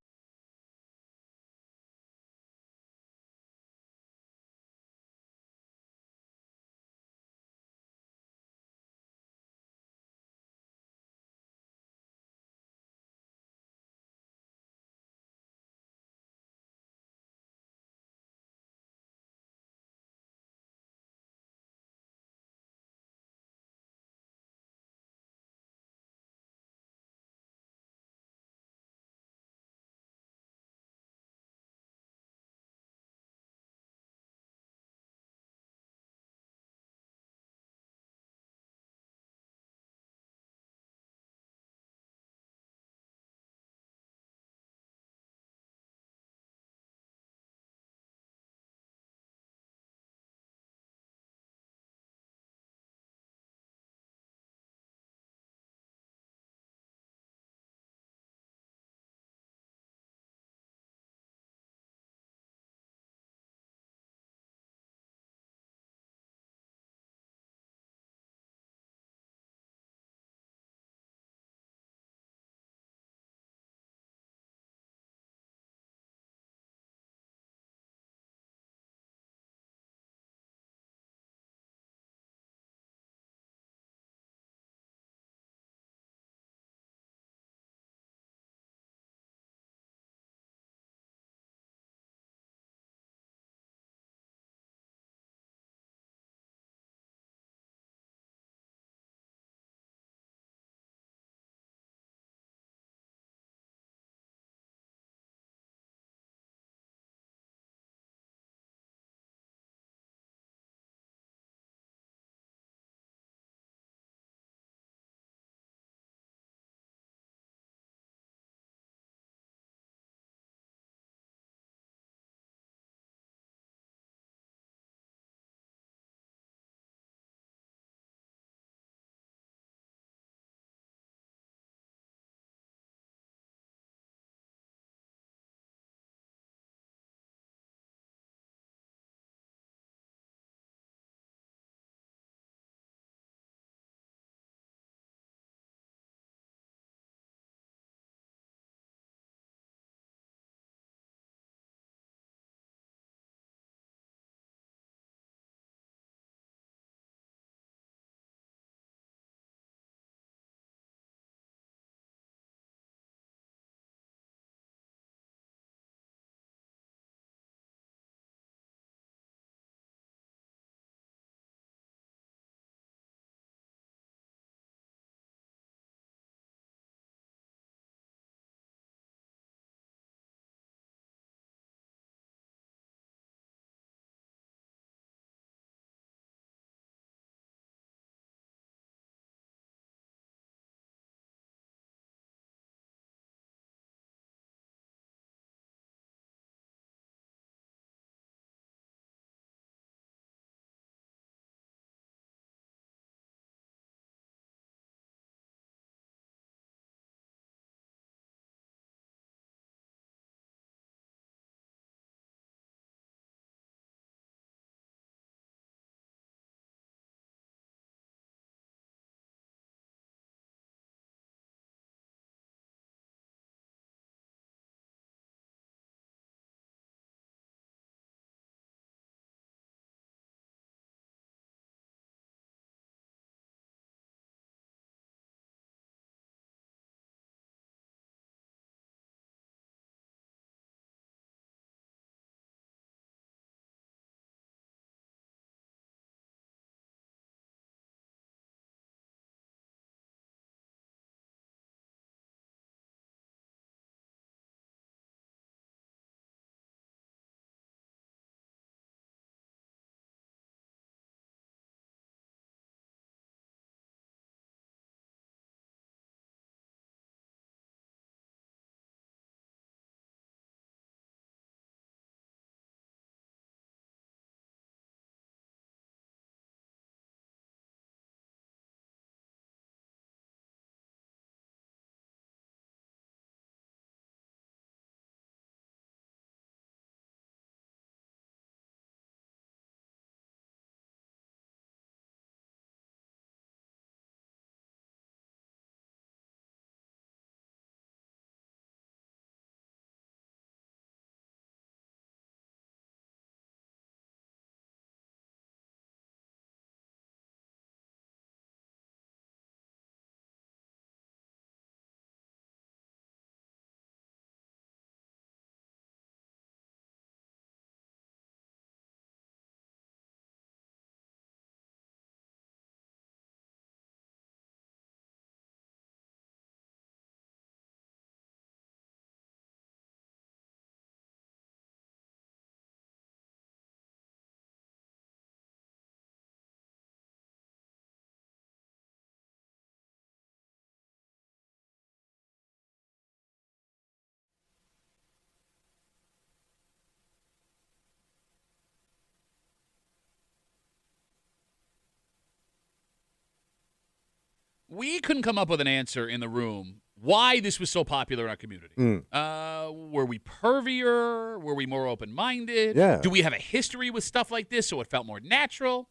we couldn't come up with an answer in the room why this was so popular in our community. Were we pervier? Were we more open-minded? Yeah. Do we have a history with stuff like this so it felt more natural?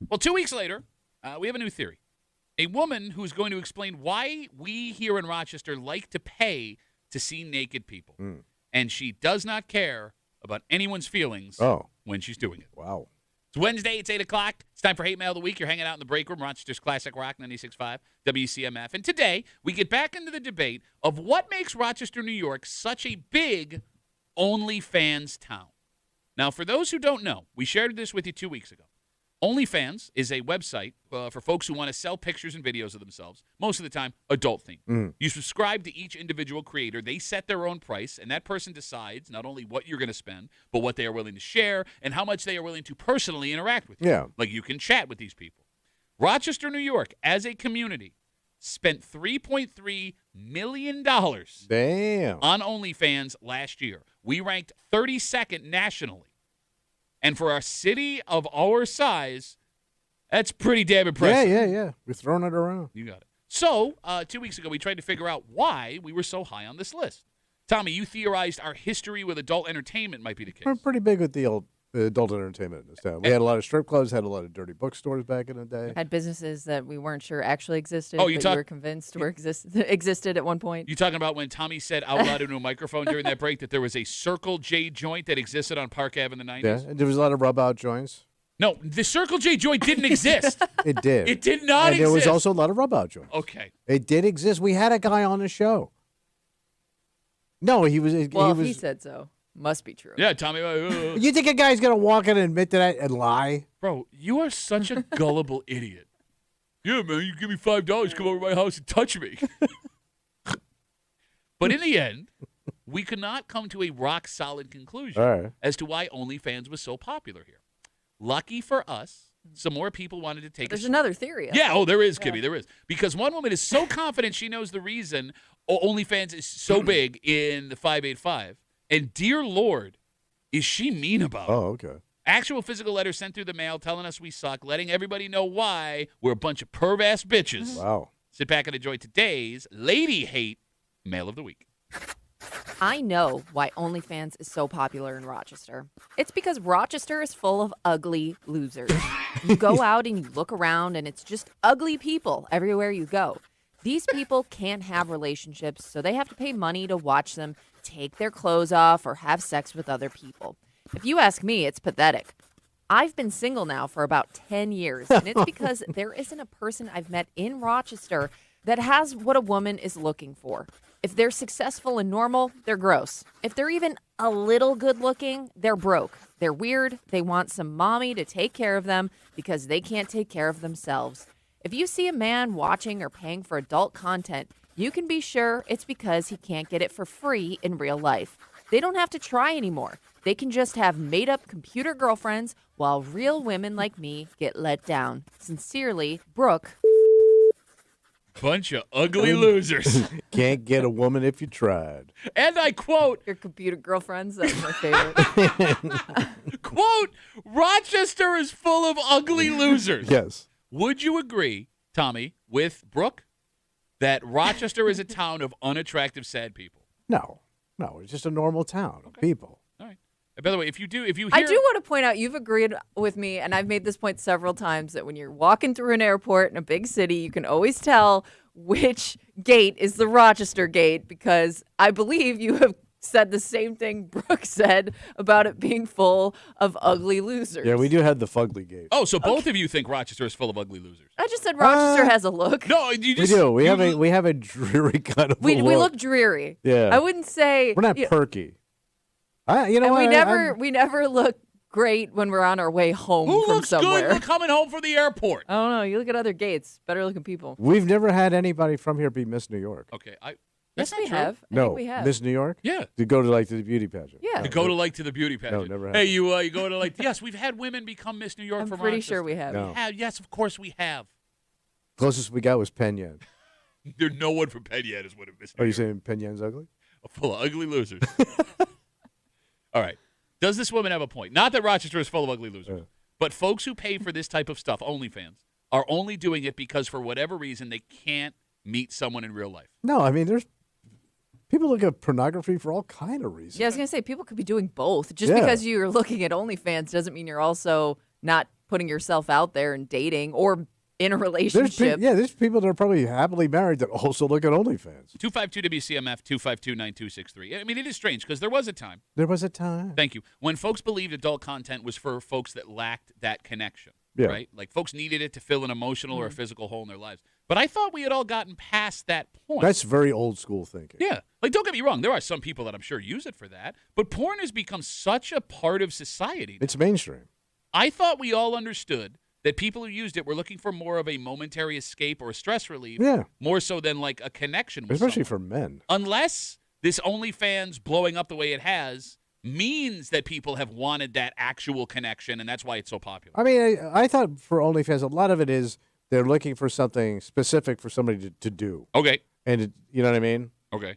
Well, 2 weeks later, we have a new theory. A woman who's going to explain why we here in Rochester like to pay to see naked people. And she does not care about anyone's feelings when she's doing it. Wow. It's Wednesday. It's 8 o'clock. It's time for Hate Mail of the Week. You're hanging out in the break room, Rochester's Classic Rock 96.5, WCMF. And today, we get back into the debate of what makes Rochester, New York, such a big OnlyFans town. Now, for those who don't know, we shared this with you 2 weeks ago. OnlyFans is a website for folks who want to sell pictures and videos of themselves, most of the time adult themed. You subscribe to each individual creator. They set their own price, and that person decides not only what you're going to spend, but what they are willing to share and how much they are willing to personally interact with you. Yeah. Like you can chat with these people. Rochester, New York, as a community, spent $3.3 million Damn. on OnlyFans last year. We ranked 32nd nationally. And for a city of our size, that's pretty damn impressive. Yeah. We're throwing it around. You got it. So, 2 weeks ago, we tried to figure out why we were so high on this list. Tommy, you theorized our history with adult entertainment might be the case. We're pretty big with the adult entertainment in this town. We had a lot of strip clubs, had a lot of dirty bookstores back in the day. Had businesses that we weren't sure actually existed, Oh, but you were convinced existed at one point. You talking about when Tommy said out loud into a microphone during that break that there was a Circle J joint that existed on Park Ave in the 90s? Yeah, and there was a lot of rub-out joints. No, the Circle J joint didn't exist. It did. It did not and exist. there was also a lot of rub-out joints. Okay. It did exist. We had a guy on the show. No, he was. Well, he said so. Must be true. Yeah, Tommy. You think a guy's going to walk in and admit to that and lie? Bro, you are such a gullible idiot. Yeah, man, you give me $5, come over to my house and touch me. But in the end, we could not come to a rock-solid conclusion as to why OnlyFans was so popular here. Lucky for us, some more people wanted to take There's another theory. Yeah, there is, Kimmy, there is. Because one woman is so confident she knows the reason OnlyFans is so big in the 585. And dear Lord, is she mean about it. Oh, okay. Actual physical letters sent through the mail telling us we suck, letting everybody know why we're a bunch of perv-ass bitches. Wow. Sit back and enjoy today's Lady Hate Mail of the Week. I know why OnlyFans is so popular in Rochester. It's because Rochester is full of ugly losers. You go out and you look around, and it's just ugly people everywhere you go. These people can't have relationships, so they have to pay money to watch them take their clothes off or have sex with other people. If you ask me, it's pathetic. I've been single now for about 10 years, and it's because there isn't a person I've met in Rochester that has what a woman is looking for. If they're successful and normal, they're gross. If they're even a little good looking, they're broke. They're weird. They want some mommy to take care of them because they can't take care of themselves. If you see a man watching or paying for adult content, you can be sure it's because he can't get it for free in real life. They don't have to try anymore. They can just have made-up computer girlfriends while real women like me get let down. Sincerely, Brooke. Bunch of ugly losers. Can't get a woman if you tried. And I quote, Your computer girlfriends, that's my favorite. quote, Rochester is full of ugly losers. Yes. Would you agree, Tommy, with Brooke, that Rochester is a town of unattractive, sad people? No, it's just a normal town of people. All right. And by the way, if you hear, I do want to point out, you've agreed with me, and I've made this point several times, that when you're walking through an airport in a big city, you can always tell which gate is the Rochester gate, because I believe you have said the same thing Brooke said about it being full of ugly losers. Yeah, we do have the fugly gate. Oh, so both of you think Rochester is full of ugly losers? I just said Rochester has a look. No, you just... We do. We have a dreary kind of We look. look dreary. Yeah. I wouldn't say... We're not perky. You know and what? we never look great when we're on our way home Who from looks somewhere. good when coming home from the airport? I don't know. You look at other gates. Better looking people. We've never had anybody from here be Miss New York. Okay, Yes, that's we not true. have. I No, think we have. Miss New York? Yeah. To go to the beauty pageant. Yeah. To go to the beauty pageant. never Hey, had. you go to yes, we've had women become Miss New York I'm from pretty Rochester. sure we have. No. Yes, of course we have. Closest we got was Penn Yan. There's no one from Penn yet is what it Miss New Are you York. saying Penn Yan's ugly? Full of ugly losers. All right. Does this woman have a point? Not that Rochester is full of ugly losers, but folks who pay for this type of stuff, OnlyFans, are only doing it because for whatever reason they can't meet someone in real life. No, I mean, there's people look at pornography for all kind of reasons. Yeah, I was gonna say people could be doing both. Just Yeah. because you're looking at OnlyFans doesn't mean you're also not putting yourself out there and dating or in a relationship. There's people that are probably happily married that also look at OnlyFans. 252 WCMF 252-9263. I mean, it is strange because there was a time. There was a time. Thank you. When folks believed adult content was for folks that lacked that connection. Yeah. Right? Like folks needed it to fill an emotional or a physical hole in their lives. But I thought we had all gotten past that point. That's very old school thinking. Yeah. Like, don't get me wrong. There are some people that I'm sure use it for that. But porn has become such a part of society. It's mainstream. I thought we all understood that people who used it were looking for more of a momentary escape or a stress relief. Yeah. More so than like a connection with Especially someone. for men. Unless this OnlyFans blowing up the way it has means that people have wanted that actual connection, and that's why it's so popular. I mean, I thought for OnlyFans, a lot of it is they're looking for something specific for somebody to do. Okay. And you know what I mean? Okay.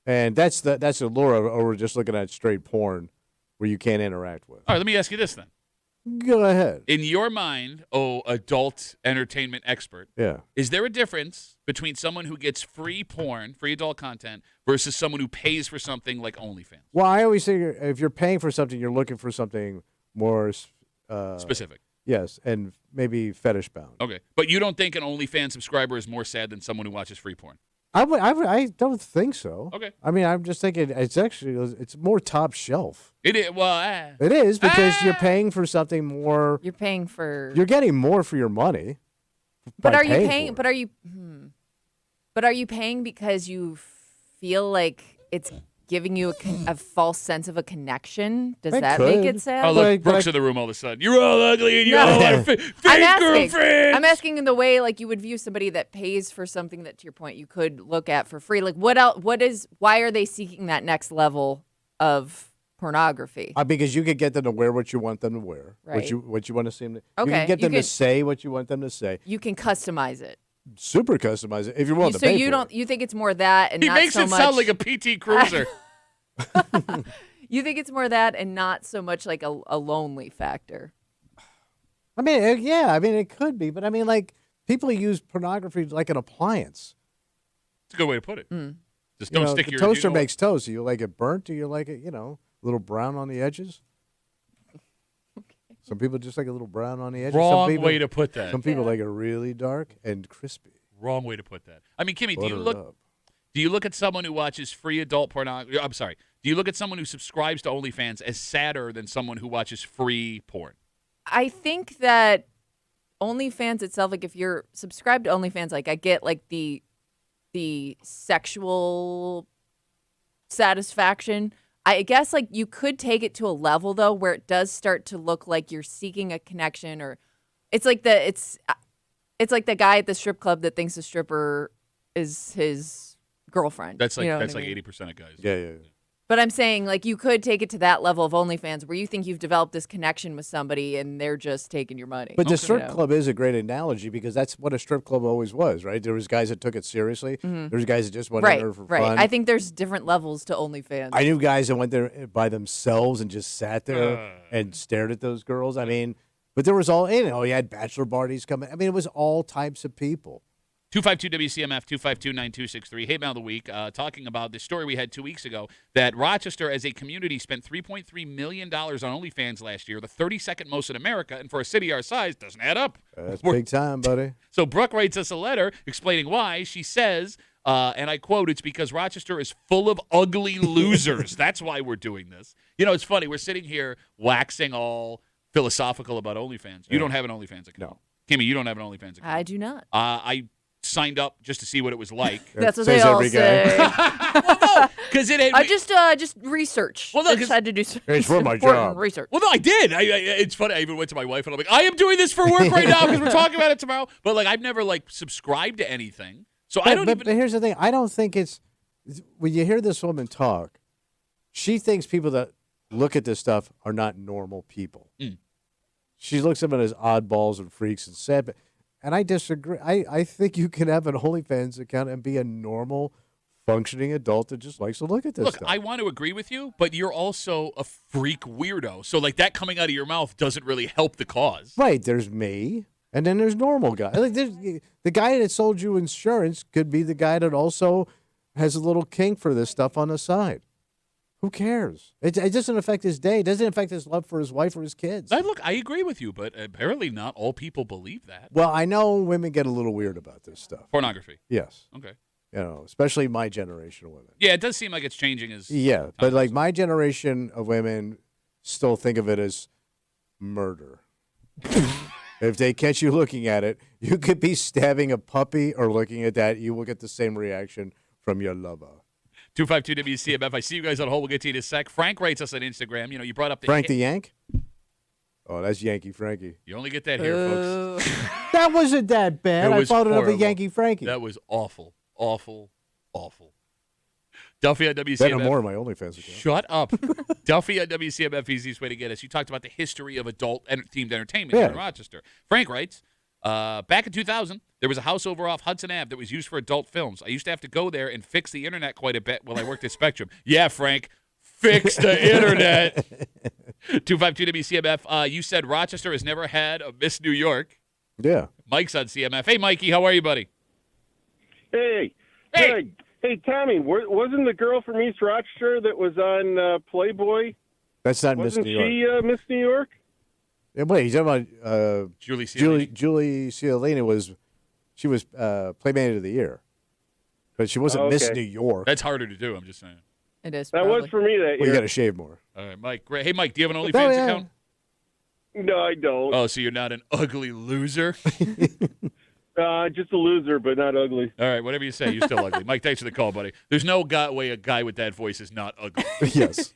And that's the allure over just looking at straight porn where you can't interact with. All right, let me ask you this then. Go ahead. In your mind, adult entertainment expert, Yeah. is there a difference between someone who gets free porn, free adult content, versus someone who pays for something like OnlyFans? Well, I always say if you're paying for something, you're looking for something more Specific. Yes, and maybe fetish bound. Okay. But you don't think an OnlyFans subscriber is more sad than someone who watches free porn? I don't think so. Okay. I mean, I'm just thinking it's more top shelf. It is. Well, It is because you're paying for something more. You're paying for. You're getting more for your money. But by are you paying? for it. But are you? But are you paying because you feel like it's giving you a false sense of a connection? Does It that make could. it sad? oh, look, Like- Brooks in the room all of a sudden. You're all ugly and you No. all have fake girlfriends. I'm asking in the way like you would view somebody that pays for something that, to your point, you could look at for free. Like what else? Why are they seeking that next level of pornography? Because you could get them to wear what you want them to wear, Right. what you want to see them. You Okay, can get you them to could- say what you want them to say. You can customize it. Super customize it if you're willing to So pay you for don't. it. You think it's more that and He not makes so it much. sound like a PT Cruiser. You think it's more that and not so much like a lonely factor. I mean, yeah, I mean it could be, but I mean, like people use pornography like an appliance. It's a good way to put it. Mm. Just You don't know, stick the your toaster you know- makes toast. Do you like it burnt? Do you like it, a little brown on the edges? Some people just like a little brown on the edges. Wrong some people, way to put that. Some people like it really dark and crispy. Wrong way to put that. I mean, Kimmy, Butter it up. do you look at someone who watches free adult pornography? I'm sorry. Do you look at someone who subscribes to OnlyFans as sadder than someone who watches free porn? I think that OnlyFans itself, like if you're subscribed to OnlyFans, like I get like the sexual satisfaction. I guess like you could take it to a level though where it does start to look like you're seeking a connection, or it's like it's like the guy at the strip club that thinks the stripper is his girlfriend. That's like You know that's what I like mean? 80% of guys. Yeah. But I'm saying, like, you could take it to that level of OnlyFans where you think you've developed this connection with somebody and they're just taking your money. But the You strip know? club is a great analogy because that's what a strip club always was, right? There was guys that took it seriously. There was guys that just went in Right, there for right. fun. I think there's different levels to OnlyFans. I knew guys that went there by themselves and just sat there and stared at those girls. I mean, but there was you had bachelor parties coming. I mean, it was all types of people. 252 WCMF 252-9263. Hate Mail of the Week, talking about the story we had 2 weeks ago that Rochester as a community spent $3.3 million on OnlyFans last year, the 32nd most in America, and for a city our size, doesn't add up. That's big time, buddy. So Brooke writes us a letter explaining why. She says, and I quote, "It's because Rochester is full of ugly losers. That's why we're doing this." You know, it's funny. We're sitting here waxing all philosophical about OnlyFans. You don't have an OnlyFans account. No. Kimmy, you don't have an OnlyFans account. I do not. I signed up just to see what it was like. That's what Says they all every say. guy. Because it I just research. Well, no, I 'cause- just had to do some It's for my important job. research. Well, no, I did. It's funny. I even went to my wife and I'm like, I am doing this for work right now because we're talking about it tomorrow. But like, I've never like subscribed to anything, so I don't but even. here's the thing. I don't think it's when you hear this woman talk, she thinks people that look at this stuff are not normal people. Mm. She looks at them as oddballs and freaks and sad. And I disagree. I think you can have an OnlyFans account and be a normal, functioning adult that just likes to look at this Look, stuff. I want to agree with you, but you're also a freak weirdo. So like that coming out of your mouth doesn't really help the cause. Right, there's me. And then there's normal guys. Like the guy that sold you insurance could be the guy that also has a little kink for this stuff on the side. Who cares? It doesn't affect his day. It doesn't affect his love for his wife or his kids. Look, I agree with you, but apparently not all people believe that. Well, I know women get a little weird about this stuff. Pornography. Yes. Okay. Especially my generation of women. Yeah, it does seem like it's changing as but like my generation of women still think of it as murder. If they catch you looking at it, you could be stabbing a puppy or looking at that. You will get the same reaction from your lover. 252 WCMF. I see you guys on hold. We'll get to you in a sec. Frank writes us on Instagram. You brought up the Frank the Yank? Oh, that's Yankee Frankie. You only get that here, folks. That wasn't that bad. I followed it up with Yankee Frankie. That was awful. Awful. Awful. Duffy on WCMF. Better more on my OnlyFans account. Shut up. Duffy on WCMF, easiest way to get us. You talked about the history of adult-themed entertainment here in Rochester. Frank writes, back in 2000, there was a house over off Hudson Ave that was used for adult films. I used to have to go there and fix the internet quite a bit while I worked at Spectrum. Yeah, Frank, fix the internet. 252 WCMF. You said Rochester has never had a Miss New York. Yeah. Mike's on CMF. Hey, Mikey, how are you, buddy? Hey. Hey. Hey, Tommy, wasn't the girl from East Rochester that was on Playboy? That's not Miss New York. Wasn't she Miss New York? Yeah, wait, you're talking about Julie Cialini. Julie Cialini was Playmate of the Year. But she wasn't Miss New York. That's harder to do, I'm just saying. It is. That was for me that year. Well, you got to shave more. All right, Mike. Great. Hey, Mike, do you have an OnlyFans account? No, I don't. Oh, so you're not an ugly loser? Just a loser, but not ugly. All right, whatever you say, you're still ugly. Mike, thanks for the call, buddy. There's no way a guy with that voice is not ugly. Yes.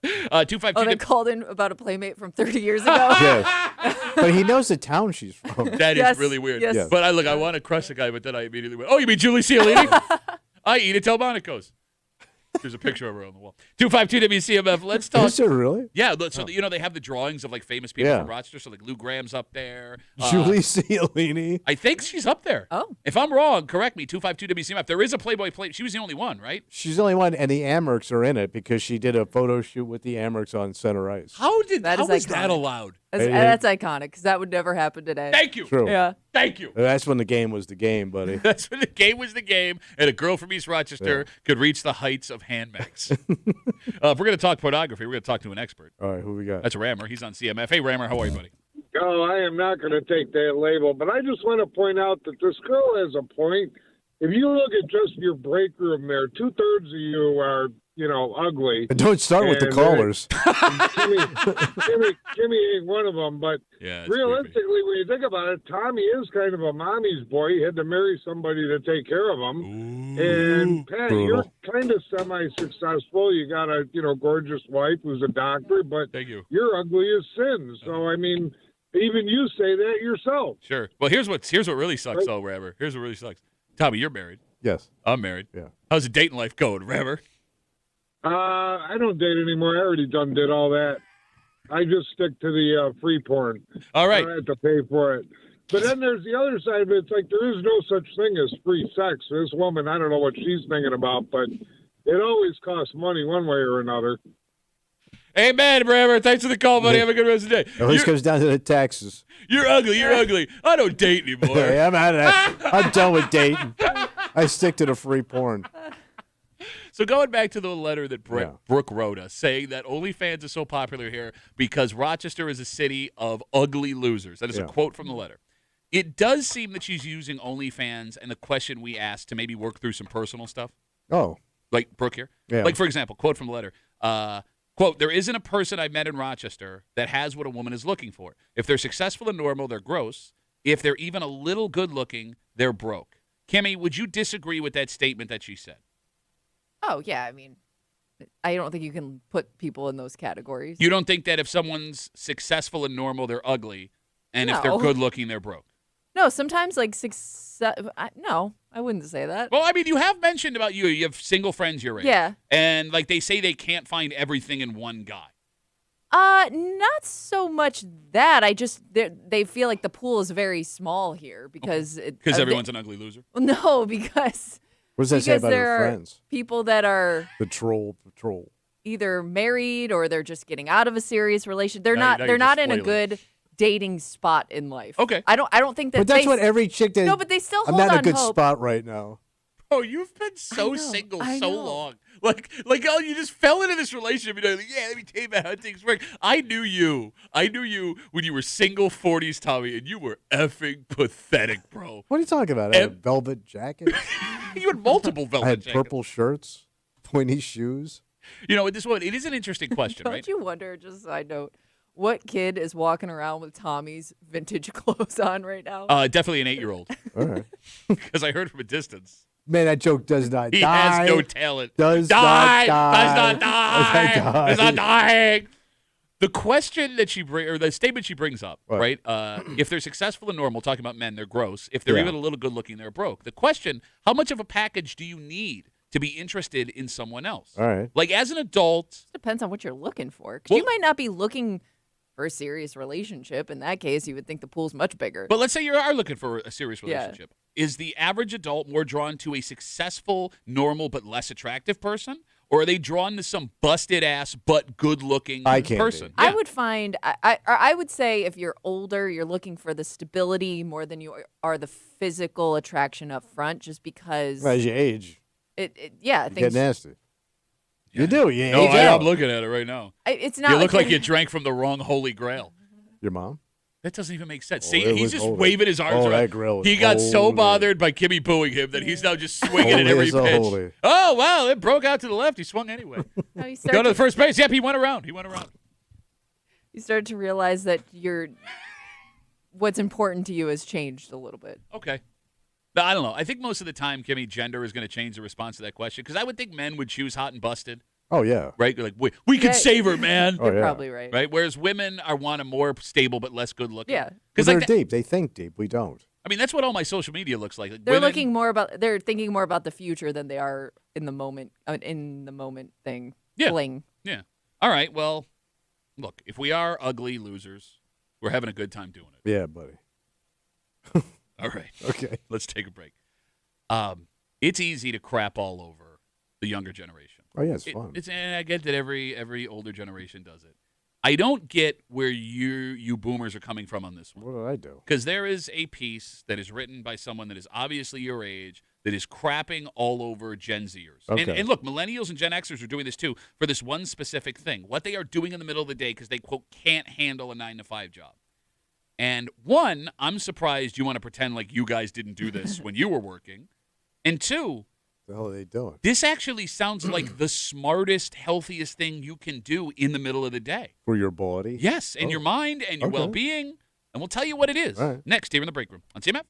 252. they called in about a playmate from 30 years ago. Yes. But he knows the town she's from. That is really weird. Yes. Yes. But I want to crush the guy, but then I immediately went, oh, you mean Julie Cialini? I eat at Delmonico's. There's a picture of her on the wall. 252 WCMF. Let's talk. Is it really? Yeah, so they have the drawings of like famous people from Rochester. So like Lou Graham's up there. Julie Cialini. I think she's up there. Oh. If I'm wrong, correct me. 252 WCMF. There is a Playboy play. She was the only one, right? She's the only one, and the Amherks are in it because she did a photo shoot with the Amherks on center ice. How was that iconic. allowed? That's iconic because that would never happen today. Thank you. True. Yeah. Thank you. That's when the game was the game, buddy. That's when the game was the game, and a girl from East Rochester could reach the heights of handmags. If we're going to talk pornography, we're going to talk to an expert. All right, who we got? That's Rammer. He's on CMF. Hey, Rammer, how are you, buddy? No, I am not going to take that label, but I just want to point out that this girl has a point. If you look at just your break room there, 2/3 of you are, ugly. And don't start with the callers. Jimmy ain't one of them, but realistically, when you think about it, Tommy is kind of a mommy's boy. He had to marry somebody to take care of him. And Pat, you're kind of semi-successful. You got a, gorgeous wife who's a doctor, but Thank you. you're ugly as sin. So, I mean, even you say that yourself. Sure. Well, here's what really sucks, though, Rammer. Here's what really sucks. Tommy, you're married. Yes. I'm married. Yeah. How's the dating life going, Rammer? I don't date anymore. I already did all that. I just stick to the free porn. All right. I don't have to pay for it. But then there's the other side of it. It's like there is no such thing as free sex. This woman, I don't know what she's thinking about, but it always costs money one way or another. Amen, Rammer. Thanks for the call, buddy. Have a good rest of the day. It always comes down to the taxes. You're ugly. You're ugly. I don't date anymore. Hey, I'm out of that. I'm done with dating. I stick to the free porn. So going back to the letter that Brooke wrote us, saying that OnlyFans is so popular here because Rochester is a city of ugly losers. That is a quote from the letter. It does seem that she's using OnlyFans and the question we asked to maybe work through some personal stuff. Oh. Like Brooke here. Yeah. Like, for example, quote from the letter. Quote, there isn't a person I've met in Rochester that has what a woman is looking for. If they're successful and normal, they're gross. If they're even a little good looking, they're broke. Kimmy, would you disagree with that statement that she said? Oh, yeah. I mean, I don't think you can put people in those categories. You don't think that if someone's successful and normal, they're ugly, and if they're No. good looking, they're broke? No, sometimes like success. No, I wouldn't say that. Well, I mean, you have mentioned about you have single friends your age. Yeah. And like they say they can't find everything in one guy. Not so much that. I just they feel like the pool is very small here because Everyone's an ugly loser. No, because What does that say because about there her are friends? people that are The troll patrol. either married or they're just getting out of a serious relationship. They're Now not you're they're not just in a spoiling. good dating spot in life. Okay. I don't think that. But that's what every chick did. No, but they still I'm hold not on in a good hope. spot right now. Oh, you've been so single so long. Like, oh, you just fell into this relationship. And you're like, yeah, let me tell you about how things work. I knew you when you were single 40s, Tommy, and you were effing pathetic, bro. What are you talking about? I had velvet jackets. You had multiple velvet I had jackets. purple shirts, pointy shoes. You know, this one, it is an interesting question, Don't right? you wonder, just a side note, what kid is walking around with Tommy's vintage clothes on right now? Definitely an 8-year-old. All right. Because I heard from a distance. Man, that joke does not He die. has no talent. Does die. not die. Does not die. Does not die. Does not dying. The question that or the statement she brings up, Right. if they're successful and normal, talking about men, they're gross. If they're Yeah. even a little good looking, they're broke. The question, how much of a package do you need to be interested in someone else? All right. Like as an adult. Depends on what you're looking for. Because you Well- might not be looking for a serious relationship. In that case, you would think the pool's much bigger. But let's say you are looking for a serious Yeah. relationship. Is the average adult more drawn to a successful, normal, but less attractive person? Or are they drawn to some busted ass but good looking I can't person? be. I Yeah. would find, I would say if you're older, you're looking for the stability more than you are the physical attraction up front, just because As you age, I you think get nasty. You do. You No, age I'm out. looking at it right now. it's not You look like you're- you drank from the wrong holy grail. Your mom? That doesn't even make sense. Oh, See, it he's was just holy. waving his arms Oh, around. that grill was He got so holy. bothered by Kimmy booing him that he's now just swinging at Holy every as a pitch. holy. Oh, wow, it broke out to the left. He swung anyway. No, you Go start to the first base. Yep, he went around. you start to realize that what's important to you has changed a little bit. Okay. But I don't know. I think most of the time, Kimmy, gender is going to change the response to that question because I would think men would choose hot and busted, Oh, yeah. right? Like, we can Yeah. save her, man. Oh, You're yeah. probably right. Right? Whereas women want a more stable but less good looking. Yeah. Because They're like that- deep. They think deep. We don't. I mean, that's what all my social media looks like. They're women- they're thinking more about the future than they are in the moment thing. Yeah. Fling. Yeah. All right. Well, look, if we are ugly losers, we're having a good time doing it. Yeah, buddy. All right. Okay. Let's take a break. It's easy to crap all over the younger generation. Oh, yeah, it's fun. And I get that every older generation does it. I don't get where you boomers are coming from on this one. What did I do? Because there is a piece that is written by someone that is obviously your age that is crapping all over Gen Zers. Okay. And look, millennials and Gen Xers are doing this too for this one specific thing. What they are doing in the middle of the day because they, quote, can't handle a 9-to-5 job. And one, I'm surprised you want to pretend like you guys didn't do this when you were working. And two, What the hell are they doing? this actually sounds like the smartest, healthiest thing you can do in the middle of the day. For your body? Yes, and Oh. your mind and your Okay. well-being. And we'll tell you what it is All right. next here in the break room on CMF.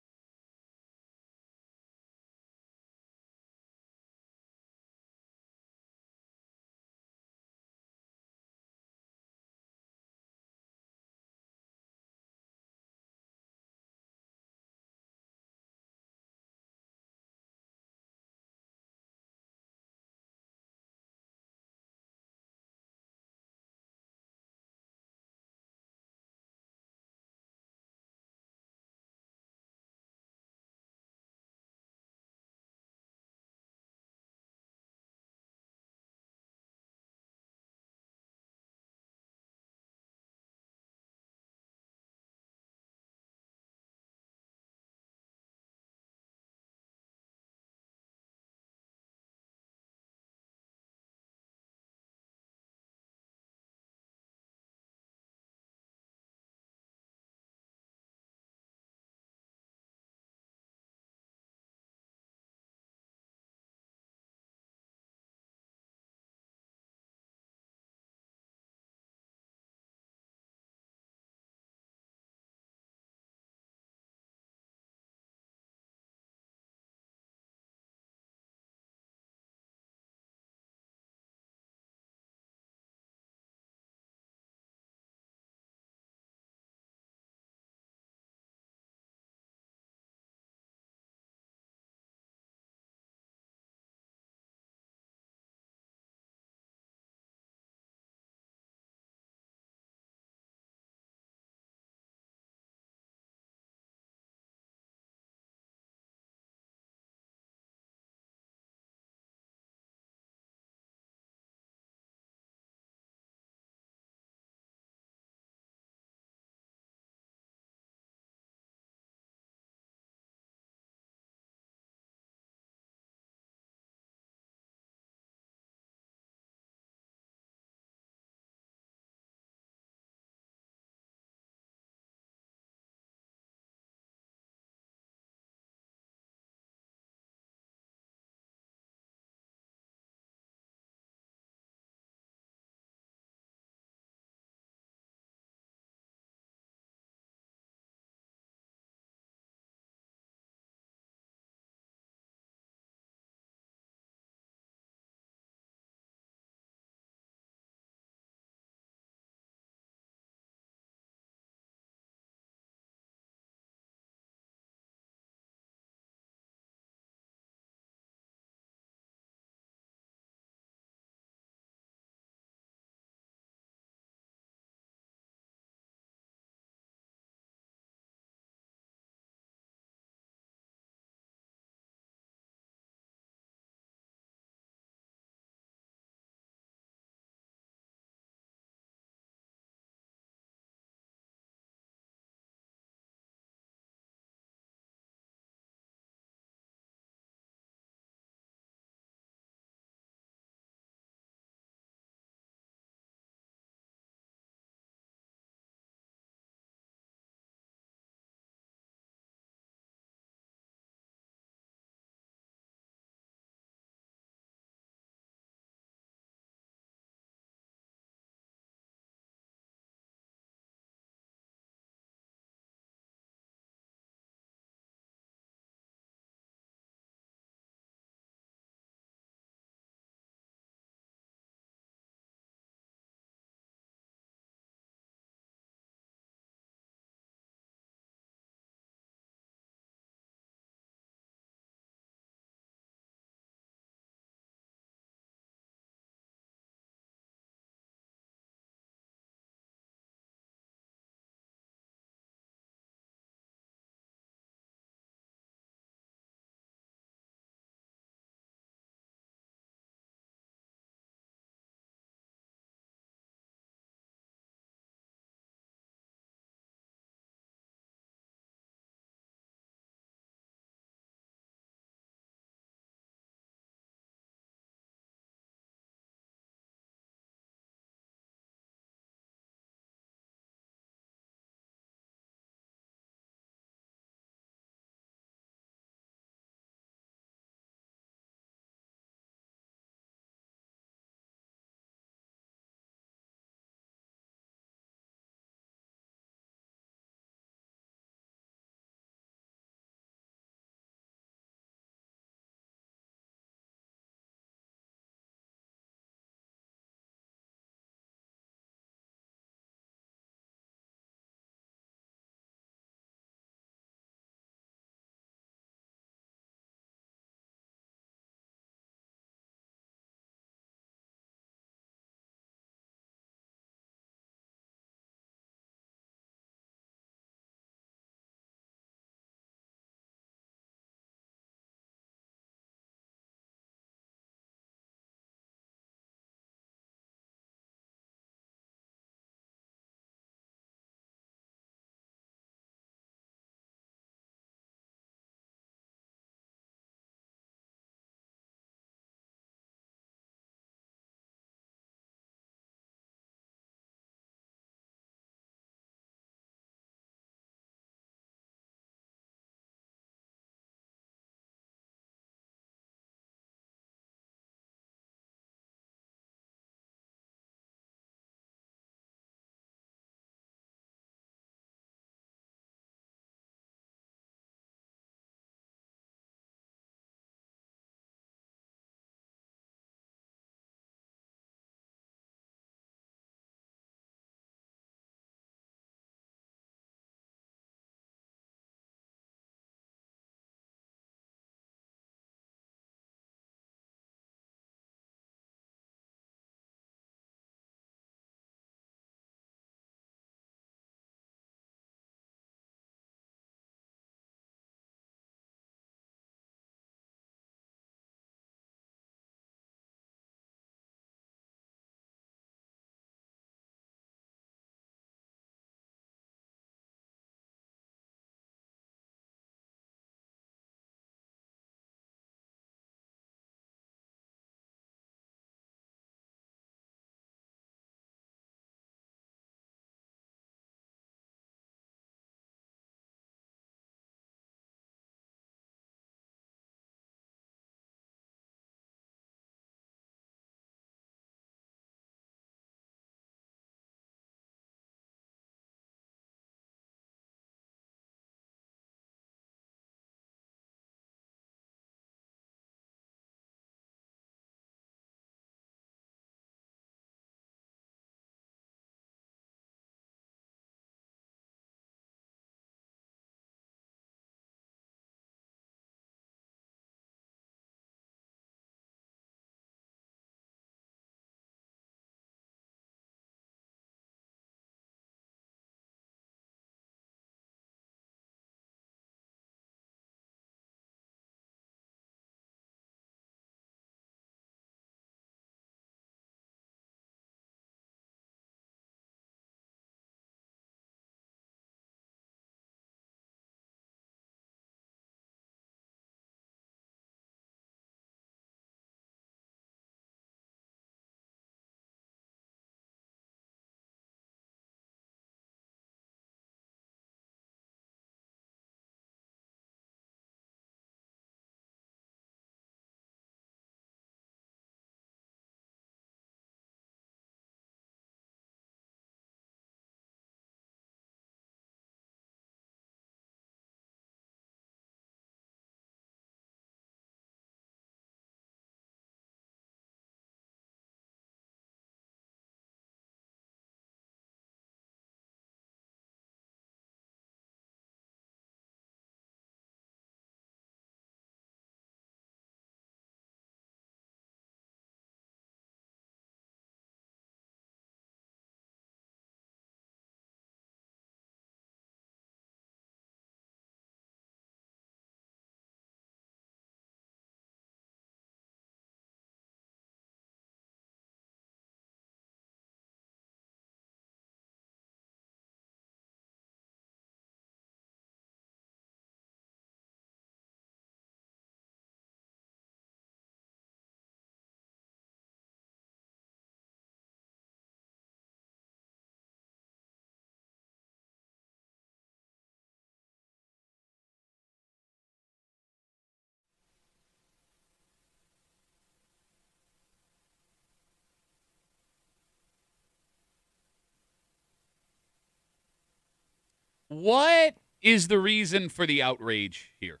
What is the reason for the outrage here?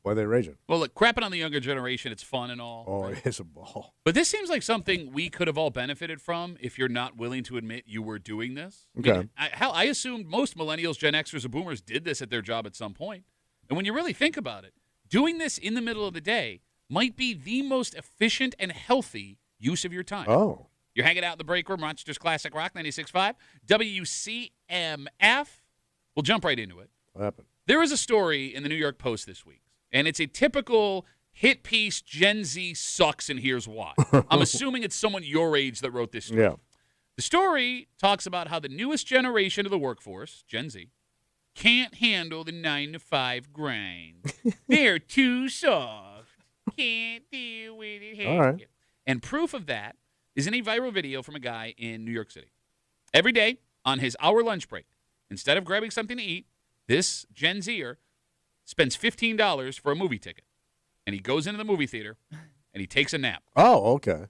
Why are they raging? Well, look, crapping on the younger generation, it's fun and all. Oh, right? it's a ball. But this seems like something we could have all benefited from if you're not willing to admit you were doing this. Okay. I assumed most millennials, Gen Xers, and boomers did this at their job at some point. And when you really think about it, doing this in the middle of the day might be the most efficient and healthy use of your time. Oh. You're hanging out in the break room, Rochester's Classic Rock 96.5, WCMF. We'll jump right into it. What happened? There is a story in the New York Post this week, and it's a typical hit piece, Gen Z sucks, and here's why. I'm assuming it's someone your age that wrote this story. Yeah. The story talks about how the newest generation of the workforce, Gen Z, can't handle the 9-to-5 grind. They're too soft. Can't deal with it. All right. And proof of that is in a viral video from a guy in New York City. Every day on his hour lunch break, instead of grabbing something to eat, this Gen Zer spends $15 for a movie ticket. And he goes into the movie theater and he takes a nap. Oh, okay.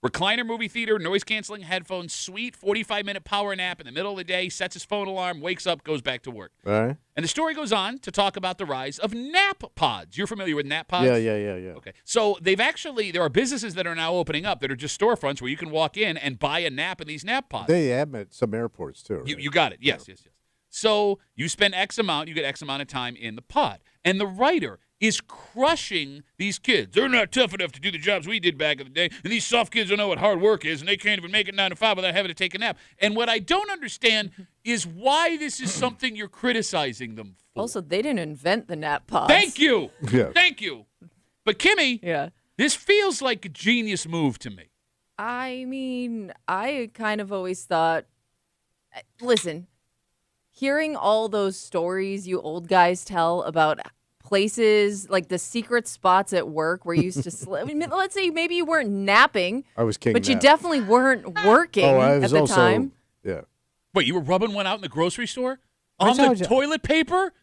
Recliner movie theater, noise-canceling headphones, sweet 45-minute power nap in the middle of the day, sets his phone alarm, wakes up, goes back to work. All right. And the story goes on to talk about the rise of nap pods. You're familiar with nap pods? Yeah. Okay. So there are businesses that are now opening up that are just storefronts where you can walk in and buy a nap in these nap pods. They have them at some airports, too. Right? You got it. Yes. So you spend X amount, you get X amount of time in the pod. And the writer is crushing these kids. They're not tough enough to do the jobs we did back in the day, and these soft kids don't know what hard work is, and they can't even make it 9 to 5 without having to take a nap. And what I don't understand is why this is something you're criticizing them for. Also, they didn't invent the nap pods. Thank you. Yeah. Thank you. But Kimmy, Yeah. this feels like a genius move to me. I mean, I kind of always thought, listen, hearing all those stories you old guys tell about places like the secret spots at work where you used to sleep. I mean, let's say maybe you weren't napping, I was king but you nap. definitely weren't working I was at the also, time. Yeah. Wait, you were rubbing one out in the grocery store? I On the told you. toilet paper?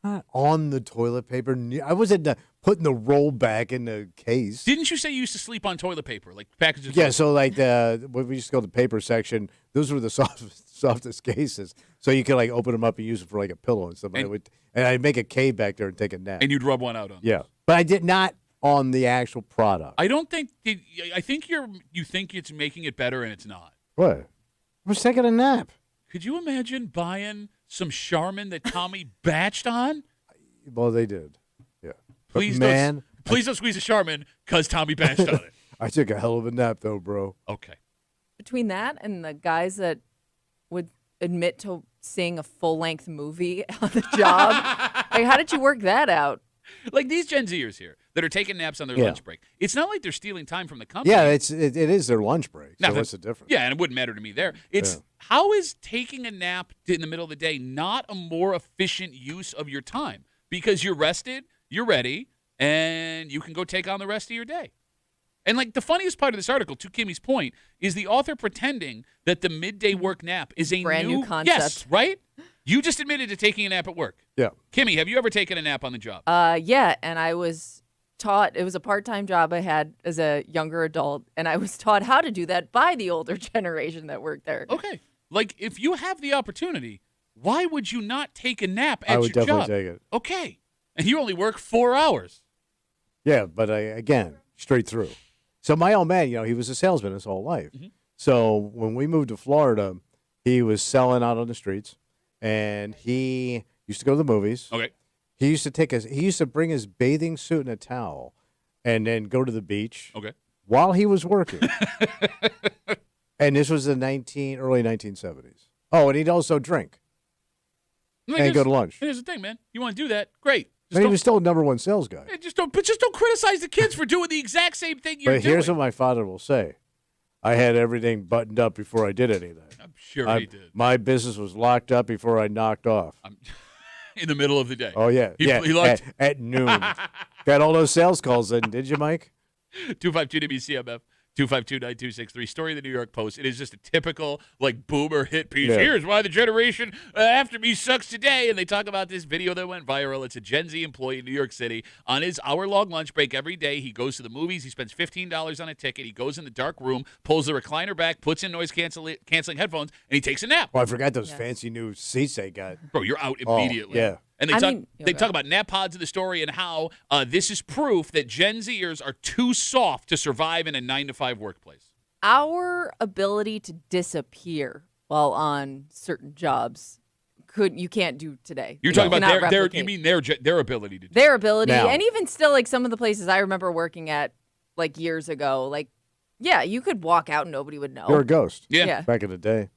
Not on the toilet paper. I wasn't putting the roll back in the case. Didn't you say you used to sleep on toilet paper, like packages? Yeah, so like what we used to call the paper section, those were the softest cases. So you could like open them up and use them for like a pillow and stuff. And I'd make a cave back there and take a nap. And you'd rub one out on. Yeah, but I did not on the actual product. I don't think. I think you think it's making it better, and it's not. What? I was taking a nap. Could you imagine buying some Charmin that Tommy batched on? Well, they did. Yeah. Please don't squeeze a Charmin because Tommy batched on it. I took a hell of a nap though, bro. Okay. Between that and the guys that would admit to seeing a full-length movie on the job, like, how did you work that out? Like these Gen Zers here that are taking naps on their lunch break. It's not like they're stealing time from the company. Yeah, it is their lunch break. So what's the difference? Yeah, and it wouldn't matter to me there. It's how is taking a nap in the middle of the day not a more efficient use of your time? Because you're rested, you're ready, and you can go take on the rest of your day. And like the funniest part of this article, to Kimmy's point, is the author pretending that the midday work nap is a brand new concept. Yes, right? You just admitted to taking a nap at work. Yeah. Kimmy, have you ever taken a nap on the job? Yeah, and I was taught, it was a part-time job I had as a younger adult, and I was taught how to do that by the older generation that worked there. Okay. Like, if you have the opportunity, why would you not take a nap at I would your definitely job? take it. Okay. And you only work 4 hours. Yeah, but again, straight through. So my old man, he was a salesman his whole life. Mm-hmm. So when we moved to Florida, he was selling out on the streets, and he used to go to the movies. Okay. He used to bring his bathing suit and a towel, and then go to the beach. Okay. While he was working. And this was the early 1970s. Oh, and he'd also drink and go to lunch. Here's the thing, man. You want to do that? Great. But he was still a number one sales guy. Just don't criticize the kids for doing the exact same thing you're doing. But here's what my father will say. I had everything buttoned up before I did any of that. I'm sure he did. My business was locked up before I knocked off. In the middle of the day. Oh, yeah. He locked... at noon. Got all those sales calls in, did you, Mike? 252 WCMF. 252-9263. Story of the New York Post. It is just a typical like boomer hit piece. Yeah. Here's why the generation after me sucks today. And they talk about this video that went viral. It's a Gen Z employee in New York City. On his hour-long lunch break every day, he goes to the movies. He spends $15 on a ticket. He goes in the dark room, pulls the recliner back, puts in noise-canceling headphones, and he takes a nap. Well, I forgot those fancy new seats they got. Bro, you're out immediately. Yeah. And they talk about nap pods in the story and how this is proof that Gen Zers are too soft to survive in a 9-to-5 workplace. Our ability to disappear while on certain jobs you can't do today. You're talking about their you mean their ability to do their ability, now. and even still, like some of the places I remember working at like years ago, like yeah, you could walk out and nobody would know. You're a ghost. Yeah. Back in the day.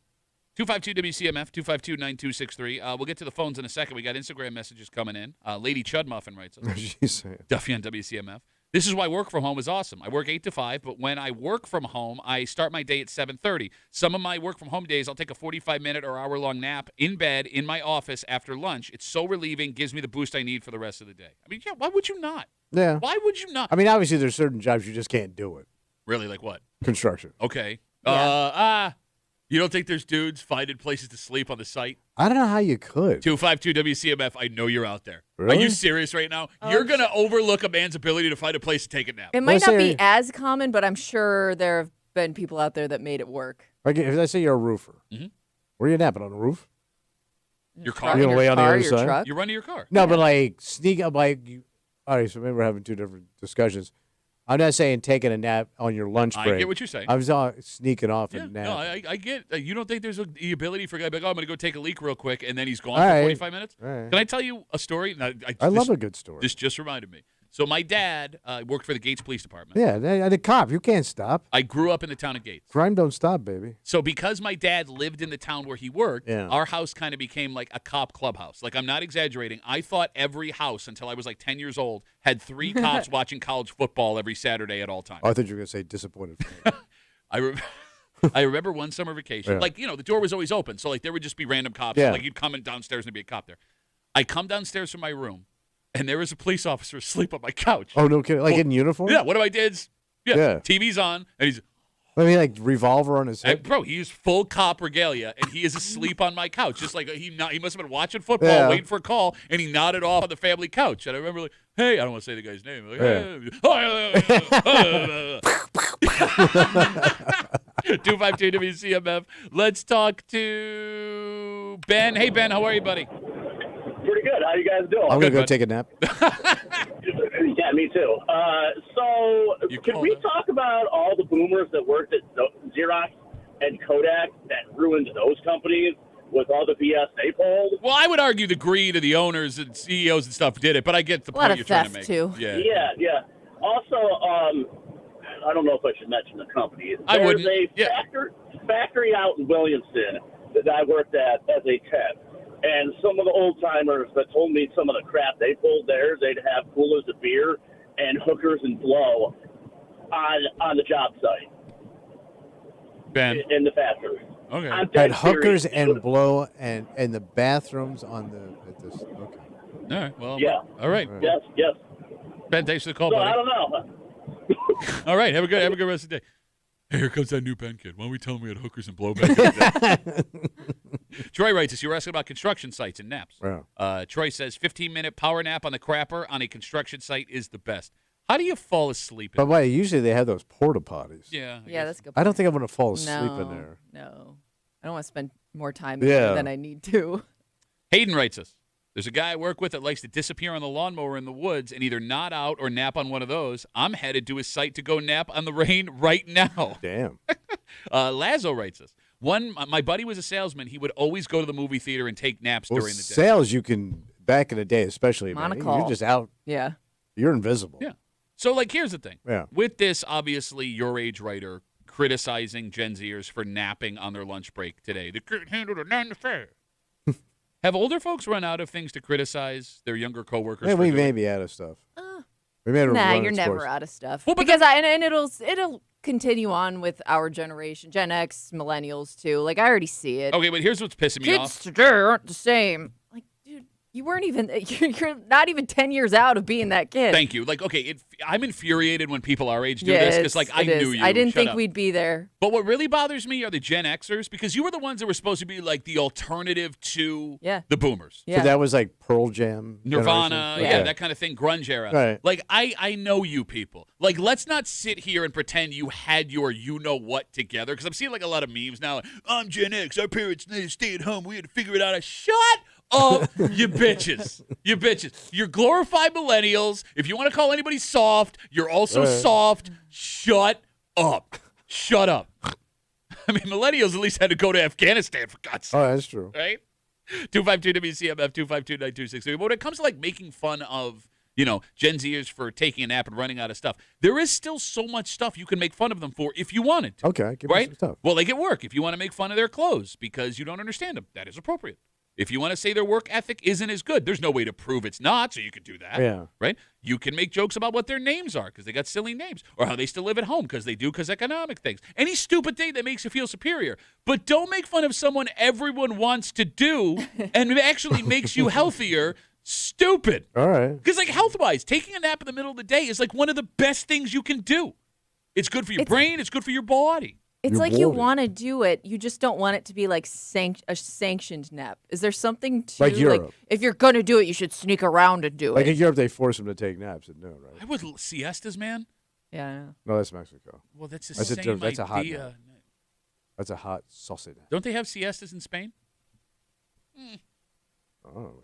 252-WCMF, 252-9263. We'll get to the phones in a second. We got Instagram messages coming in. Lady Chud Muffin writes us. She's saying. Duffy on WCMF. This is why work from home is awesome. I work 8 to 5, but when I work from home, I start my day at 7:30. Some of my work from home days, I'll take a 45-minute or hour-long nap in bed in my office after lunch. It's so relieving, gives me the boost I need for the rest of the day. I mean, yeah, why would you not? Yeah. Why would you not? I mean, obviously, there's certain jobs you just can't do it. Really, like what? Construction. Okay. Yeah. You don't think there's dudes finding places to sleep on the site? I don't know how you could. 252-WCMF, I know you're out there. Really? Are you serious right now? You're going to overlook a man's ability to find a place to take a nap. It might Let's not say- be as common, but I'm sure there have been people out there that made it work. Like, if I say you're a roofer, where are you napping? On the roof? Your car? You're gonna lay on the other your side? truck. You run to your car. No, but like sneak up, like. All right, so maybe we're having two different discussions. I'm not saying taking a nap on your lunch break. I get what you're saying. I was sneaking off Yeah, and nap. no, I get. You don't think there's the ability for a guy to be like, oh, I'm going to go take a leak real quick, and then he's gone All for right. 45 minutes? All right. Can I tell you a story? No, I love a good story. This just reminded me. So my dad worked for the Gates Police Department. Yeah, the cop, you can't stop. I grew up in the town of Gates. Crime don't stop, baby. So because my dad lived in the town where he worked, Yeah. our house kind of became like a cop clubhouse. Like, I'm not exaggerating. I thought every house until I was like 10 years old had 3 cops watching college football every Saturday at all times. Oh, I thought you were going to say disappointed. fan. I remember one summer vacation. Yeah. Like, the door was always open. So, like, there would just be random cops. Yeah. Like, you'd come in downstairs and there'd be a cop there. I come downstairs from my room, and there was a police officer asleep on my couch. Oh, no kidding. Like in uniform? Yeah, one of my dad's. Yeah, Yeah. TV's on, and he's. I mean, like revolver on his And, head? bro, he is full cop regalia, and he is asleep on my couch. Just like he must have been watching football, Yeah. waiting for a call, and he nodded off on the family couch. And I remember, like, hey, I don't want to say the guy's name. Like, hey. 252 WCMF. Let's talk to Ben. Hey, Ben, how are you, buddy? Pretty good. How you guys doing? I'm going to go bud. take a nap. Yeah, me too. So, You can called we us. talk about all the boomers that worked at Xerox and Kodak that ruined those companies with all the BS they pulled? Well, I would argue the greed of the owners and CEOs and stuff did it, but I get the A lot point of you're trying to theft, make. too. Yeah. Also, I don't know if I should mention the company. I There's wouldn't. a Yeah. factory out in Williamston that I worked at as a temp. And some of the old timers that told me some of the crap they pulled there, they'd have coolers of beer and hookers and blow on the job site Ben. in the factory. Okay. I'm dead Had hookers serious. and blow and the bathrooms on at this. Okay. All right. Well, Yeah. all right. Yes. Ben, thanks for the call, So buddy. I don't know. All right, have a good rest of the day. Hey, here comes that new Ben kid. Why don't we tell him we had hookers and blowback? Troy writes us, you were asking about construction sites and naps. Yeah. Troy says 15-minute power nap on the crapper on a construction site is the best. How do you fall asleep? But wait, usually they have those porta potties. Yeah. I Yeah, guess. that's a good. I don't think I'm going to fall asleep no, in there. No, I don't want to spend more time Yeah. than I need to. Hayden writes us, there's a guy I work with that likes to disappear on the lawnmower in the woods and either nod out or nap on one of those. I'm headed to his site to go nap on the rain right now. Damn. Lazo writes us, my buddy was a salesman. He would always go to the movie theater and take naps Well, during the day. sales, you can, back in the day especially, man, Monocle. you're just out. Yeah. You're invisible. Yeah. So, like, here's the thing. Yeah. With this, obviously, your age writer criticizing Gen Zers for napping on their lunch break today. They couldn't handle the 9 to 5. Have older folks run out of things to criticize their younger coworkers? Yeah, for we doing? may be out of stuff. We may have Nah, run you're its never course. out of stuff. Well, but because and it'll continue on with our generation, Gen X, millennials too. Like I already see it. Okay, but here's what's pissing me off. Kids today aren't the same. Like, dude, You weren't even, you're not even 10 years out of being that kid. Thank you. Like, okay, I'm infuriated when people our age do this because, like, I knew you. I didn't Shut think up. we'd be there. But what really bothers me are the Gen Xers because you were the ones that were supposed to be, like, the alternative to the boomers. Yeah. So that was like Pearl Jam. Nirvana, generation? that kind of thing, grunge era. Right. Like, I know you people. Like, let's not sit here and pretend you had your you-know-what together because I'm seeing, like, a lot of memes now. I'm Gen X. Our parents need to stay at home. We had to figure it out. Shut up, you bitches. You bitches. You're glorified millennials. If you want to call anybody soft, you're also soft. Shut up. Shut up. I mean, millennials at least had to go to Afghanistan, for God's sake. Oh, that's true. Right? 252 WCMF 252-9263. But when it comes to, like, making fun of, Gen Zers for taking a nap and running out of stuff, there is still so much stuff you can make fun of them for if you wanted to. Okay, give me some stuff. Well, like at work, if you want to make fun of their clothes because you don't understand them, that is appropriate. If you want to say their work ethic isn't as good, there's no way to prove it's not, so you can do that. Yeah. Right? You can make jokes about what their names are because they got silly names, or how they still live at home because they do because economic things. Any stupid thing that makes you feel superior. But don't make fun of someone everyone wants to do and actually makes you healthier. Stupid. All right. Because, like, health-wise, taking a nap in the middle of the day is, like, one of the best things you can do. It's good for your brain. It's good for your body. It's like you want to do it. You just don't want it to be like a sanctioned nap. Is there something to Like Europe. if you're going to do it, you should sneak around and do Like it? in Europe, they force them to take naps at noon, right? I would siestas, man. Yeah, I know. No, that's Mexico. Well, that's the That's a same diff- that's a hot idea. nap. That's a hot sausage. Don't they have siestas in Spain? Oh.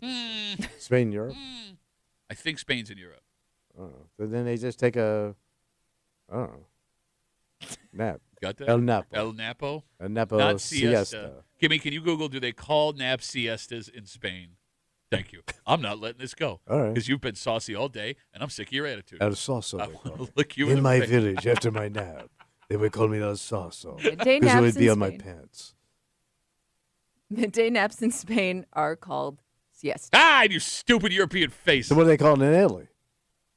Spain, Europe? I think Spain's in Europe. Oh. Then they just take a, I don't know, nap. Got that? El Napo. El Napo? El Napo Not siesta. Kimmy, can you Google, do they call nap siestas in Spain? Thank you. I'm not letting this go. All right. Because you've been saucy all day, and I'm sick of your attitude. El Soso. I they want call to it. look you In the my face. village, after my nap, they would call me El Soso. Midday Because it naps would be in on my Spain. pants. Midday naps in Spain are called siesta. Ah, you stupid European face. So what do they call it in Italy?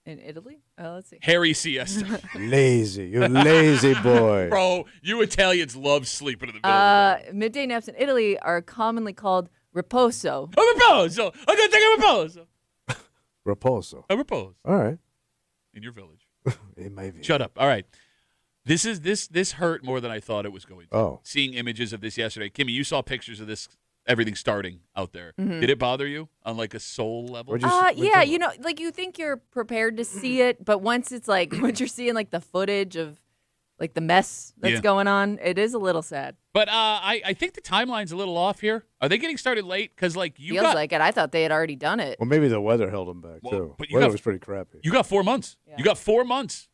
In Italy? Let's see. Harry siesta. Lazy. You lazy boy. Bro, you Italians love sleeping in the middle of the day. Midday naps in Italy are commonly called riposo. A reposo. I'm going to take a reposo. Raposo. A repose. All right. In your village. In my village. Shut up. All right. This hurt more than I thought it was going to. Oh. Seeing images of this yesterday. Kimmy, you saw pictures of this, everything starting out there. Mm-hmm. Did it bother you on like a soul level? What'd you what'd you Yeah, talk you about? know, like you think you're prepared to see it, but once it's like, once you're seeing like the footage of like the mess that's Yeah. going on, it is a little sad. But I think the timeline's a little off here. Are they getting started late? Because like you Feels got like it. I thought they had already done it. Well, maybe the weather held them back, Well, too. but you Weather got- was pretty crappy. you got 4 months. Yeah. You got 4 months.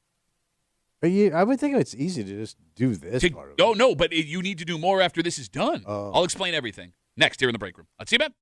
But I would think it's easy to just do this part of it. Oh no, but you need to do more after this is done. Oh. I'll explain everything next here in the break room. Let's see, man.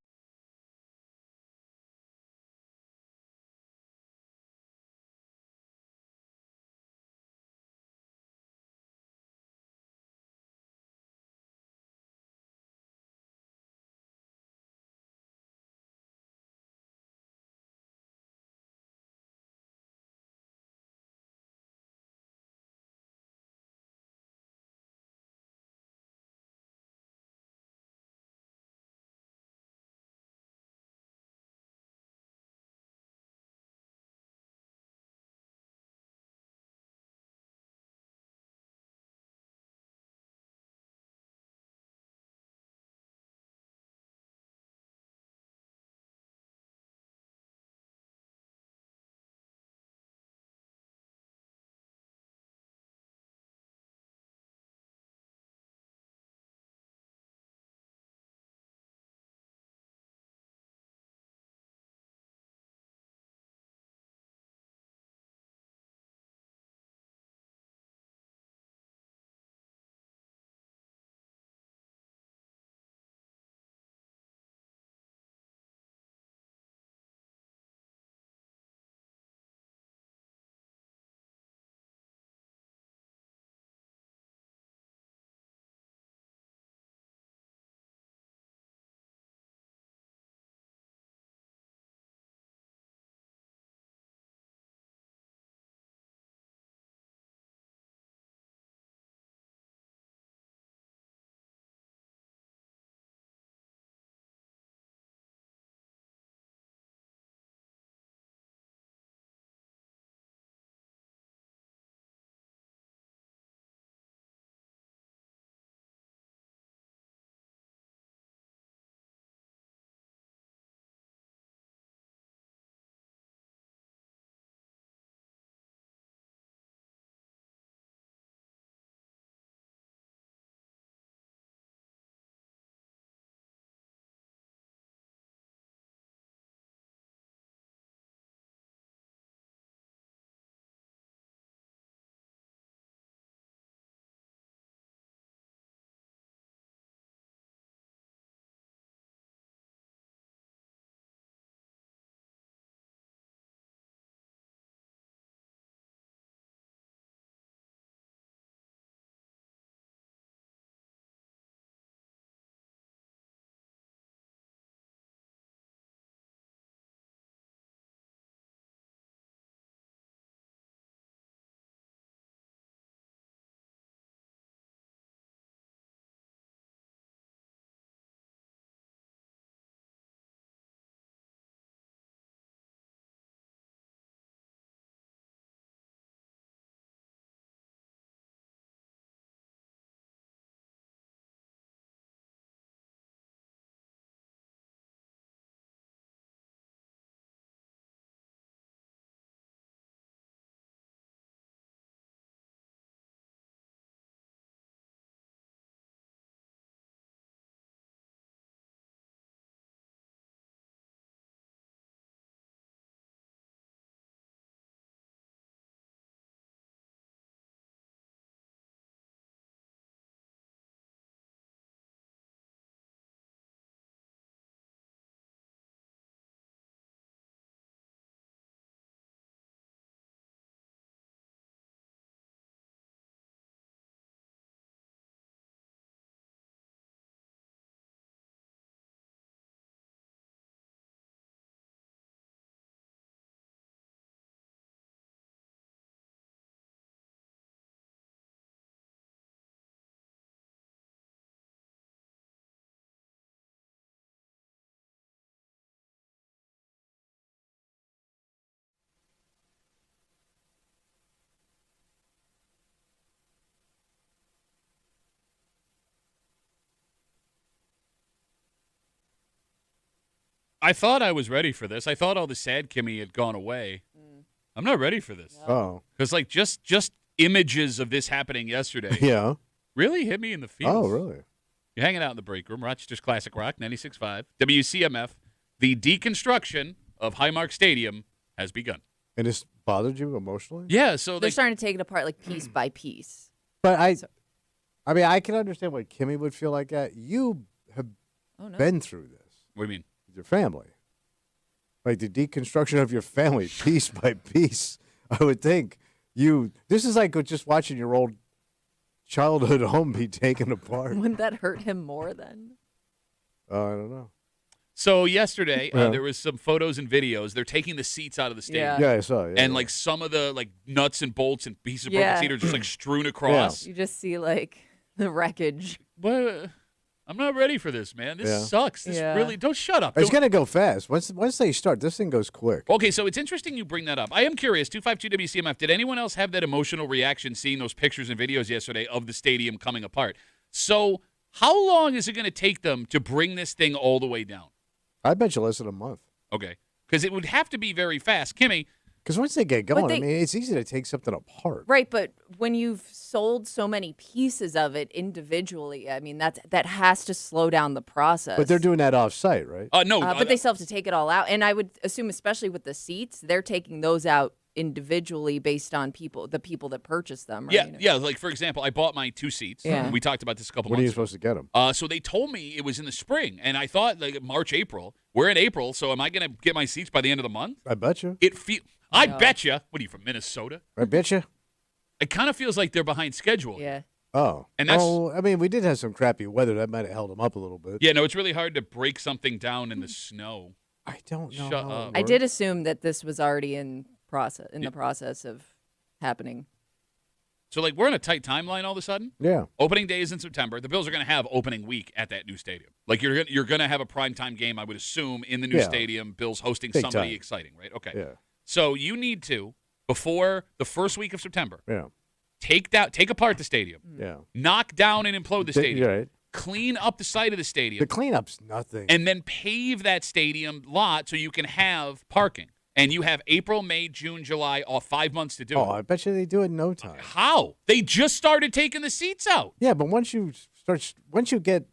I thought I was ready for this. I thought all the sad Kimmy had gone away. I'm not ready for this. Oh. Because, like, just images of this happening yesterday Yeah. really hit me in the feels. Oh, really? You're hanging out in the break room, Rochester's Classic Rock, 96.5. WCMF, the deconstruction of Highmark Stadium has begun. And this bothered you emotionally? Yeah, so They're starting to take it apart like piece by piece. But I mean, I can understand what Kimmy would feel like that. You have been through this What do you mean? with your family. Like the deconstruction of your family, piece by piece. I would think this is like just watching your old childhood home be taken apart. Wouldn't that hurt him more then? I don't know. So yesterday, there was some photos and videos. They're taking the seats out of the stadium. Yeah, I saw. Yeah, And, like, some of the, like, nuts and bolts and pieces of broken seat are just, like, strewn across. You just see, like, the wreckage. But I'm not ready for this, man. This sucks. This really – don't shut up. It's going to go fast. Once they start, this thing goes quick. Okay, so it's interesting you bring that up. I am curious, 252 WCMF, did anyone else have that emotional reaction seeing those pictures and videos yesterday of the stadium coming apart? So how long is it going to take them to bring this thing all the way down? I bet you less than a month. Okay, because it would have to be very fast. Kimmy. Because once they get going, I mean, it's easy to take something apart. Right, but when you've sold so many pieces of it individually, I mean, that has to slow down the process. But they're doing that off-site, right? No. But they still have to take it all out. And I would assume, especially with the seats, they're taking those out individually based on the people that purchase them. Right? Yeah. Like, for example, I bought my 2 seats. Yeah. We talked about this a couple When are you months ago. supposed to get them? So they told me it was in the spring, and I thought, like, March, April. We're in April, so am I going to get my seats by the end of the month? I bet you. I bet you. What are you, from Minnesota? I bet you. It kind of feels like they're behind schedule. Yeah. Oh. And that's, I mean, we did have some crappy weather. That might have held them up a little bit. Yeah, no, it's really hard to break something down in the snow. I don't know. Shut up. I did assume that this was already in the process of happening. So, like, we're in a tight timeline all of a sudden. Yeah. Opening day is in September. The Bills are going to have opening week at that new stadium. Like, you're going to have a primetime game, I would assume, in the new stadium. Bills hosting Big somebody time. exciting, right? Okay. Yeah. So you need to, before the first week of September, Yeah. take apart the stadium, Yeah. knock down and implode the stadium, Right. clean up the side of the stadium, The cleanup's nothing. and then pave that stadium lot so you can have parking. And you have April, May, June, July, all 5 months to do it. I bet you they do it in no time. How? They just started taking the seats out. Yeah, but once you get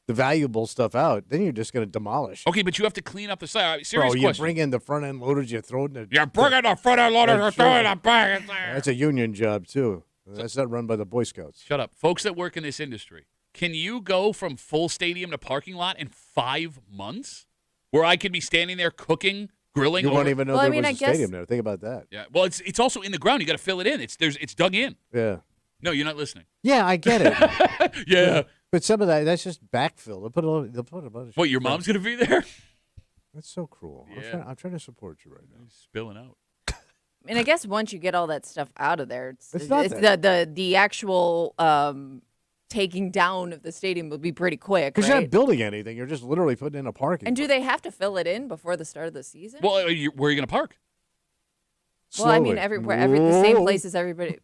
the valuable stuff out, then you're just going to demolish. Okay, but you have to clean up the side. All right, serious Bro, you question. bring in the front end loaders, you throw it in the. You're bringing the front end loaders, you're throwing them back in there. That's a union job too. That's not run by the Boy Scouts. Shut up. Folks that work in this industry, can you go from full stadium to parking lot in 5 months? Where I could be standing there cooking, grilling. You won't even know Well, I there mean, was I a guess- stadium there. Think about that. Yeah. Well, it's also in the ground. You got to fill it in. It's dug in. Yeah. No, you're not listening. Yeah, I get it. Yeah. But some of that's just backfill. They'll put a bunch of What, your mom's going to be there? That's so cruel. Yeah. I'm trying to support you right now. Spilling out. I mean, I guess once you get all that stuff out of there, it's not the actual taking down of the stadium will be pretty quick, Because you're right? not building anything. You're just literally putting in a parking. And do lot. they have to fill it in before the start of the season? Well, where are you going to park? Well, I mean, Slowly. the same Whoa. places everybody.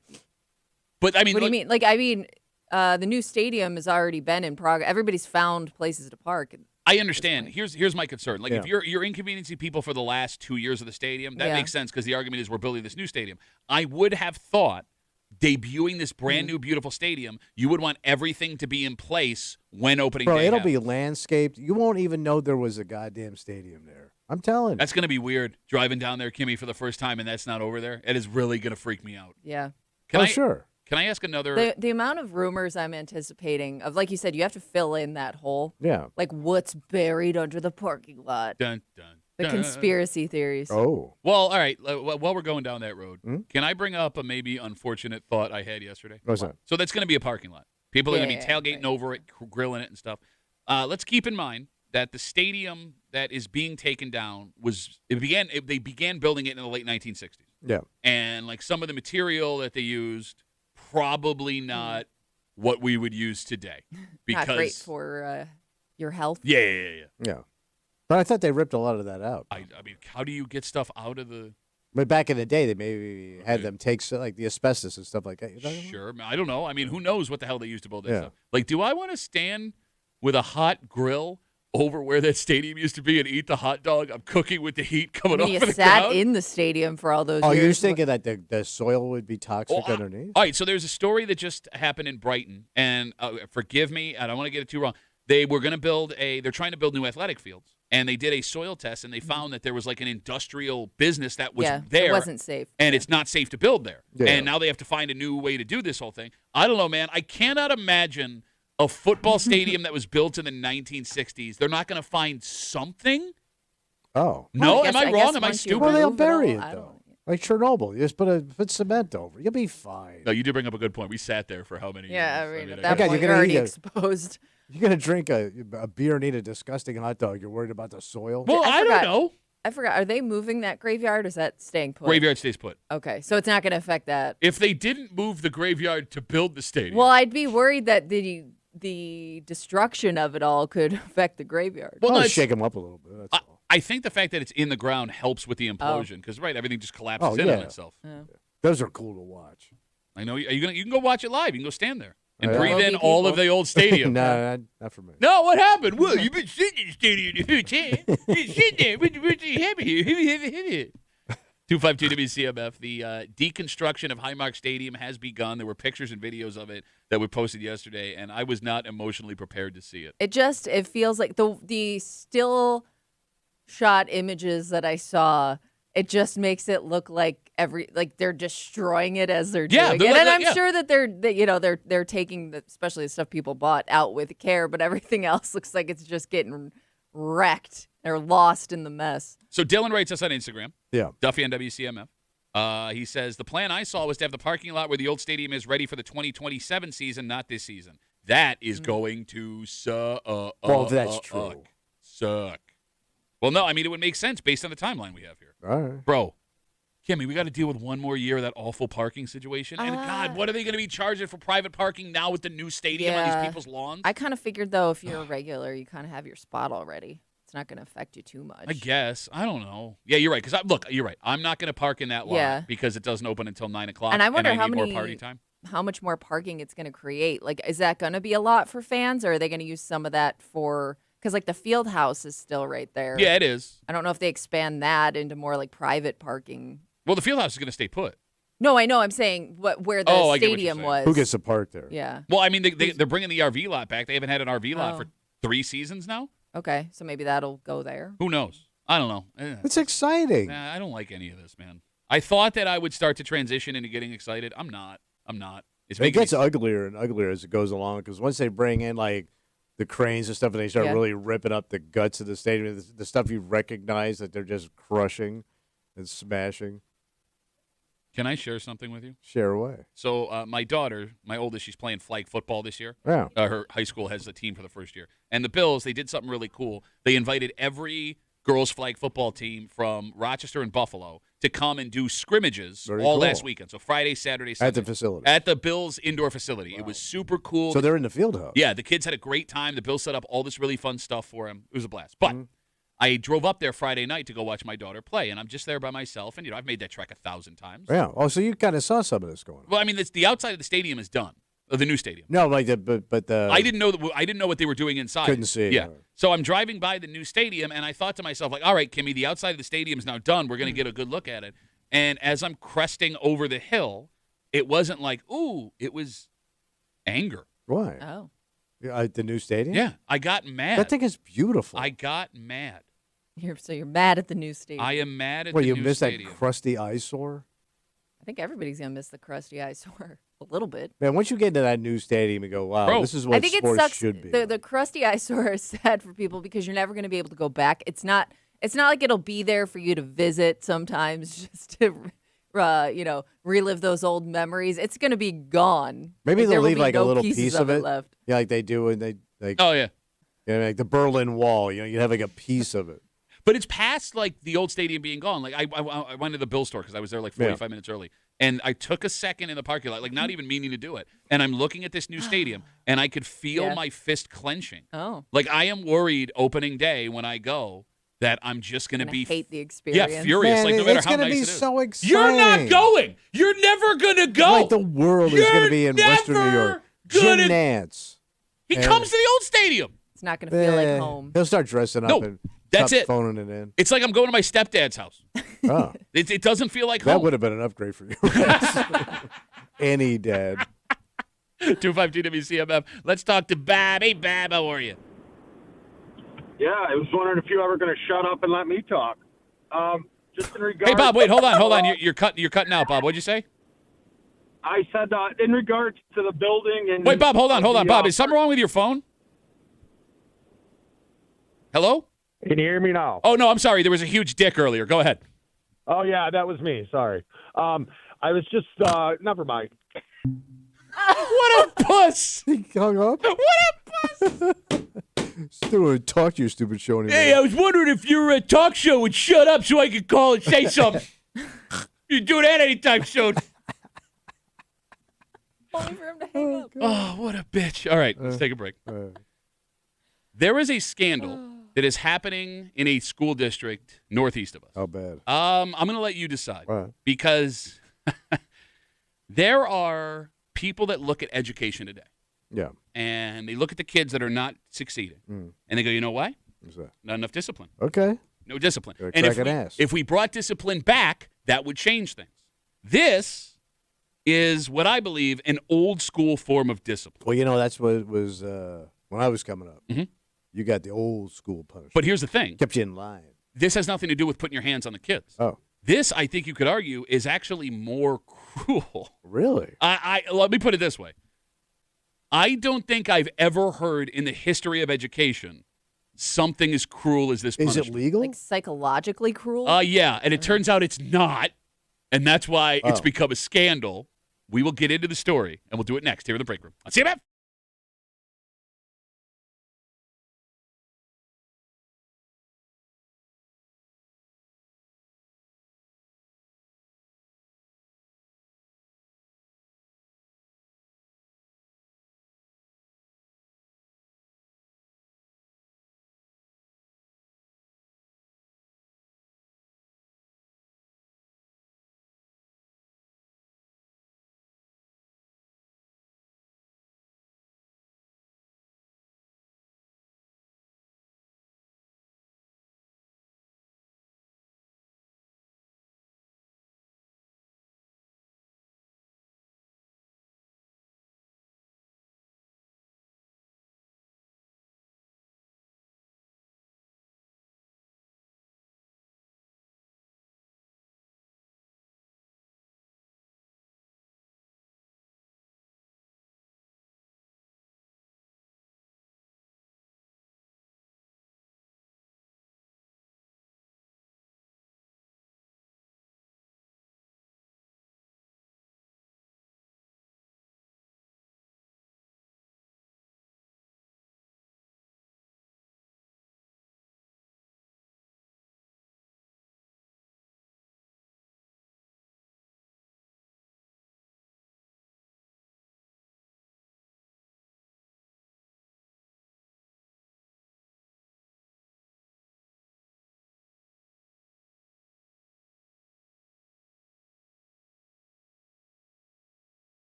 But, I mean, What do you look- mean? Like, I mean, the new stadium has already been in progress. Everybody's found places to park. I understand. Here's my concern. Like, Yeah. if you're inconveniencing people for the last 2 years of the stadium, that Yeah. makes sense because the argument is we're building this new stadium. I would have thought debuting this brand Mm-hmm. new beautiful stadium, you would want everything to be in place when opening Bro, day it'll happens. be landscaped. You won't even know there was a goddamn stadium there. I'm telling you. That's going to be weird driving down there, Kimmy, for the first time, and that's not over there. It is really going to freak me out. Yeah. Sure. Can I ask another? The amount of rumors I'm anticipating of, like you said, you have to fill in that hole. Yeah. Like what's buried under the parking lot. Dun, dun, The dun. conspiracy theories. Oh. Well, all right. While we're going down that road, Hmm? can I bring up a maybe unfortunate thought I had yesterday? What's that? So that's going to be a parking lot. People are going to be Yeah, tailgating right. over it, grilling it and stuff. Let's keep in mind that the stadium that is being taken down they began building it in the late 1960s. Yeah. And like some of the material that they used, probably not what we would use today. Because Not great for your health. yeah. Yeah. But I thought they ripped a lot of that out. I mean, how do you get stuff out of the? But back in the day, they maybe had them take like the asbestos and stuff like that. You know? Sure, I don't know. I mean, who knows what the hell they used to build that Yeah. stuff? Like, do I want to stand with a hot grill over where that stadium used to be and eat the hot dog. I'm cooking with the heat coming off You of the sat ground. in the stadium for all those Oh, years. you're thinking that the soil would be toxic underneath? All right, so there's a story that just happened in Brighton, and forgive me, I don't want to get it too wrong. They're trying to build new athletic fields, and they did a soil test, and they found that there was like an industrial business that was there. It wasn't safe. And it's not safe to build there. Yeah. And now they have to find a new way to do this whole thing. I don't know, man. I cannot imagine a football stadium that was built in the 1960s. They're not going to find something? Oh. No? Well, Am I wrong? Am I stupid? Well, they'll Move it bury all, it, I don't though. know. Like Chernobyl. You just put cement over. You'll be fine. No, you did bring up a good point. We sat there for how many Yeah, I years? mean, at I that Okay, point, you're you're gonna already eat it. exposed. You're going to drink a beer and eat a disgusting hot dog. You're worried about the soil? Well, I don't forgot. know. I forgot. Are they moving that graveyard or is that staying put? Graveyard stays put. Okay, so it's not going to affect that. If they didn't move the graveyard to build the stadium. Well, I'd be worried that the destruction of it all could affect the graveyard. Well, no, I'll it's- shake them up a little bit. That's all. I think the fact that it's in the ground helps with the implosion because, right, everything just collapses in on yeah. itself. Those are cool to watch. I know. You can go watch it live. You can go stand there and Yeah. breathe Will in be all of people. the old stadium. No, not for me. No, what happened? Well, you've been sitting in the stadium the whole time. You're sitting there. What's happening here? 252 WCMF. The deconstruction of Highmark Stadium has begun. There were pictures and videos of it that were posted yesterday, and I was not emotionally prepared to see it. It feels like the still shot images that I saw. It just makes it look like they're destroying it as they're Yeah, doing they're it, like- and I'm yeah. sure that they're taking especially the stuff people bought out with care, but everything else looks like it's just getting wrecked or lost in the mess. So Dylan writes us on Instagram. Yeah. Duffy on WCMF. He says, the plan I saw was to have the parking lot where the old stadium is ready for the 2027 season, not this season. That is going to suck. Well, that's true. Suck. Well, no, I mean, it would make sense based on the timeline we have here. All right. Bro, Kimmy, we got to deal with one more year of that awful parking situation. And, God, what are they going to be charging for private parking now with the new stadium on Yeah. these people's lawns? I kind of figured though, if you're a regular, you kind of have your spot already. It's not going to affect you too much. I guess. I don't know. Yeah, you're right. Because look, you're right. I'm not going to park in that lot Yeah. because it doesn't open until 9 o'clock. And I wonder how need many more party time. how much more parking it's going to create. Like, is that going to be a lot for fans, or are they going to use some of that for? Because like the field house is still right there. Yeah, it is. I don't know if they expand that into more like private parking. Well, the field house is going to stay put. No, I know. I'm saying where the Oh, I get what you're stadium saying. was. Who gets to park there? Yeah. Well, I mean, they're bringing the RV lot back. They haven't had an RV lot for 3 seasons now. Okay, so maybe that'll go there. Who knows? I don't know. It's exciting. Nah, I don't like any of this, man. I thought that I would start to transition into getting excited. I'm not. It's It making gets uglier and uglier as it goes along because once they bring in like the cranes and stuff and they start Yeah. really ripping up the guts of the stadium, the stuff you recognize that they're just crushing and smashing. Can I share something with you? Share away. So my daughter, my oldest, she's playing flag football this year. Yeah. Her high school has a team for the first year. And the Bills, they did something really cool. They invited every girls flag football team from Rochester and Buffalo to come and do scrimmages Very all cool. last weekend. So Friday, Saturday, Sunday. At the facility. At the Bills indoor facility. It was super cool. So they're in the field house. Yeah, the kids had a great time. The Bills set up all this really fun stuff for them. It was a blast. But I drove up there Friday night to go watch my daughter play, and I'm just there by myself. And, I've made that trek 1,000 times. Yeah. Oh, so you kind of saw some of this going on. Well, I mean, the outside of the stadium is done, the new stadium. No, like but the I didn't know what they were doing inside. Couldn't see. Yeah. So I'm driving by the new stadium, and I thought to myself, like, all right, Kimmy, the outside of the stadium is now done. We're going to get a good look at it. And as I'm cresting over the hill, it wasn't like, ooh, it was anger. Why? Oh. Yeah, the new stadium. Yeah, I got mad. That thing is beautiful. I got mad. You're mad at the new stadium. I am mad at Well, the you new missed stadium. that crusty eyesore. I think everybody's gonna miss the crusty eyesore a little bit. Man, once you get into that new stadium and go, wow, Bro, this is what I think it sports sucks. should be. The crusty eyesore is sad for people because you're never gonna be able to go back. It's not like it'll be there for you to visit sometimes just to relive those old memories. It's gonna be gone. Maybe Like, there they'll will leave be like a no little pieces piece of it left. Yeah, like they do when they like, Oh, yeah. like the Berlin Wall. You have like a piece of it. But it's past, like, the old stadium being gone. Like, I went to the Bill store because I was there, like, 45 minutes early. And I took a second in the parking lot, like, not even meaning to do it. And I'm looking at this new stadium, and I could feel my fist clenching. Oh. Like, I am worried opening day when I go that I'm just going to be hate the experience. Yeah, furious. Man, like, no matter it's how gonna nice be it is. so exciting. You're not going. You're never going to go. Like the world is going to be in Western New never York. gonna- Jim Nantz. He and- comes to the old stadium. It's not going to feel like home. He'll start dressing up No, and that's stop it. phoning it in. It's like I'm going to my stepdad's house. Oh, It doesn't feel like that home. would have been an upgrade for you. Any dad. 252 WCMF. Let's talk to Bob. Hey, Bob, how are you? Yeah, I was wondering if you ever going to shut up and let me talk. Just in regards. Hey, Bob, wait, hold on. You're cutting out, Bob. What'd you say? I said in regards to the building and. Wait, Bob, hold on. Bob, is something wrong with your phone? Hello? Can you hear me now? Oh, no, I'm sorry. There was a huge dick earlier. Go ahead. Oh yeah, that was me. Sorry. I was just. Never mind. What a puss! He hung up. What a puss! Still don't talk to your stupid show anymore. Hey, I was wondering if your talk show would shut up so I could call and say something. You do that anytime soon. Only for him to hang up. Oh, what a bitch. All right, let's take a break. There is a scandal that is happening in a school district northeast of us. How bad? I'm going to let you decide. Right. Because there are people that look at education today. Yeah. And they look at the kids that are not succeeding. And they go, you know why? What's that? Not enough discipline. Okay. No discipline. Gotta And crack an ass. if we brought discipline back, that would change things. This is what I believe an old school form of discipline. Well, you know, that's what it was when I was coming up. Mhm. You got the old school punishment. But here's the thing. Kept you in line. This has nothing to do with putting your hands on the kids. Oh. This, I think you could argue, is actually more cruel. Really? Let me put it this way. I don't think I've ever heard in the history of education something as cruel as this Is punishment. it legal? Like psychologically cruel? Yeah, and it turns out it's not, and that's why it's become a scandal. We will get into the story, and we'll do it next here in the break room. On CMF.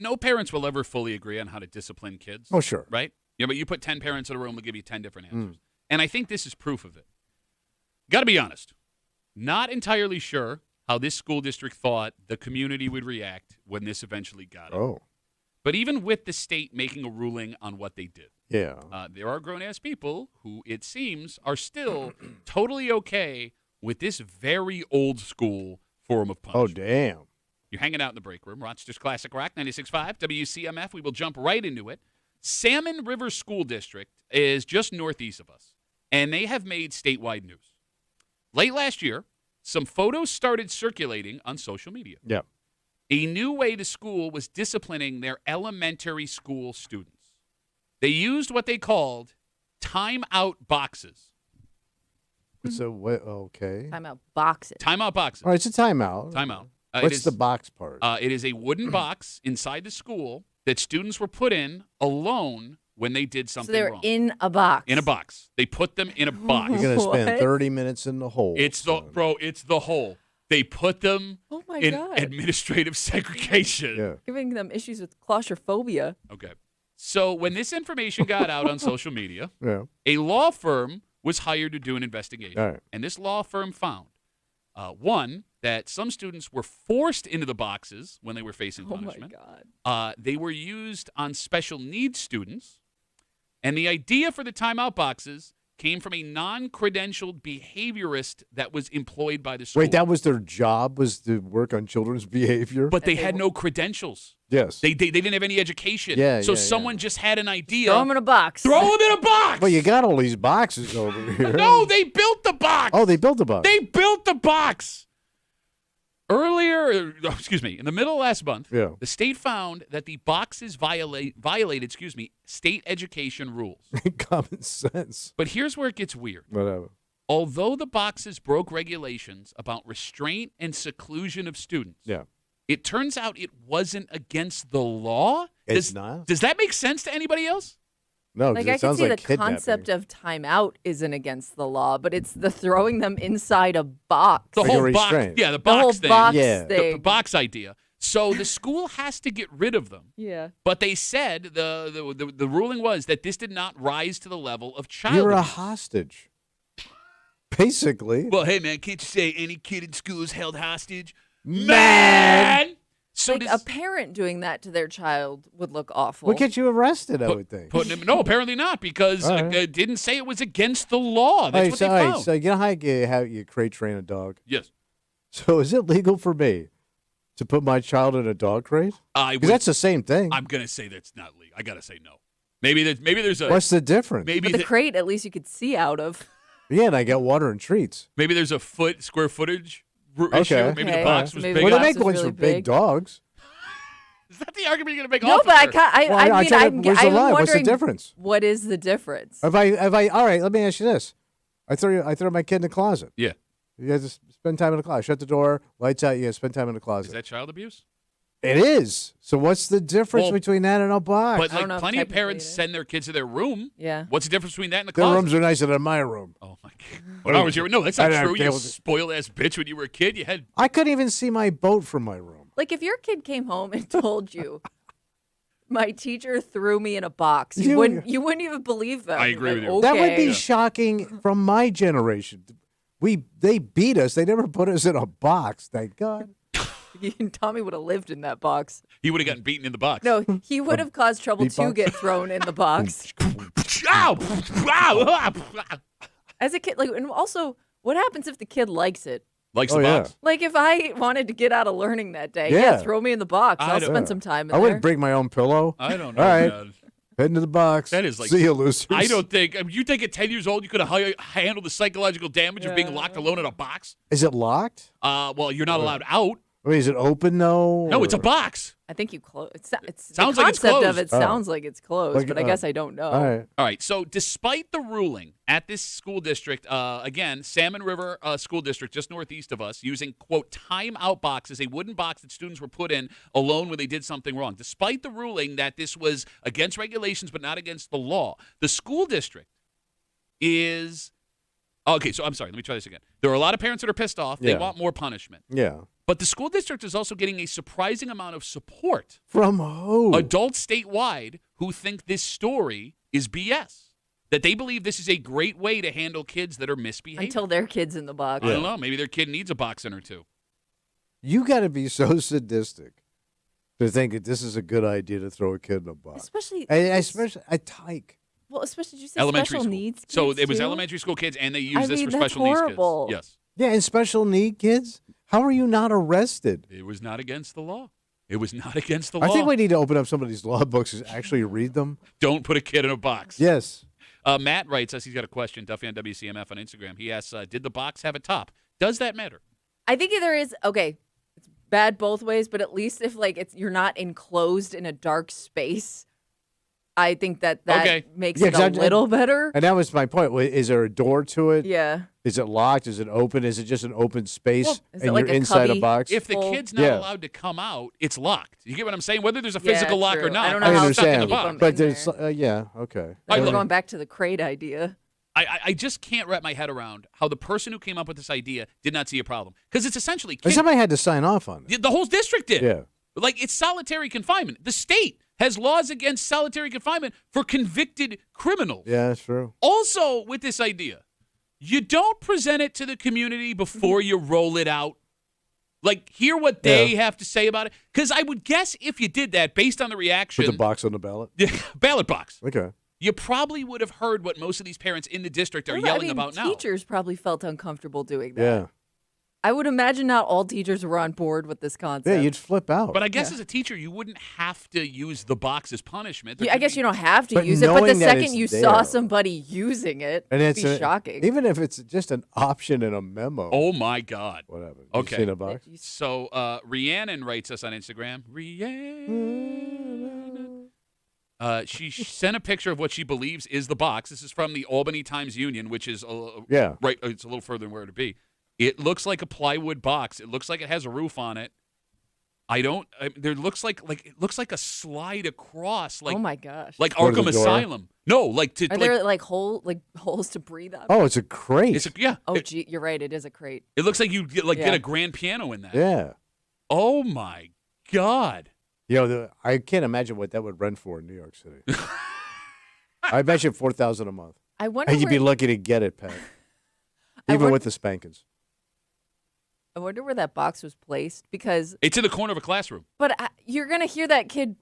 no parents will ever fully agree on how to discipline kids. Oh, sure. Right? Yeah, but you put 10 parents in a room, we'll give you 10 different answers. And I think this is proof of it. Got to be honest. Not entirely sure how this school district thought the community would react when this eventually got out. Oh. But even with the state making a ruling on what they did, there are grown-ass people who, it seems, are still totally okay with this very old-school form of punishment. Oh, damn. You're hanging out in the break room. Rochester's Classic Rock, 96.5, WCMF. We will jump right into it. Salmon River School District is just northeast of us, and they have made statewide news. Late last year, some photos started circulating on social media. Yeah. A new way the school was disciplining their elementary school students. They used what they called timeout boxes. So, okay. Timeout boxes. Timeout boxes. All right, it's a timeout. Timeout. What's the box part? It is a wooden box inside the school that students were put in alone when they did something wrong. So wrong. they're in a box. In a box. They put them in a box. You're going to spend 30 minutes in the hole. It's the hole. They put them in God. Administrative segregation. Yeah. Giving them issues with claustrophobia. Okay. So when this information got out on social media, Yeah. a law firm was hired to do an investigation. All right. And this law firm found, one, that some students were forced into the boxes when they were facing punishment. Oh, my God. They were used on special needs students. And the idea for the timeout boxes came from a non-credentialed behaviorist that was employed by the school. Wait, that was their job, was to work on children's behavior? But they had no credentials. Yes. They didn't have any education. Yeah, so yeah, someone just had an idea. Throw them in a box. Throw them in a box. Well, you got all these boxes over here. No, they built the box. Oh, they built the box. They built the box. Earlier, in the middle of last month, the state found that the boxes violated, state education rules. Common sense. But here's where it gets weird. Whatever. Although the boxes broke regulations about restraint and seclusion of students, it turns out it wasn't against the law. It's not? Does that make sense to anybody else? No, Like because I it can sounds see like the concept of timeout isn't against the law, but it's the throwing them inside a box. The Like a whole box, restraint. the The box whole thing. box Yeah. thing. The box idea. So the school has to get rid of them. Yeah. But they said the ruling was that this did not rise to the level of child You're a abuse. hostage. Basically. Well, hey, man, can't you say any kid in school is held hostage? Man! So Like a parent doing that to their child would look awful. We'll get you arrested, I would think. No, apparently not, because All right. it didn't say it was against the law. That's what they found. So you know how you crate train a dog? Yes. So is it legal for me to put my child in a dog crate? Because that's the same thing. I'm going to say that's not legal. I got to say no. Maybe there's a... What's the difference? Maybe But the crate, at least you could see out of. Yeah, and I get water and treats. Maybe there's a square footage Okay. issue. Maybe the box was Maybe big Well, they enough. make ones really for big big. dogs. Is that the argument you're going to make? No, off but of I her? can't. Where's the line? What's the difference? What is the difference? If I, all right, let me ask you this. I throw my kid in the closet. Yeah. You have to spend time in the closet. Shut the door, lights out, you have to spend time in the closet. Is that child abuse? It is. So what's the difference Well, between that and a box? But I don't know if plenty of technically parents it is. send their kids to their room. Yeah. What's the difference between that and the Their closet? rooms are nicer than my room. Oh my god! When I was here, no, that's not I true. You don't- spoiled ass bitch. When you were a kid, you had. I couldn't even see my boat from my room. Like if your kid came home and told you, "My teacher threw me in a box," You- you wouldn't even believe them. I You'd agree be with like, you. That would be "Okay." shocking from my generation. They beat us. They never put us in a box. Thank God. Tommy would have lived in that box. He would have gotten beaten in the box. No, he would have caused trouble to beatbox? get thrown in the box. Ow! Ow! As a kid, like, and also, what happens if the kid likes it? Likes Oh, the yeah. box. Like, if I wanted to get out of learning that day, Yeah. throw me in the box. I I'll don't- spend some time in I there. wouldn't bring my own pillow. I don't know. All right. man. Head into the box. That is like- See you, losers. I don't think. You think at 10 years old you could have handled the psychological damage of being locked alone in a box? Is it locked? Well, you're not allowed out. I mean, is it open though? No, it's a or- box. I think you close. It's Sounds the like it's concept of closed. it sounds like it's closed, Like, but I guess I don't know. All right. All right. So, despite the ruling at this school district, again, Salmon River School District, just northeast of us, using, quote, timeout boxes, a wooden box that students were put in alone when they did something wrong. Despite the ruling that this was against regulations but not against the law, the school district is. Okay, so I'm sorry. Let me try this again. There are a lot of parents that are pissed off. They Yeah. want more punishment. Yeah. But the school district is also getting a surprising amount of support From who? adults statewide who think this story is BS. That they believe this is a great way to handle kids that are misbehaving. Until their kid's in the box. I don't know. Maybe their kid needs a boxing or two. You got to be so sadistic to think that this is a good idea to throw a kid in a box. Especially a tyke. Well, especially you said Elementary special school. needs kids So it was too? elementary school kids, and they used this for that's special horrible. needs kids. Yeah, and special need kids? How are you not arrested? Yes. It was not against the law. It was not against the law. I think we need to open up some of these law books and actually read them. Don't put a kid in a box. Yes. Matt writes us, he's got a question, Duffy on WCMF on Instagram. He asks, did the box have a top? Does that matter? I think there is okay. It's bad both ways, but at least if you're not enclosed in a dark space, I think that Okay. makes it a little better. And that was my point. Is there a door to it? Yeah. Is it locked? Is it open? Is it just an open space Is and it like you're a inside cubby? a box? If the kid's not allowed to come out, it's locked. You get what I'm saying? Whether there's a physical lock or true. not, I don't know I how it's stuck in the understand, box. but there's yeah, okay. Like we're look- going back to the crate idea. I just can't wrap my head around how the person who came up with this idea did not see a problem. Because it's essentially And somebody had to sign off on it. the whole district did. Yeah. Like, it's solitary confinement. The state has laws against solitary confinement for convicted criminals. Yeah, that's true. Also, with this idea, you don't present it to the community before you roll it out. Like, hear what they have to say about it. Because I would guess if you did that, based on the reaction. Put the box on the ballot? Ballot box. Okay. You probably would have heard what most of these parents in the district are yelling about now. Teachers probably felt uncomfortable doing that. Yeah. I would imagine not all teachers were on board with this concept. Yeah, you'd flip out. But I guess as a teacher, you wouldn't have to use the box as punishment. There I could guess be- you don't have to But use it, but the knowing that second it's you there- saw somebody using it, and it'd it's be shocking. Even if it's just an option in a memo. Oh, my God. Whatever. Okay. You seen a box? So Rhiannon writes us on Instagram. Rhiannon. She sent a picture of what she believes is the box. This is from the Albany Times-Union, which is right. It's a little further than where it'd be. It looks like a plywood box. It looks like it has a roof on it. There looks like it looks like a slide across. Like, oh my gosh! Like Go to Arkham the door. Asylum. No, like Are there holes to breathe out? Oh, it's a crate. Gee, you're right. It is a crate. It looks like you get a grand piano in that. Yeah. Oh my God. I can't imagine what that would rent for in New York City. I bet you $4,000 a month. I wonder. And you'd be lucky to get it, Pat. Even with the spankings. I wonder where that box was placed because it's in the corner of a classroom. But you're gonna hear that kid,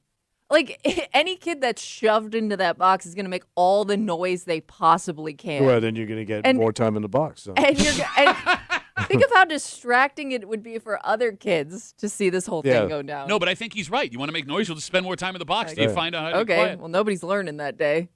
like any kid that's shoved into that box is gonna make all the noise they possibly can. Well, then you're gonna get more time in the box. So. And think of how distracting it would be for other kids to see this whole thing go down. No, but I think he's right. You want to make noise, you'll just spend more time in the box till you find out how to be quiet. Well, nobody's learning that day.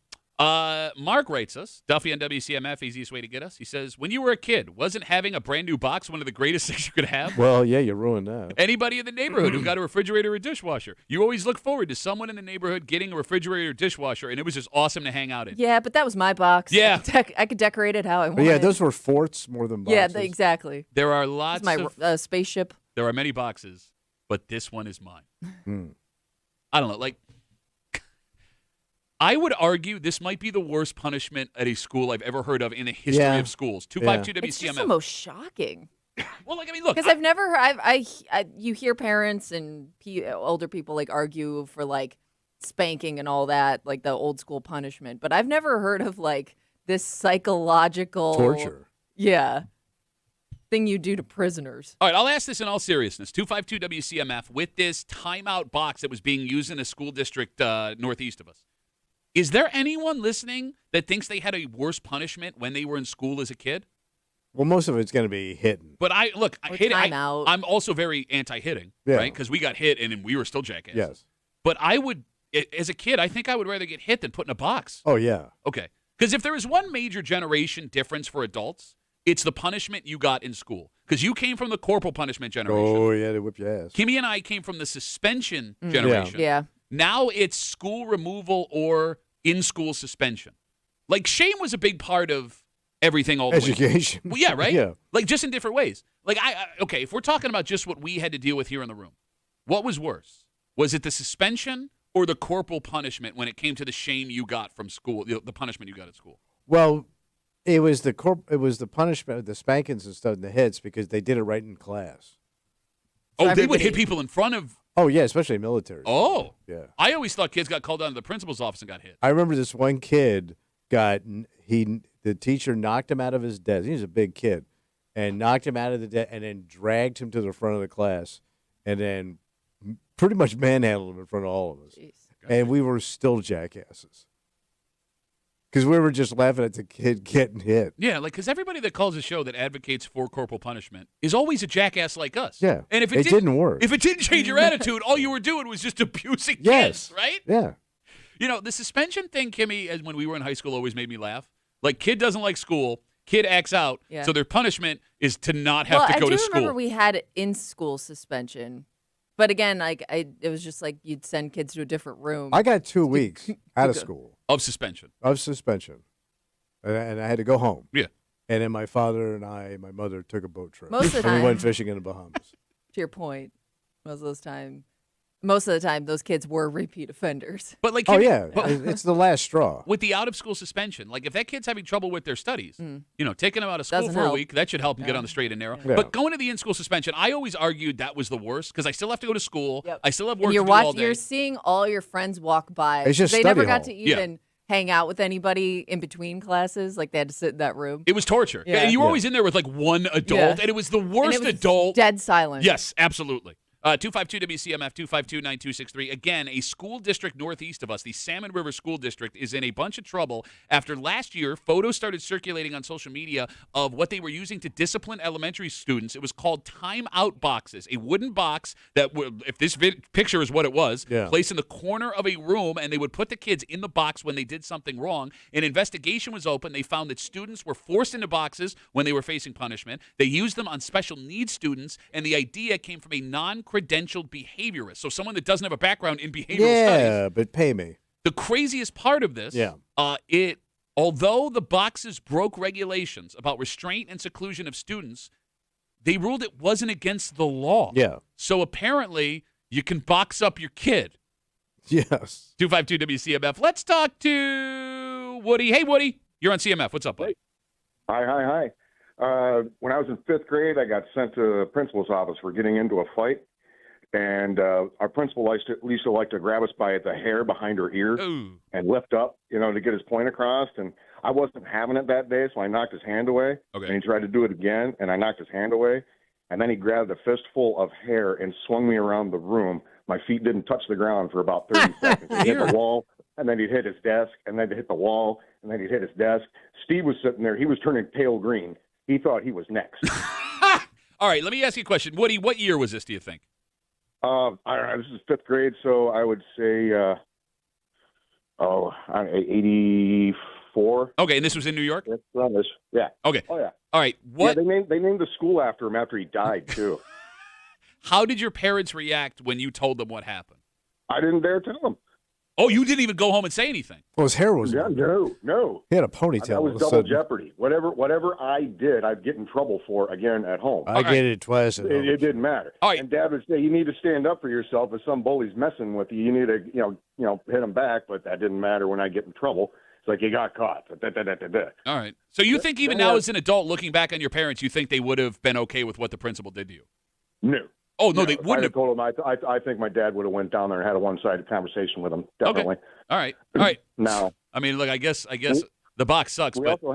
Mark writes us, Duffy on WCMF, easiest way to get us. He says, when you were a kid, wasn't having a brand new box one of the greatest things you could have? Well, yeah, you ruined that. Anybody in the neighborhood who got a refrigerator or dishwasher, you always look forward to someone in the neighborhood getting a refrigerator or dishwasher, and it was just awesome to hang out in. Yeah, but that was my box. Yeah. I could decorate it how I But wanted. yeah, those were forts more than boxes. Yeah, exactly. There are lots of spaceship. There are many boxes, but this one is mine. Hmm. I don't know, like, I would argue this might be the worst punishment at a school I've ever heard of in the history of schools. 252 WCMF. It's just the most shocking. Well, like, I mean, look. Because I've never heard, you hear parents and older people like argue for like spanking and all that, like the old school punishment. But I've never heard of like this psychological torture. Yeah. Thing you do to prisoners. All right, I'll ask this in all seriousness. 252 WCMF, with this timeout box that was being used in a school district northeast of us. Is there anyone listening that thinks they had a worse punishment when they were in school as a kid? Well, most of it's going to be hitting. But timeout. I'm also very anti-hitting, right? Because we got hit and we were still jackasses. Yes. But I would, as a kid, I think I would rather get hit than put in a box. Oh, yeah. Okay. Because if there is one major generation difference for adults, it's the punishment you got in school. Because you came from the corporal punishment generation. Oh, yeah, they whip your ass. Kimmy and I came from the suspension generation. Yeah. Now it's school removal or in-school suspension. Like, shame was a big part of everything all the way. Education. Well, yeah, right? Yeah. Like, just in different ways. Like, okay, if we're talking about just what we had to deal with here in the room, what was worse? Was it the suspension or the corporal punishment when it came to the shame you got from school, the punishment you got at school? Well, it was the punishment, the spankings and stuff, and the hits, because they did it right in class. Oh, they would hit people in front of. Oh yeah, especially military. Oh, yeah. I always thought kids got called down to the principal's office and got hit. I remember this one kid the teacher knocked him out of his desk. He was a big kid, and knocked him out of the desk, and then dragged him to the front of the class, and then pretty much manhandled him in front of all of us. Jeez. And we were still jackasses. Because we were just laughing at the kid getting hit. Yeah, because everybody that calls a show that advocates for corporal punishment is always a jackass like us. Yeah, and if it didn't work. If it didn't change your attitude, all you were doing was just abusing kids, right? Yeah. You know, the suspension thing, Kimmy, as when we were in high school, always made me laugh. Like, kid doesn't like school, kid acts out, so their punishment is to not have to go to school. I do remember we had in-school suspension. But again, it was just like you'd send kids to a different room. I got 2 weeks out of school. Of suspension. And I had to go home. Yeah. And then my father and my mother took a boat trip. Most of the and time. we went fishing in the Bahamas. To your point, most of the time, those kids were repeat offenders. But like, it's the last straw. With the out-of-school suspension, like if that kid's having trouble with their studies, taking them out of school Doesn't for a help. week, that should help them get on the straight and narrow. Yeah. But going to the in-school suspension, I always argued that was the worst because I still have to go to school. Yep. I still have work And to do all day. You're seeing all your friends walk by. It's just they study never got hall. to even hang out with anybody in between classes. Like they had to sit in that room. It was torture. Yeah. And you were always in there with like one adult, and it was the worst and it was adult. Dead silent. Yes, absolutely. 252-WCMF, 252-9263. Again, a school district northeast of us, the Salmon River School District, is in a bunch of trouble after last year photos started circulating on social media of what they were using to discipline elementary students. It was called timeout boxes, a wooden box that, if this picture is what it was, placed in the corner of a room, and they would put the kids in the box when they did something wrong. An investigation was open. They found that students were forced into boxes when they were facing punishment. They used them on special needs students, and the idea came from a non-credentialed behaviorist, so someone that doesn't have a background in behavioral studies. Yeah, but pay me. The craziest part of this, although the boxes broke regulations about restraint and seclusion of students, they ruled it wasn't against the law. Yeah. So apparently, you can box up your kid. Yes. 252-WCMF. Let's talk to Woody. Hey, Woody. You're on CMF. What's up, buddy? Hi. When I was in fifth grade, I got sent to the principal's office for getting into a fight. And our principal used to like to grab us by the hair behind her ear and lift up, to get his point across. And I wasn't having it that day, so I knocked his hand away. Okay. And he tried to do it again, and I knocked his hand away. And then he grabbed a fistful of hair and swung me around the room. My feet didn't touch the ground for about 30 seconds. He'd hit the wall, and then he'd hit his desk, and then he'd hit the wall, and then he'd hit his desk. Steve was sitting there. He was turning pale green. He thought he was next. All right, let me ask you a question. Woody, what year was this, do you think? I don't know. This is fifth grade, so I would say, 84. Okay, and this was in New York? Yeah. Okay. Oh, yeah. All right. What? Yeah, they named the school after him after he died, too. How did your parents react when you told them what happened? I didn't dare tell them. Oh, you didn't even go home and say anything? Well, his hair was... Yeah, no. He had a ponytail. That was double jeopardy. Whatever I did, I'd get in trouble for again at home. I get it twice. It didn't matter. All right. And Dad would say, you need to stand up for yourself. If some bully's messing with you, you need to, hit him back. But that didn't matter when I get in trouble. It's like you got caught. All right. So you think even now as an adult, looking back on your parents, you think they would have been okay with what the principal did to you? No. Oh, no, they wouldn't have. Told him, I think my dad would have went down there and had a one-sided conversation with him. Definitely. Okay. All right. Now, I mean, look, I guess the box sucks. We also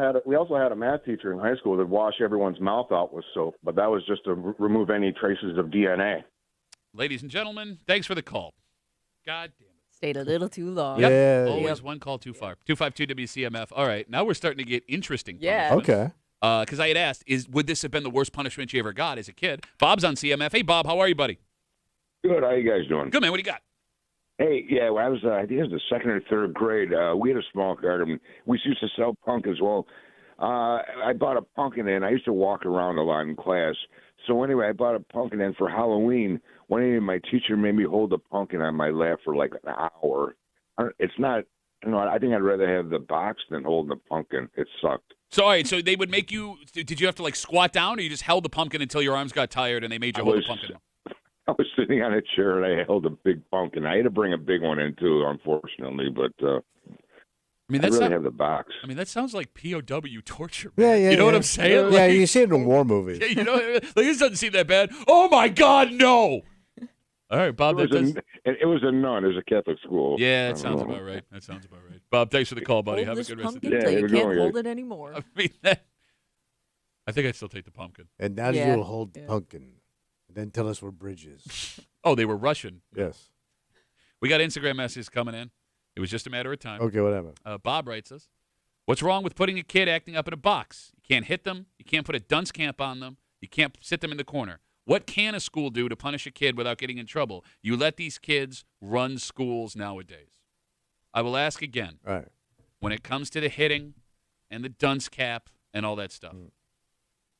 had a math teacher in high school that washed everyone's mouth out with soap, but that was just to remove any traces of DNA. Ladies and gentlemen, thanks for the call. God damn it. Stayed a little too long. Yep. Yeah. Always one call too far. 252-WCMF. All right. Now we're starting to get interesting. Yeah. punishments. Okay. Because I had asked, would this have been the worst punishment you ever got as a kid? Bob's on CMF. Hey, Bob, how are you, buddy? Good. How you guys doing? Good, man. What do you got? Hey, yeah, when I was, I think it was the second or third grade, we had a small garden. We used to sell punk as well. I bought a pumpkin, and I used to walk around a lot in class. So anyway, I bought a pumpkin, and for Halloween, one day my teacher made me hold the pumpkin on my lap for like an hour. It's not, I think I'd rather have the box than hold the pumpkin. It sucked. So, all right, so they would make you, did you have to like squat down, or you just held the pumpkin until your arms got tired and they made you hold the pumpkin? I was sitting on a chair and I held a big pumpkin. I had to bring a big one in too, unfortunately, but I mean, I'd rather have the box. I mean, that sounds like POW torture. Yeah, Man. yeah. You know yeah. what I'm saying? Yeah, Like, you see it in war movies. yeah, you know, like, this doesn't seem that bad. Oh my God, no! All right, Bob. It was a nun. It was a Catholic school. Yeah, that sounds about right. Bob, thanks for the call, buddy. Have a good rest of the day. Pumpkin till you have a can't good one, hold it anymore. I mean, I think I'd still take the pumpkin. And now Yeah. you'll hold the pumpkin. And then tell us we're bridges. Oh, they were Russian. Yes. We got Instagram messages coming in. It was just a matter of time. Okay, whatever. Bob writes us, what's wrong with putting a kid acting up in a box? You can't hit them. You can't put a dunce camp on them. You can't sit them in the corner. What can a school do to punish a kid without getting in trouble? You let these kids run schools nowadays. I will ask again. All right. When it comes to the hitting and the dunce cap and all that stuff,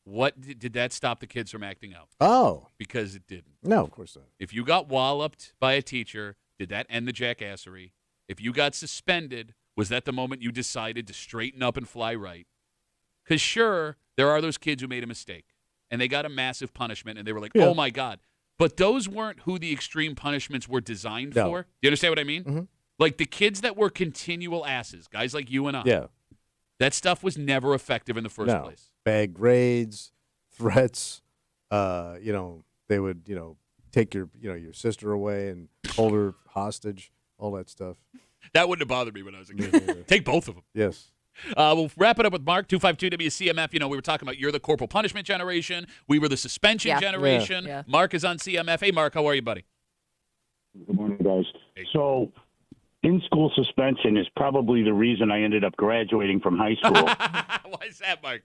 what did that stop the kids from acting out? Oh. Because it didn't. No, of course not. If you got walloped by a teacher, did that end the jackassery? If you got suspended, was that the moment you decided to straighten up and fly right? Because sure, there are those kids who made a mistake, and they got a massive punishment, and they were like, oh, my God. But those weren't who the extreme punishments were designed for. Do you understand what I mean? Mm-hmm. Like the kids that were continual asses, guys like you and I. Yeah. That stuff was never effective in the first place. Bad grades, threats. They would, take your sister away and hold her hostage, all that stuff. That wouldn't have bothered me when I was a kid. Take both of them. Yes. We'll wrap it up with Mark, 252 WCMF. You know, we were talking about you're the corporal punishment generation. We were the suspension generation. Yeah. Mark is on CMF. Hey, Mark, how are you, buddy? Good morning, guys. So, in-school suspension is probably the reason I ended up graduating from high school. Why is that, Mark?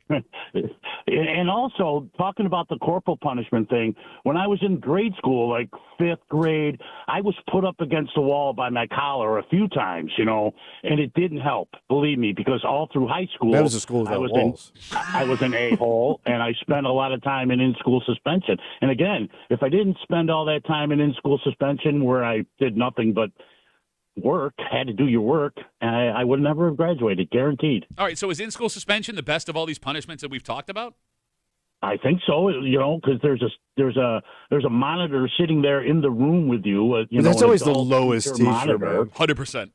And also, talking about the corporal punishment thing, when I was in grade school, like 5th grade, I was put up against the wall by my collar a few times, and it didn't help, believe me, because all through high school, That was a school without walls. I was an a-hole, and I spent a lot of time in-school suspension. And again, if I didn't spend all that time in-school suspension where I did nothing but had to do your work, I would never have graduated, guaranteed. All right, so is in-school suspension the best of all these punishments that we've talked about? I think so, because there's a monitor sitting there in the room with you. That's always the lowest teacher, man. 100%.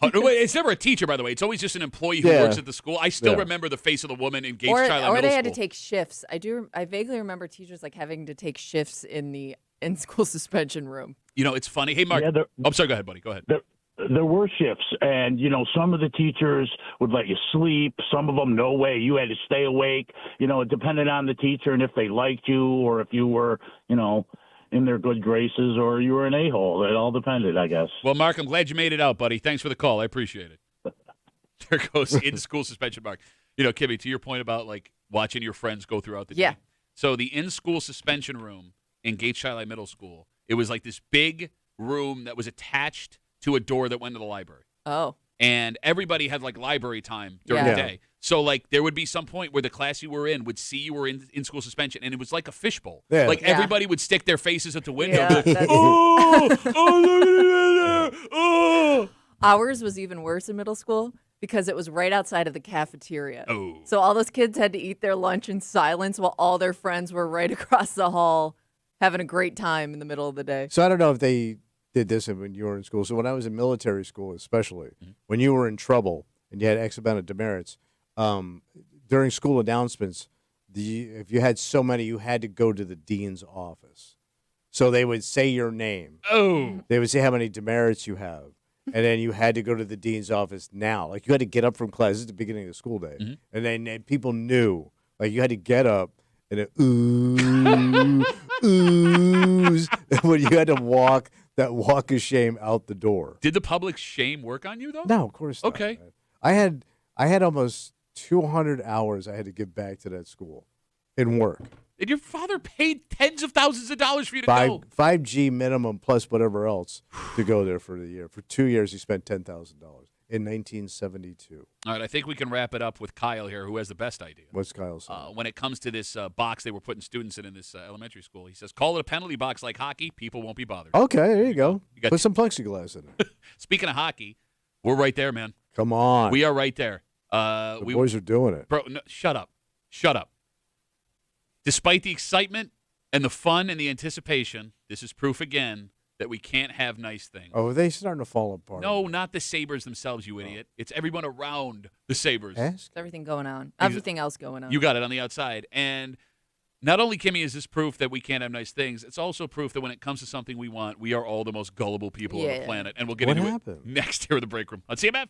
It's never a teacher, by the way. It's always just an employee who works at the school. I still remember the face of the woman in Gates Child Or Middle they had to School. take shifts. I vaguely remember teachers having to take shifts in the in-school suspension room. It's funny. Hey, Mark. I'm sorry. Go ahead, buddy. Go ahead. There were shifts, and, some of the teachers would let you sleep. Some of them, no way. You had to stay awake. It depended on the teacher and if they liked you or if you were, in their good graces or you were an a-hole. It all depended, I guess. Well, Mark, I'm glad you made it out, buddy. Thanks for the call. I appreciate it. There goes in-school suspension, Mark. Kimmy, to your point about, watching your friends go throughout the day. So the in-school suspension room in Gates Child Middle School, it was like this big room that was attached to a door that went to the library. Oh. And everybody had library time during the day. So there would be some point where the class you were in would see you were in school suspension, and it was like a fishbowl. Yeah. Everybody would stick their faces at the window. Yeah, And be like, oh. Ours was even worse in middle school because it was right outside of the cafeteria. Oh. So all those kids had to eat their lunch in silence while all their friends were right across the hall having a great time in the middle of the day. So I don't know if they did this when you were in school. So when I was in military school, especially, when you were in trouble and you had X amount of demerits, during school announcements, if you had so many, you had to go to the dean's office. So they would say your name. Oh. They would say how many demerits you have. And then you had to go to the dean's office now. You had to get up from class. This is the beginning of the school day. And then people knew. You had to get up and it oohs. When you had to walk that walk of shame out the door. Did the public shame work on you, though? No, of course not. Okay. Man. I had almost 200 hours I had to give back to that school in work. And your father paid tens of thousands of dollars for you to go. 5G minimum plus whatever else to go there for the year. For 2 years, he spent $10,000 in 1972. All right, I think we can wrap it up with Kyle here, who has the best idea. What's Kyle saying? When it comes to this box they were putting students in this elementary school, he says, call it a penalty box like hockey. People won't be bothered. Okay, there you go. You got Put some plexiglass in there. Speaking of hockey, we're right there, man. Come on. We are right there. The boys are doing it. Bro, no, shut up. Shut up. Despite the excitement and the fun and the anticipation, this is proof again that we can't have nice things. Oh, are they starting to fall apart? No, not the Sabres themselves, you idiot. It's everyone around the Sabres. Ask? There's everything going on. Everything else going on. You got it on the outside. And not only, Kimmy, is this proof that we can't have nice things, it's also proof that when it comes to something we want, we are all the most gullible people on the planet. And we'll get into it next here in the break room on CMF.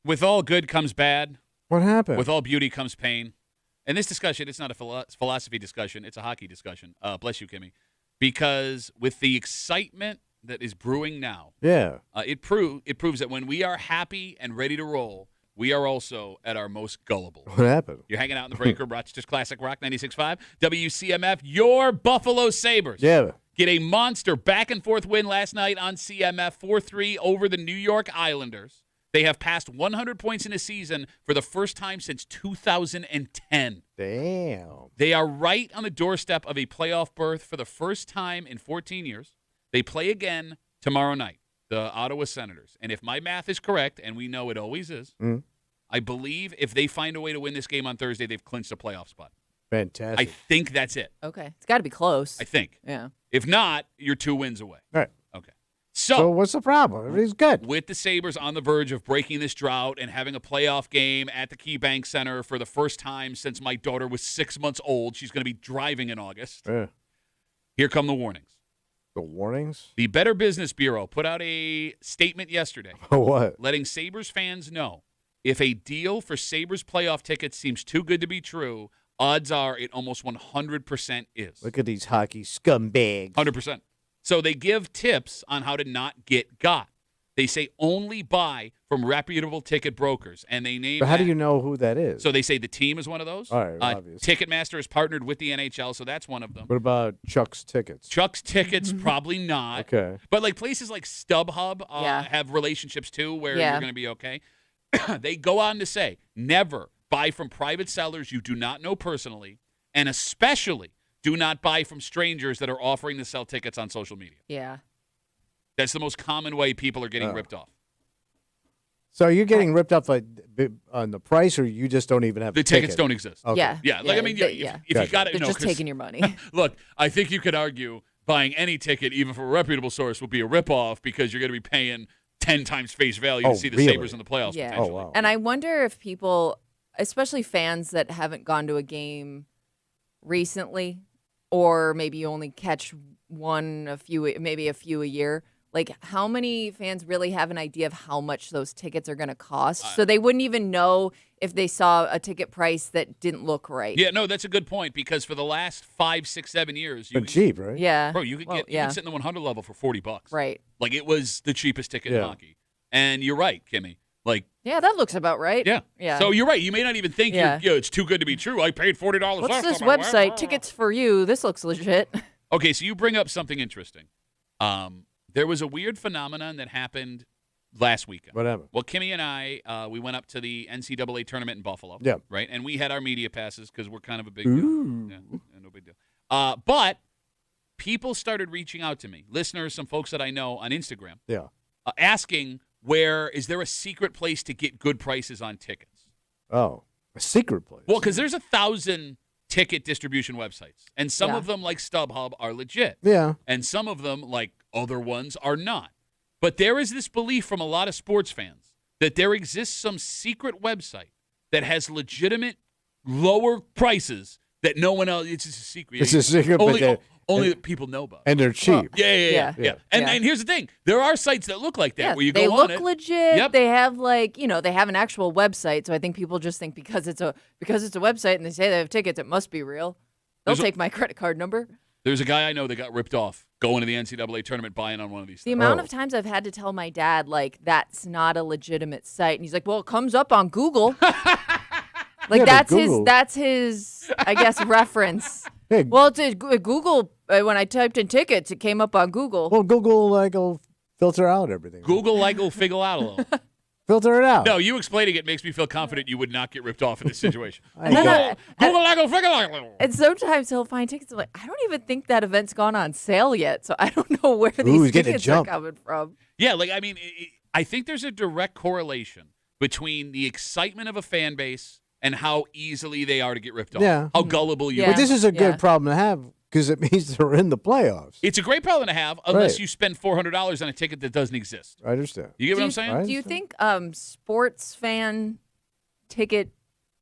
With all good comes bad. What happened? With all beauty comes pain. And this discussion, it's not a philosophy discussion. It's a hockey discussion. Bless you, Kimmy. Because with the excitement that is brewing now, it proves that when we are happy and ready to roll, we are also at our most gullible. What happened? You're hanging out in the break room, Rochester's Classic Rock 96.5, WCMF, your Buffalo Sabres. Yeah. Get a monster back-and-forth win last night on CMF, 4-3 over the New York Islanders. They have passed 100 points in a season for the first time since 2010. Damn. They are right on the doorstep of a playoff berth for the first time in 14 years. They play again tomorrow night, the Ottawa Senators. And if my math is correct, and we know it always is, I believe if they find a way to win this game on Thursday, they've clinched a playoff spot. Fantastic. I think that's it. Okay. It's got to be close. I think. Yeah. If not, you're 2 wins away. All right. Okay. So what's the problem? Everything's good. With the Sabres on the verge of breaking this drought and having a playoff game at the KeyBank Center for the first time since my daughter was 6 months old, she's going to be driving in August. Yeah. Here come the warnings. The warnings? The Better Business Bureau put out a statement yesterday. What? Letting Sabres fans know if a deal for Sabres playoff tickets seems too good to be true, odds are it almost 100% is. Look at these hockey scumbags. 100%. So they give tips on how to not get got. They say only buy from reputable ticket brokers, and they name. But how do you know who that is? So they say the team is one of those. All right, obvious. Ticketmaster is partnered with the NHL, so that's one of them. What about Chuck's Tickets? Chuck's Tickets, probably not. Okay. But like places like StubHub have relationships too where you're going to be okay. They go on to say never buy from private sellers you do not know personally, and especially do not buy from strangers that are offering to sell tickets on social media. Yeah. That's the most common way people are getting ripped off. So you're getting ripped off on the price, or you just don't even have the tickets don't exist. Okay. Yeah. Yeah. Like, I mean, if you got it, they're just taking your money. Look, I think you could argue buying any ticket, even from a reputable source, would be a ripoff because you're going to be paying 10 times face value to see the Sabres in the playoffs potentially. Oh, wow. And I wonder if people, especially fans that haven't gone to a game recently, or maybe you only catch maybe a few a year, like how many fans really have an idea of how much those tickets are going to cost? So they wouldn't even know if they saw a ticket price that didn't look right. Yeah, no, that's a good point because for the last 5, 6, 7 years, been cheap, right? Yeah, bro, you could you could sit in the 100 level for $40, right? Like it was the cheapest ticket in hockey. And you're right, Kimmy. Like, yeah, that looks about right. Yeah. So you're right. You may not even think it's too good to be true. I paid $40. What's this website? Tickets for you. This looks legit. Okay, so you bring up something interesting. There was a weird phenomenon that happened last weekend. What happened? Well, Kimmy and I, we went up to the NCAA tournament in Buffalo. Yeah. Right? And we had our media passes because we're kind of a big deal. Yeah, no big deal. But people started reaching out to me, listeners, some folks that I know on Instagram, asking, is there a secret place to get good prices on tickets? Oh, a secret place? Well, because there's 1,000 ticket distribution websites, and some of them, like StubHub, are legit. Yeah. And some of them, like other ones, are not. But there is this belief from a lot of sports fans that there exists some secret website that has legitimate lower prices that no one else. It's just a secret. It's a secret, only that people know about. And they're cheap. Yeah. And here's the thing: there are sites that look like that where you go on it. They look legit. Yep. They have they have an actual website. So I think people just think because it's a website and they say they have tickets, it must be real. They'll take my credit card number. There's a guy I know that got ripped off going to the NCAA tournament buying on one of these things. The amount of times I've had to tell my dad, that's not a legitimate site. And he's like, well, it comes up on Google. That's his, I guess, reference. Hey. Well, it's Google. When I typed in tickets, it came up on Google. Well, Google, will filter out everything. Google, will figure out a little. Filter it out. No, you explaining it makes me feel confident you would not get ripped off in this situation. And sometimes he'll find tickets. I'm like, I don't even think that event's gone on sale yet, so I don't know where these tickets are coming from. Yeah, I think there's a direct correlation between the excitement of a fan base and how easily they are to get ripped off. Yeah. How gullible you are. But this is a good problem to have because it means they're in the playoffs. It's a great problem to have unless you spend $400 on a ticket that doesn't exist. I understand. You get what I'm saying? Do you think sports fan ticket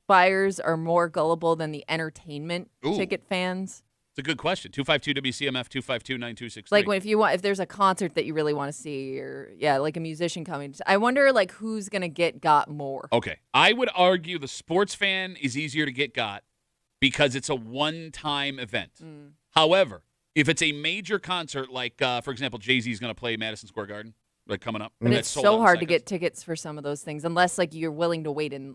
buyers are more gullible than the entertainment ticket fans? It's a good question. 252-WCMF, 252-9263. Like if there's a concert that you really want to see, or like a musician coming. I wonder like who's gonna got more. Okay, I would argue the sports fan is easier to get got because it's a one-time event. However, if it's a major concert, like for example, Jay-Z's gonna play Madison Square Garden, like coming up, but it's so hard to get tickets for some of those things unless like you're willing to wait in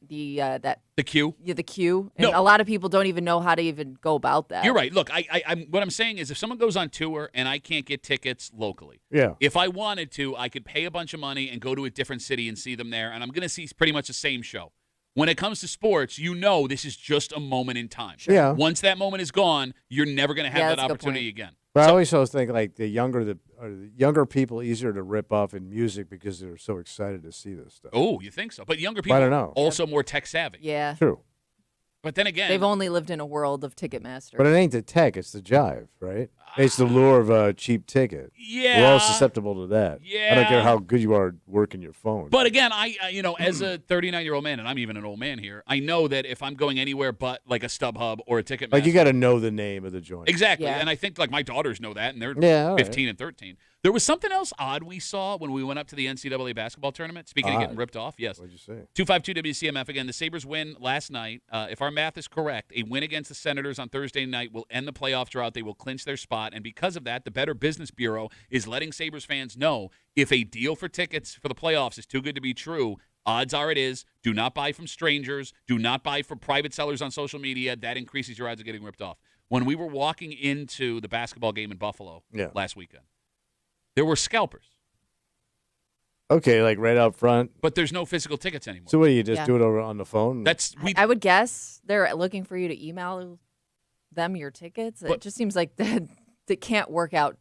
the queue. Yeah, the queue. And a lot of people don't even know how to even go about that. You're right. Look, I'm what I'm saying is if someone goes on tour and I can't get tickets locally, if I wanted to, I could pay a bunch of money and go to a different city and see them there, and I'm going to see pretty much the same show. When it comes to sports, this is just a moment in time. Sure. Yeah. Once that moment is gone, you're never going to have that opportunity again. But I always think like the younger people easier to rip off in music because they're so excited to see this stuff. Oh, you think so? But younger people I don't know. Also more tech savvy. Yeah. True. But then again, they've only lived in a world of Ticketmaster. But it ain't the tech; it's the jive, right? It's the lure of a cheap ticket. Yeah, we're all susceptible to that. Yeah, I don't care how good you are working your phone. But again, I as a 39-year-old man, and I'm even an old man here, I know that if I'm going anywhere but like a StubHub or a Ticketmaster, like you got to know the name of the joint. Exactly, yeah. And I think like my daughters know that, and they're 15 right. and 13. There was something else odd we saw when we went up to the NCAA basketball tournament. Speaking of getting ripped off, yes. What'd you say? 252-WCMF again. The Sabres win last night. If our math is correct, a win against the Senators on Thursday night will end the playoff drought. They will clinch their spot, and because of that, the Better Business Bureau is letting Sabres fans know if a deal for tickets for the playoffs is too good to be true, odds are it is. Do not buy from strangers. Do not buy from private sellers on social media. That increases your odds of getting ripped off. When we were walking into the basketball game in Buffalo last weekend, there were scalpers. Okay, like right out front. But there's no physical tickets anymore. So what do you just do it over on the phone? I would guess they're looking for you to email them your tickets. It just seems like that can't work out.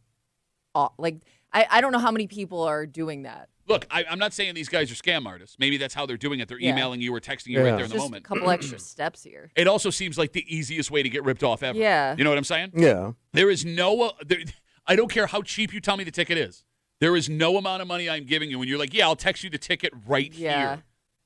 Like I don't know how many people are doing that. Look, I'm not saying these guys are scam artists. Maybe that's how they're doing it. They're emailing you or texting you right there in the moment. A couple extra steps here. It also seems like the easiest way to get ripped off ever. Yeah. You know what I'm saying? Yeah. There is I don't care how cheap you tell me the ticket is. There is no amount of money I'm giving you when you're like, I'll text you the ticket right here.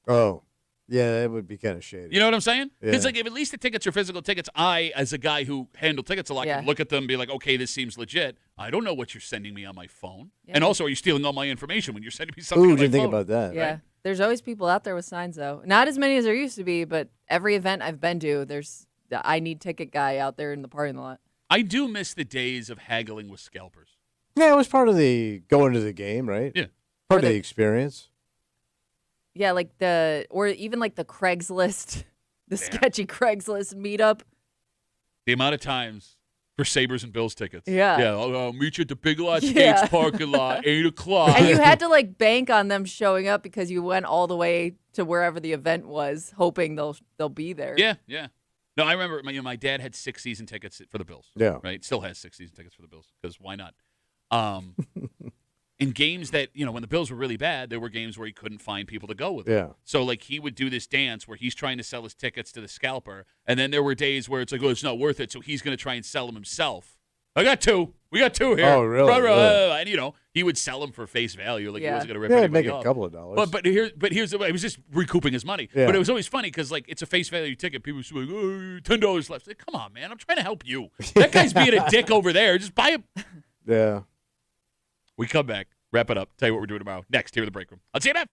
Oh. Yeah, that would be kind of shady. You know what I'm saying? Because Yeah. like if at least the tickets are physical tickets, I, as a guy who handled tickets a lot, can look at them and be like, okay, this seems legit. I don't know what you're sending me on my phone. Yeah. And also, are you stealing all my information when you're sending me something on my phone? Didn't think about that. Yeah. Right? There's always people out there with signs, though. Not as many as there used to be, but every event I've been to, there's the I need ticket guy out there in the parking lot. I do miss the days of haggling with scalpers. Yeah, it was part of the going to the game, right? Yeah. Part of the experience. Yeah, or even like the Craigslist, the sketchy Craigslist meetup. The amount of times for Sabres and Bills tickets. Yeah. Yeah, I'll meet you at the Big Lots Gates parking lot, 8 o'clock. And you had to like bank on them showing up because you went all the way to wherever the event was, hoping they'll be there. Yeah, yeah. No, I remember my dad had 6 season tickets for the Bills. Yeah. Right? Still has 6 season tickets for the Bills because why not? In games that, when the Bills were really bad, there were games where he couldn't find people to go with him. Yeah. So, like, he would do this dance where he's trying to sell his tickets to the scalper, and then there were days where it's like, it's not worth it, so he's going to try and sell them himself. I got 2. We got 2 here. Oh, really? And, he would sell them for face value. Like, he wasn't going to rip anybody make off. a couple of dollars. But here's the way. It was just recouping his money. Yeah. But it was always funny because, like, it's a face value ticket. People would be like, $10 left. Like, come on, man. I'm trying to help you. That guy's being a dick over there. Just buy a... Yeah. We come back, wrap it up, tell you what we're doing tomorrow. Next, here in the break room. On CMF.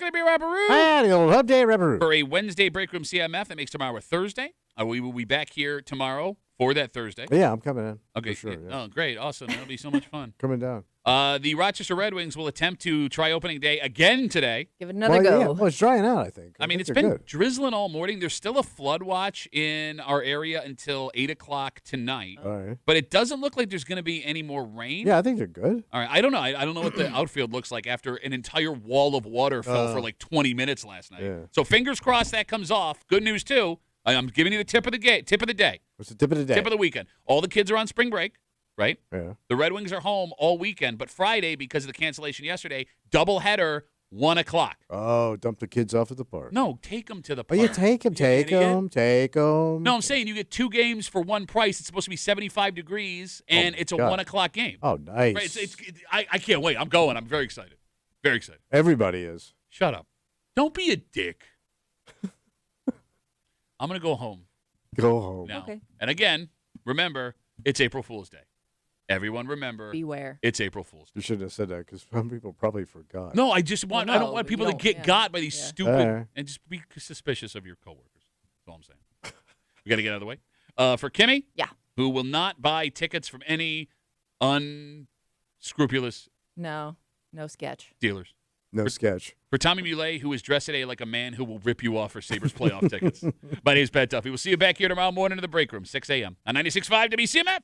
going to be Rapperoo. Ah, the old Hub Day Rapperoo. For a Wednesday Break Room CMF that makes tomorrow a Thursday. We will be back here tomorrow for that Thursday. Yeah, I'm coming in. Okay, for sure. Yeah. Oh, great. Awesome. That'll be so much fun. Coming down. The Rochester Red Wings will attempt to try opening day again today. Give it another go. Yeah. Well, it's drying out, I think. I mean, think it's they're been good. drizzling all morning. There's still a flood watch in our area until 8 o'clock tonight. All right. But it doesn't look like there's going to be any more rain. Yeah, I think they're good. All right. I don't know. I don't know what the outfield looks like after an entire wall of water fell for like 20 minutes last night. Yeah. So fingers crossed that comes off. Good news, too. I'm giving you the tip of the day. What's the tip of the day? Tip of the weekend. All the kids are on spring break, right? Yeah. The Red Wings are home all weekend, but Friday, because of the cancellation yesterday, doubleheader, 1 o'clock. Oh, dump the kids off at the park. No, take them to the Oh, park. you take them. No, I'm saying you get 2 games for one price. It's supposed to be 75 degrees, and it's a God. 1 o'clock game. Oh, nice. Right? I can't wait. I'm going. I'm very excited. Very excited. Everybody is. Shut up. Don't be a dick. I'm going to go home. Go home. Now. Okay. And again, remember, it's April Fool's Day. Everyone remember. Beware. It's April Fool's Day. You shouldn't have said that because some people probably forgot. No, I just want. Well, I don't no, want but people you to don't- get yeah. got by these Yeah. stupid Alright. and just be suspicious of your coworkers. That's all I'm saying. We got to get out of the way. For Kimmy, Yeah. who will not buy tickets from any unscrupulous No sketch. dealers. No sketch. For Tommy Muley, who is dressed today like a man who will rip you off for Sabres playoff tickets. My name is Pat Duffy. We'll see you back here tomorrow morning in the break room, 6 a.m. on 96.5 WCMF.